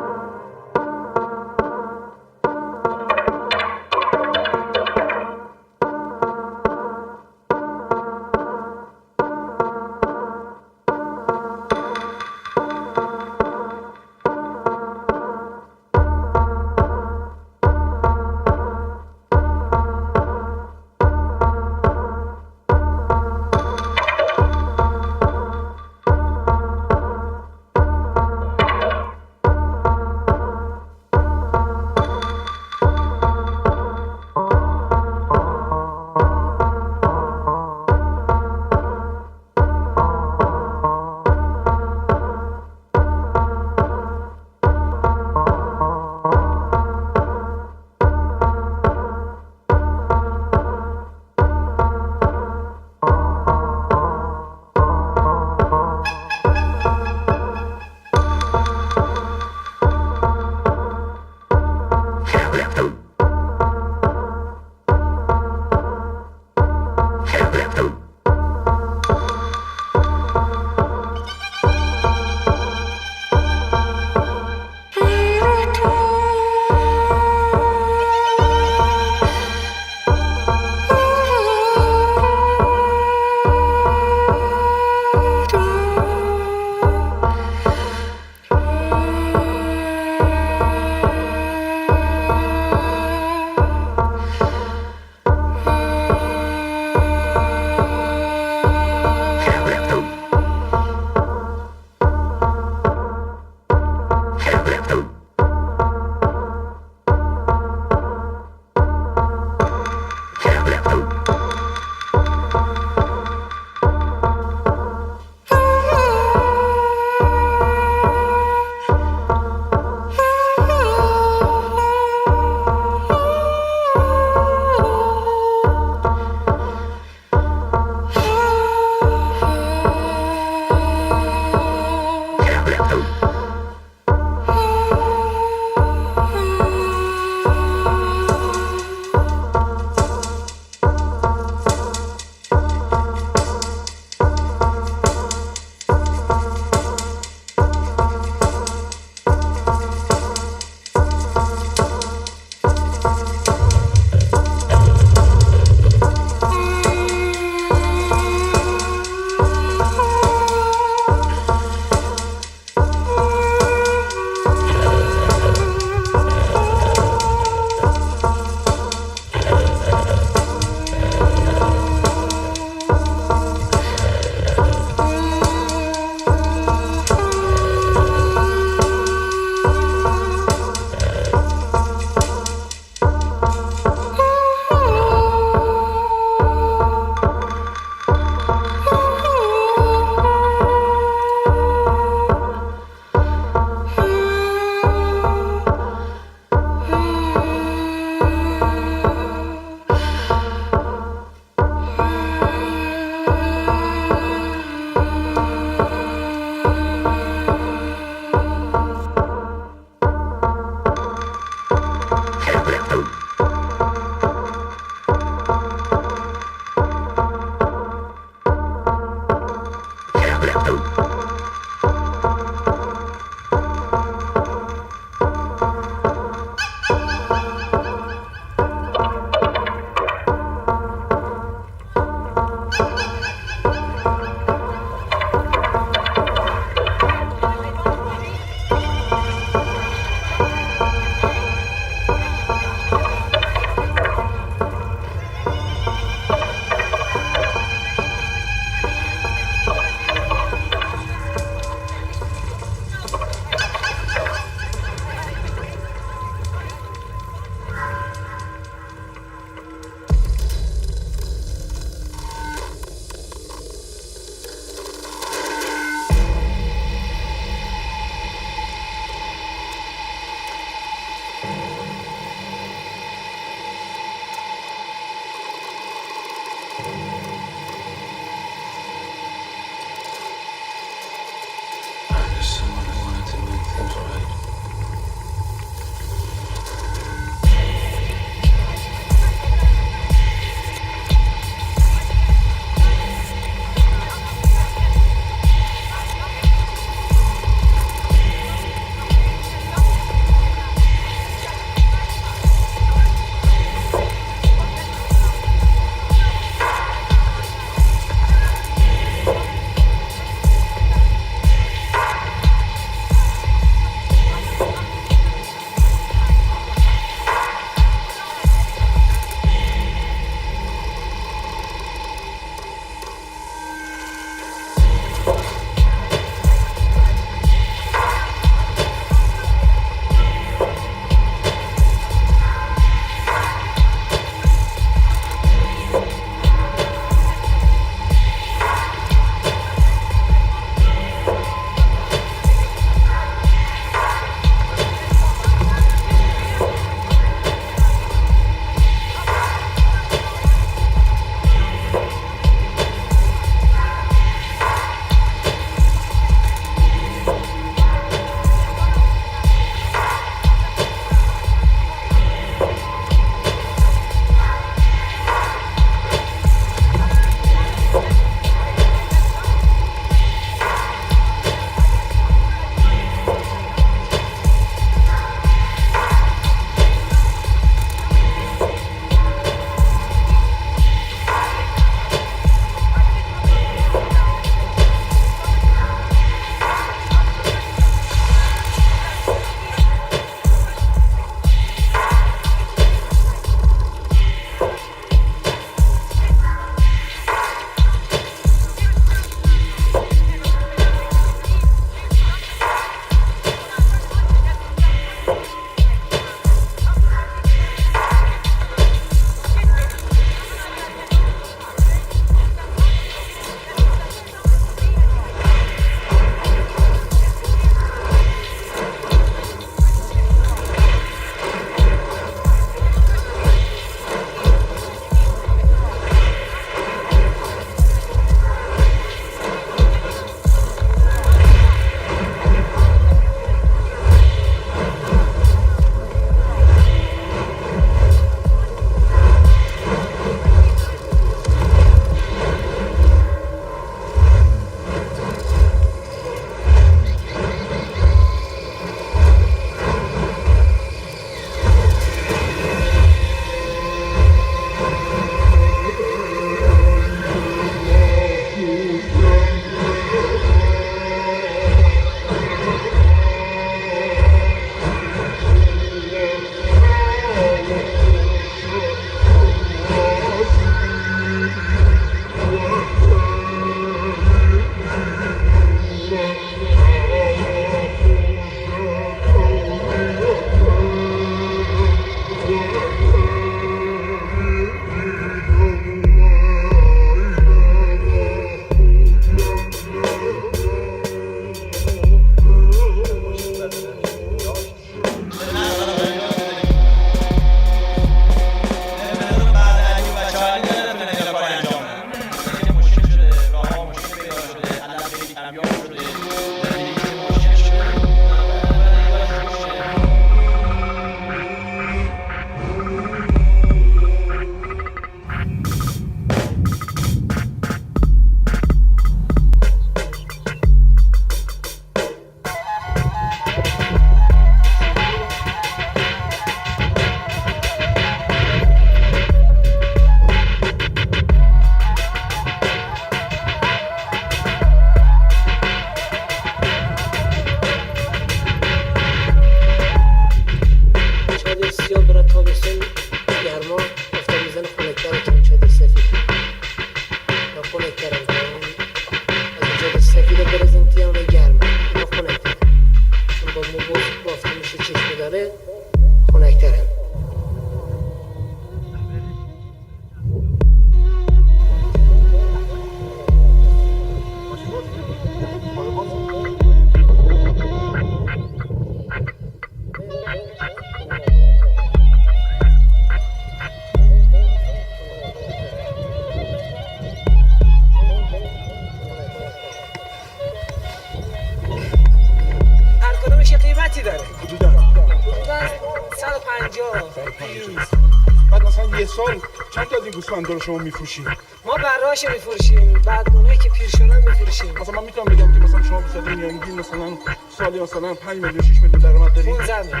سال چند تا از این گوسفندا رو شما میفروشید؟ ما براش میفروشیم، بعد اونایی که پیر شدن میفروشیم. مثلا من میتونم بگم که مثلا شما به صورت میانگین مثلا سالی مثلا 5 میلیون 6 میلیون درآمد دارید. 15 میلیون.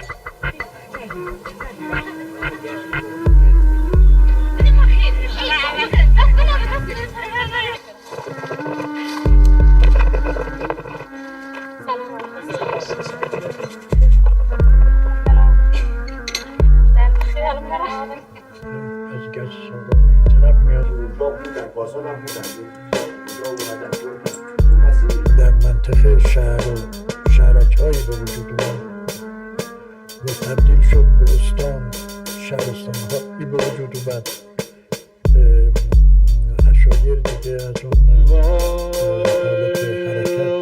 در منطقه شهر و شهرک‌هایی به وجود اومد و تبدیل شد به استان، شهرستان‌هایی به وجود اومد. اشایر دیگه از اون حالت حرکت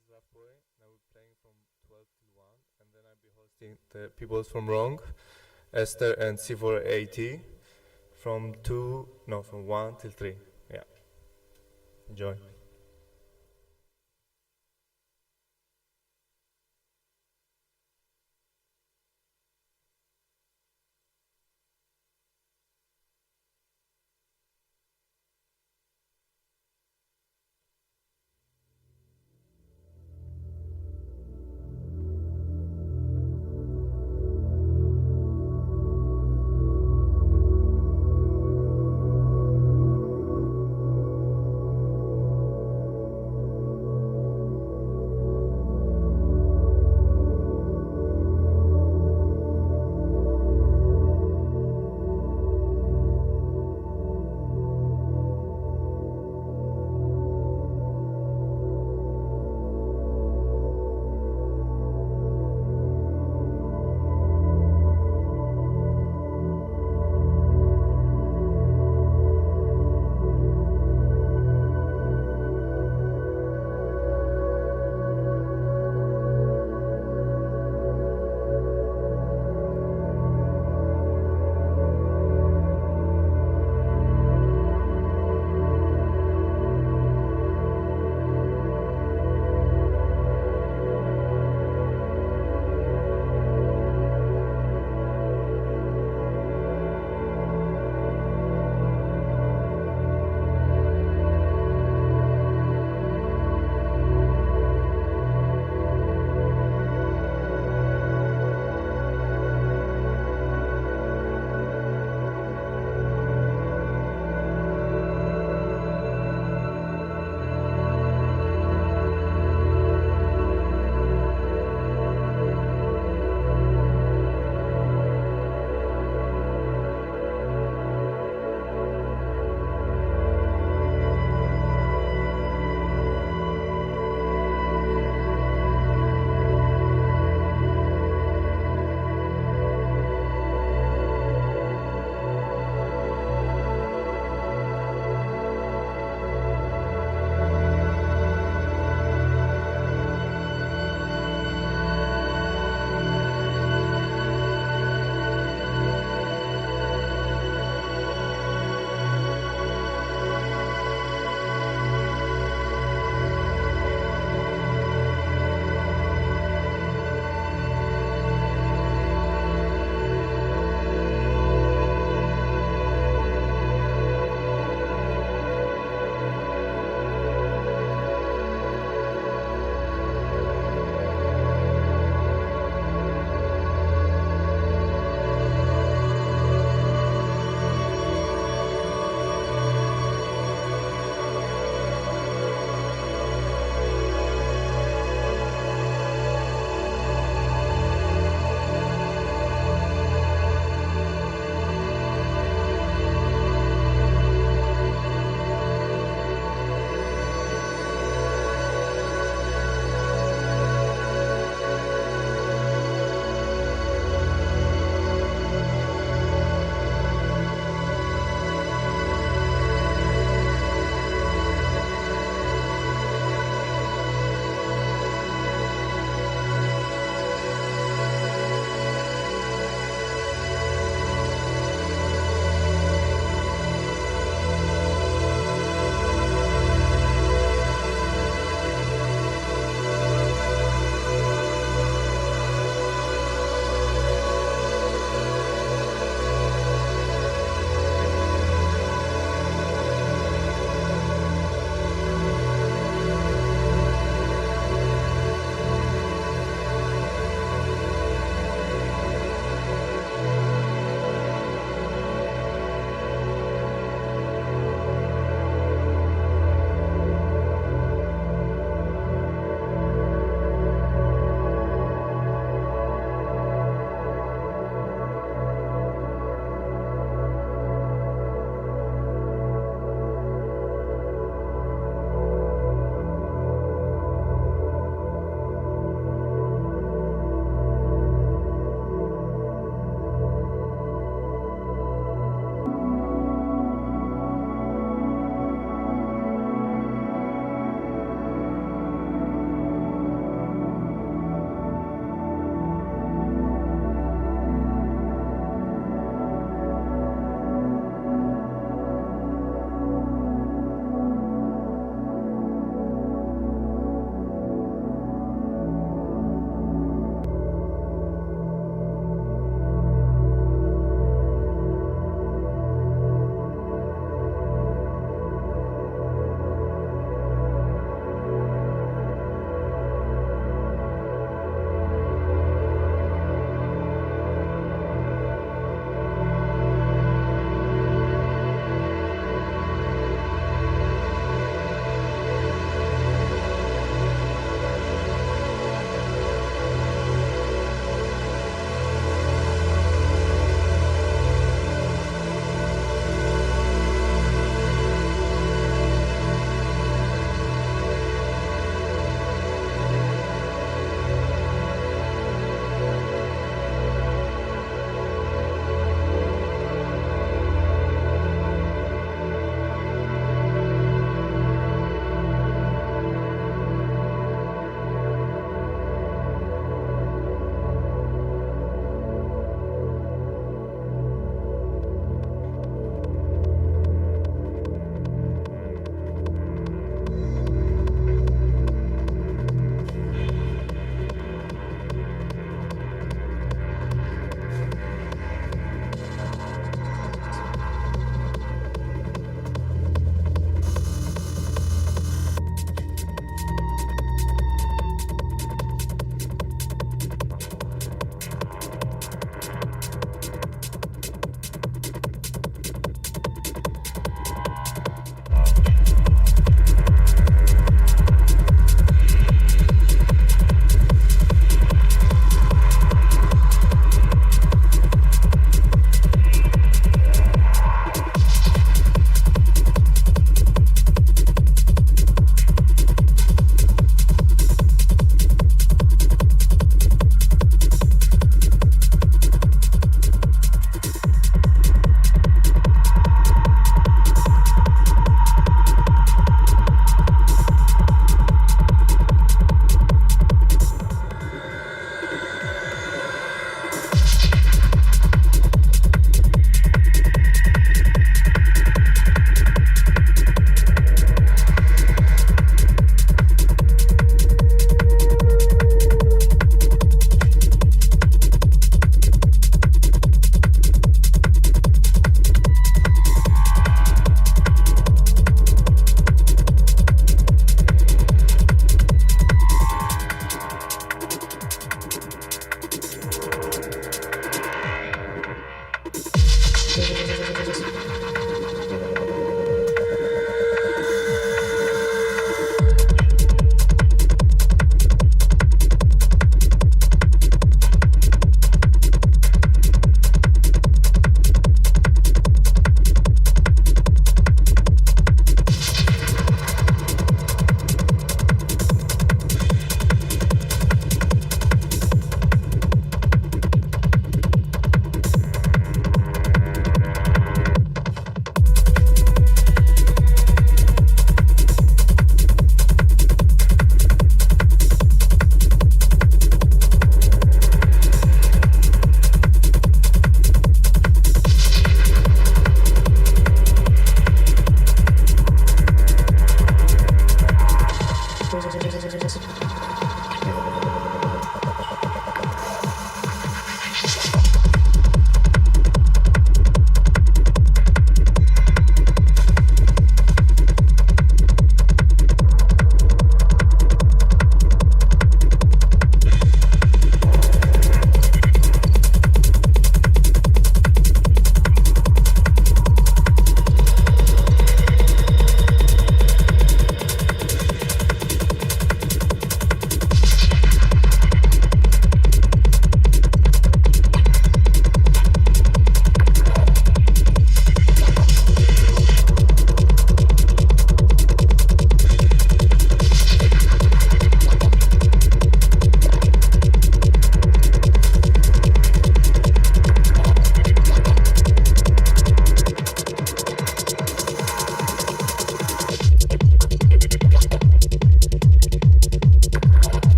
is Boy. Now we're playing from 12 till 1, and then I'll be hosting the people from Wrong, Esther and C4P from 1 till 3. Yeah. Enjoy.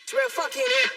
It's real fucking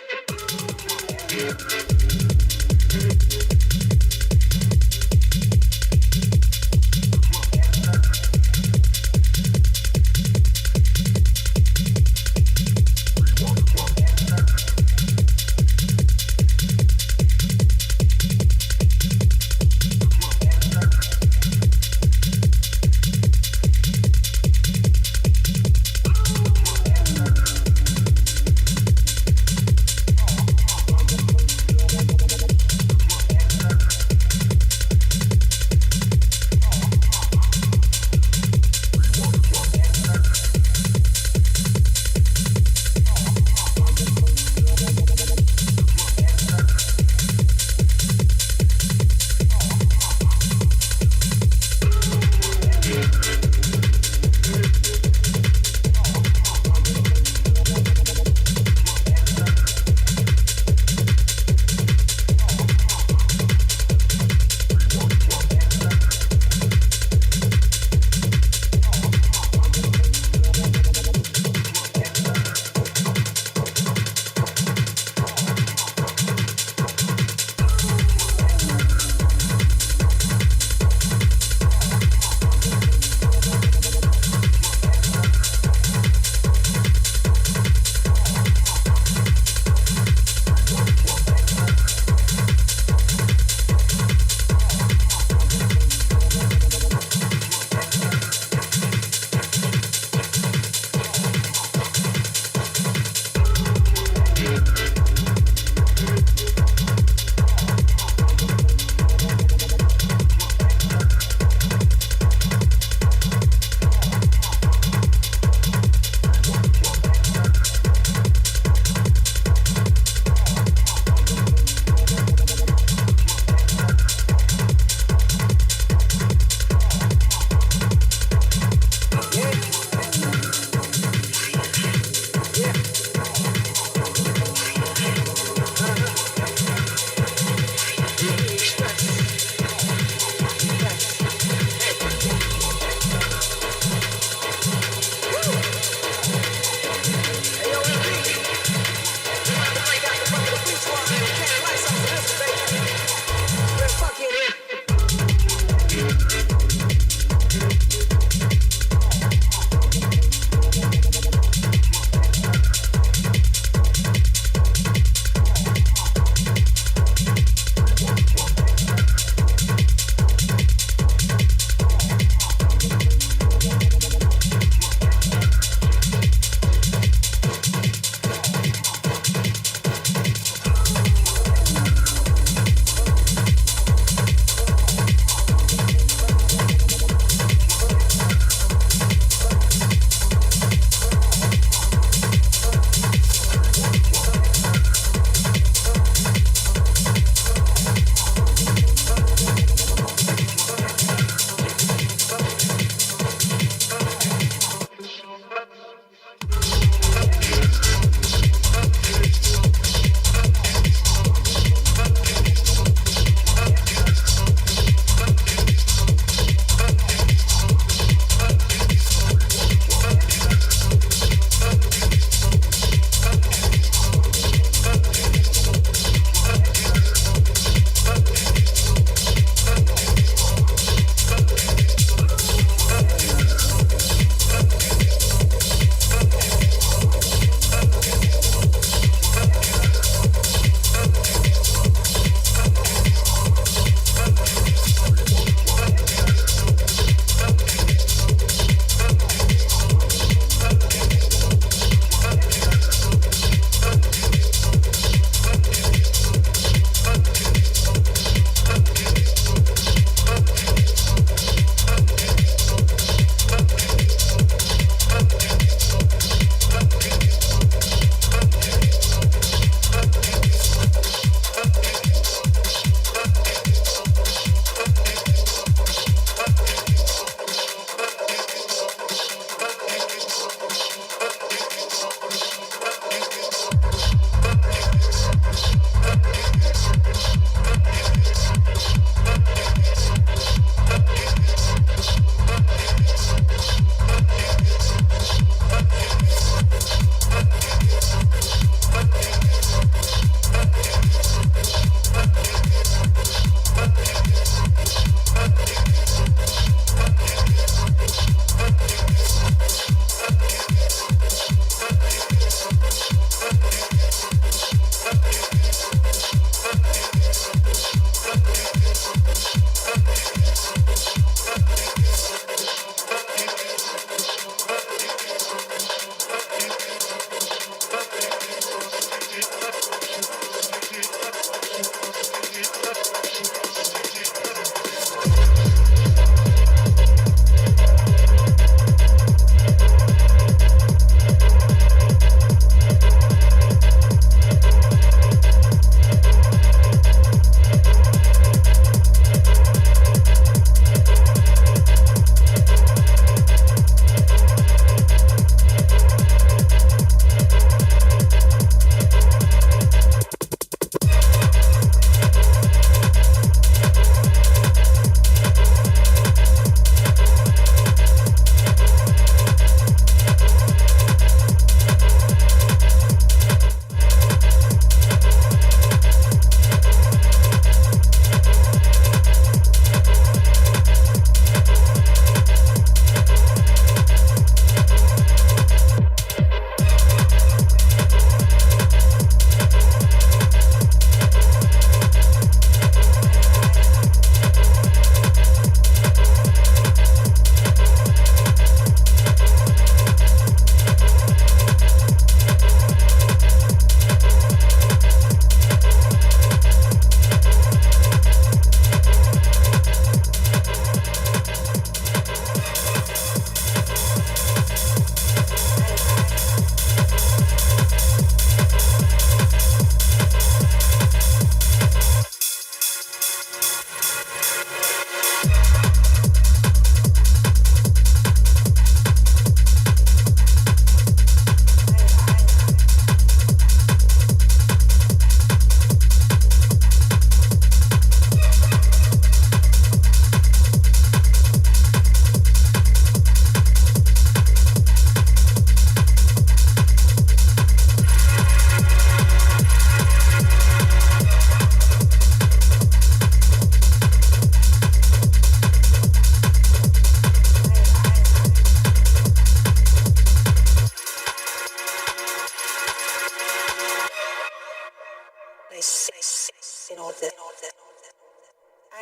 in order.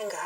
Anger.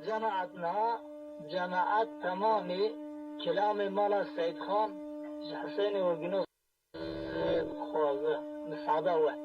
جماعتنا جماعات تمامي كلام مالا سيد خان حسيني وقنوص خوزة مساعدة واحد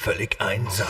völlig einsam.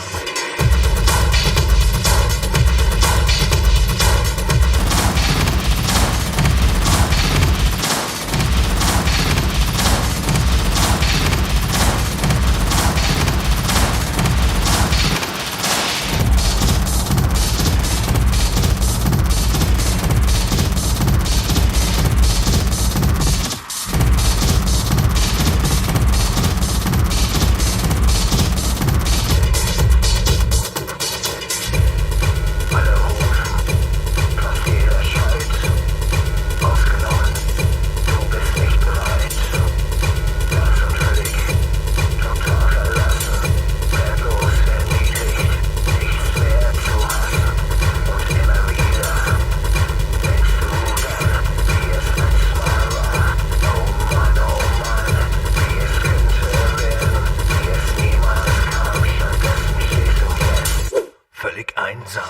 Völlig einsam.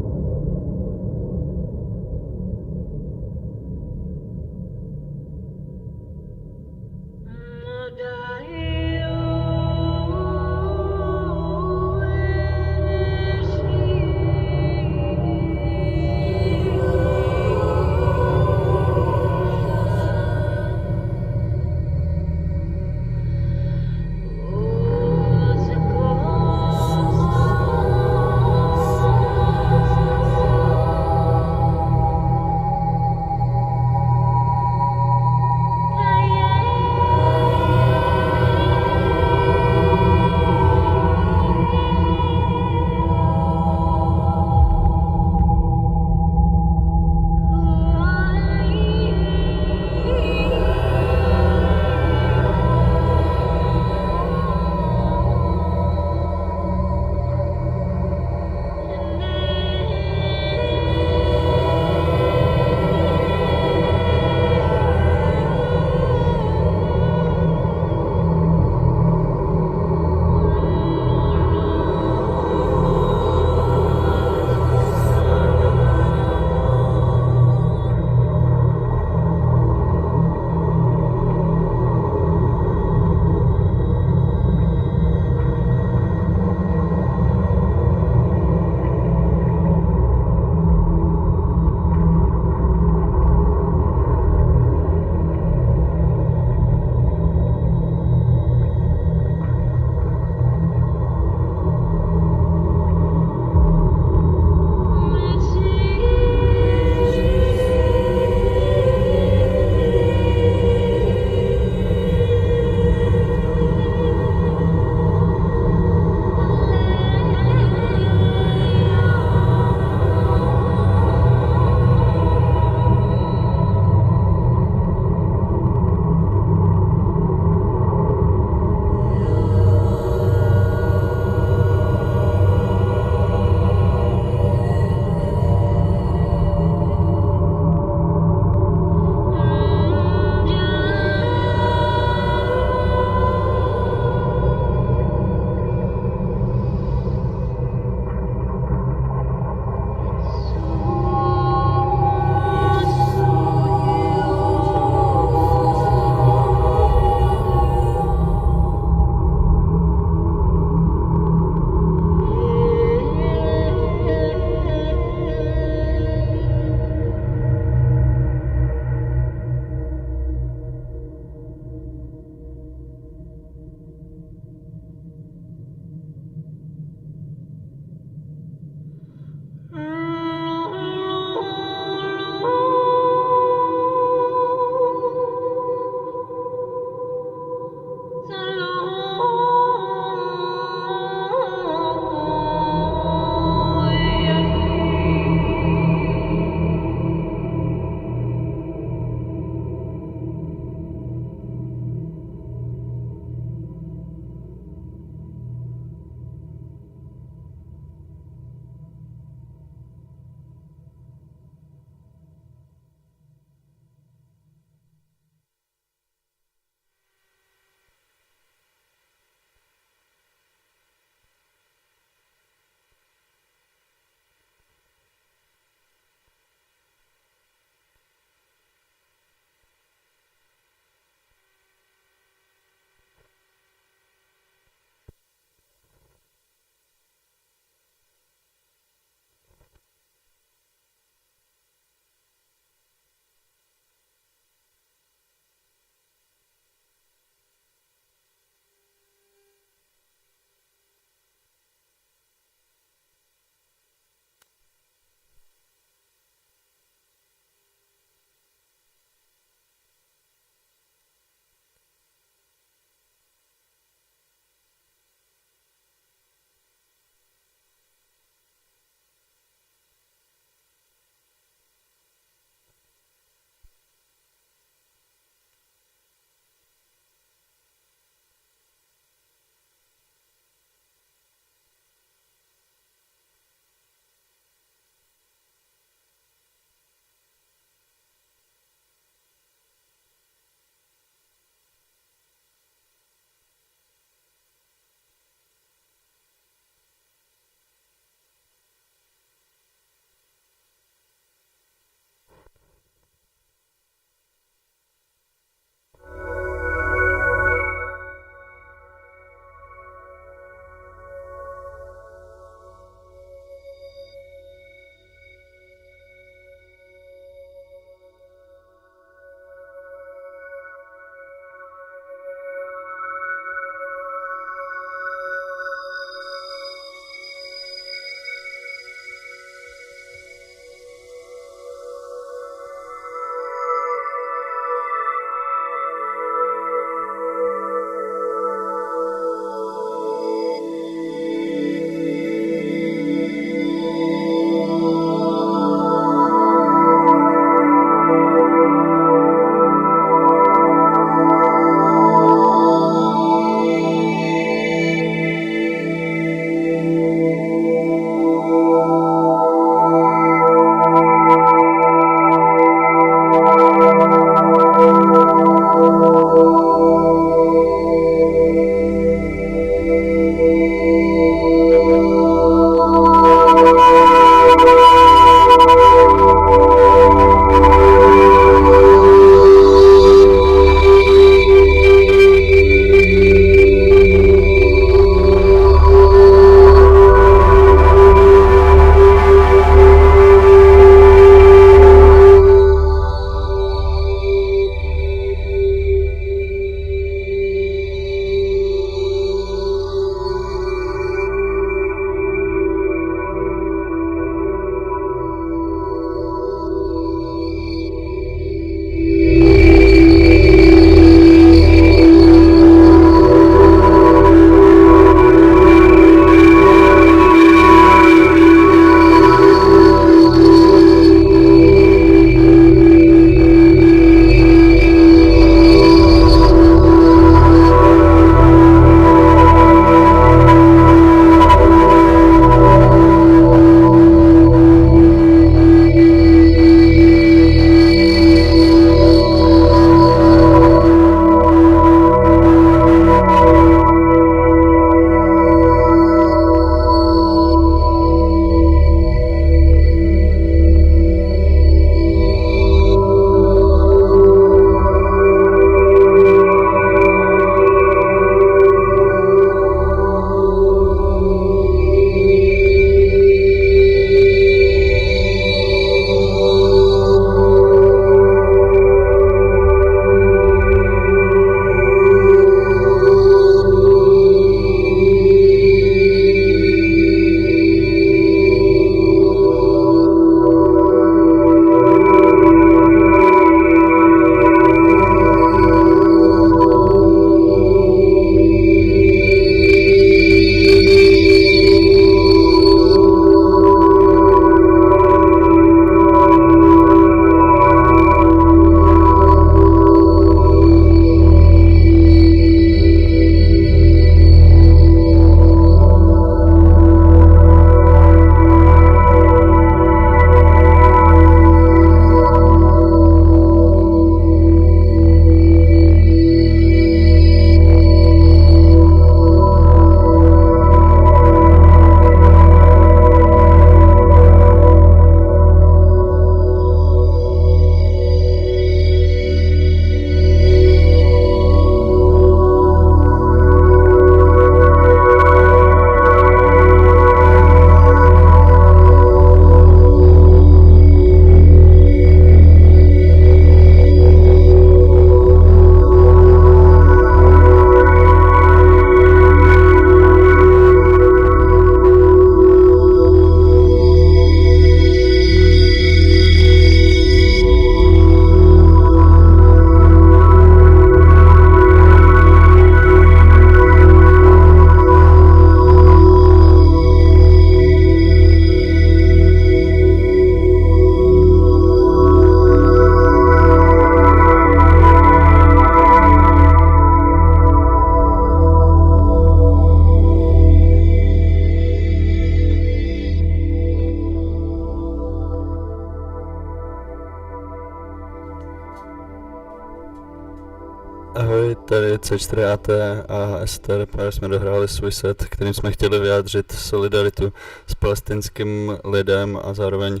tady C4AT a Ester, právě jsme dohráli svůj set, kterým jsme chtěli vyjádřit solidaritu s palestinským lidem a zároveň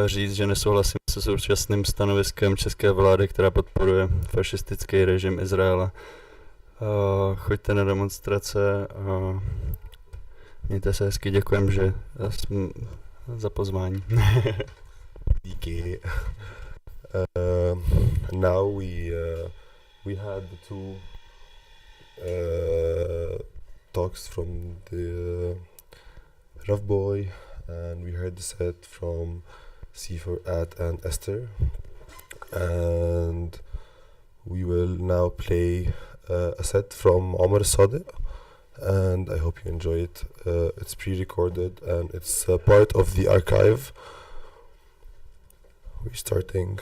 říct, že nesouhlasím se současným stanoviskem české vlády, která podporuje fašistický režim Izraela. Choďte na demonstrace, mějte se hezky, děkujem, že za pozvání. Díky. Now we had the two talks from the Rough Boy, and we heard the set from T4P and Esther, and we will now play a set from Omar Sadiq, and I hope you enjoy it. It's pre-recorded and it's part of the archive. We're starting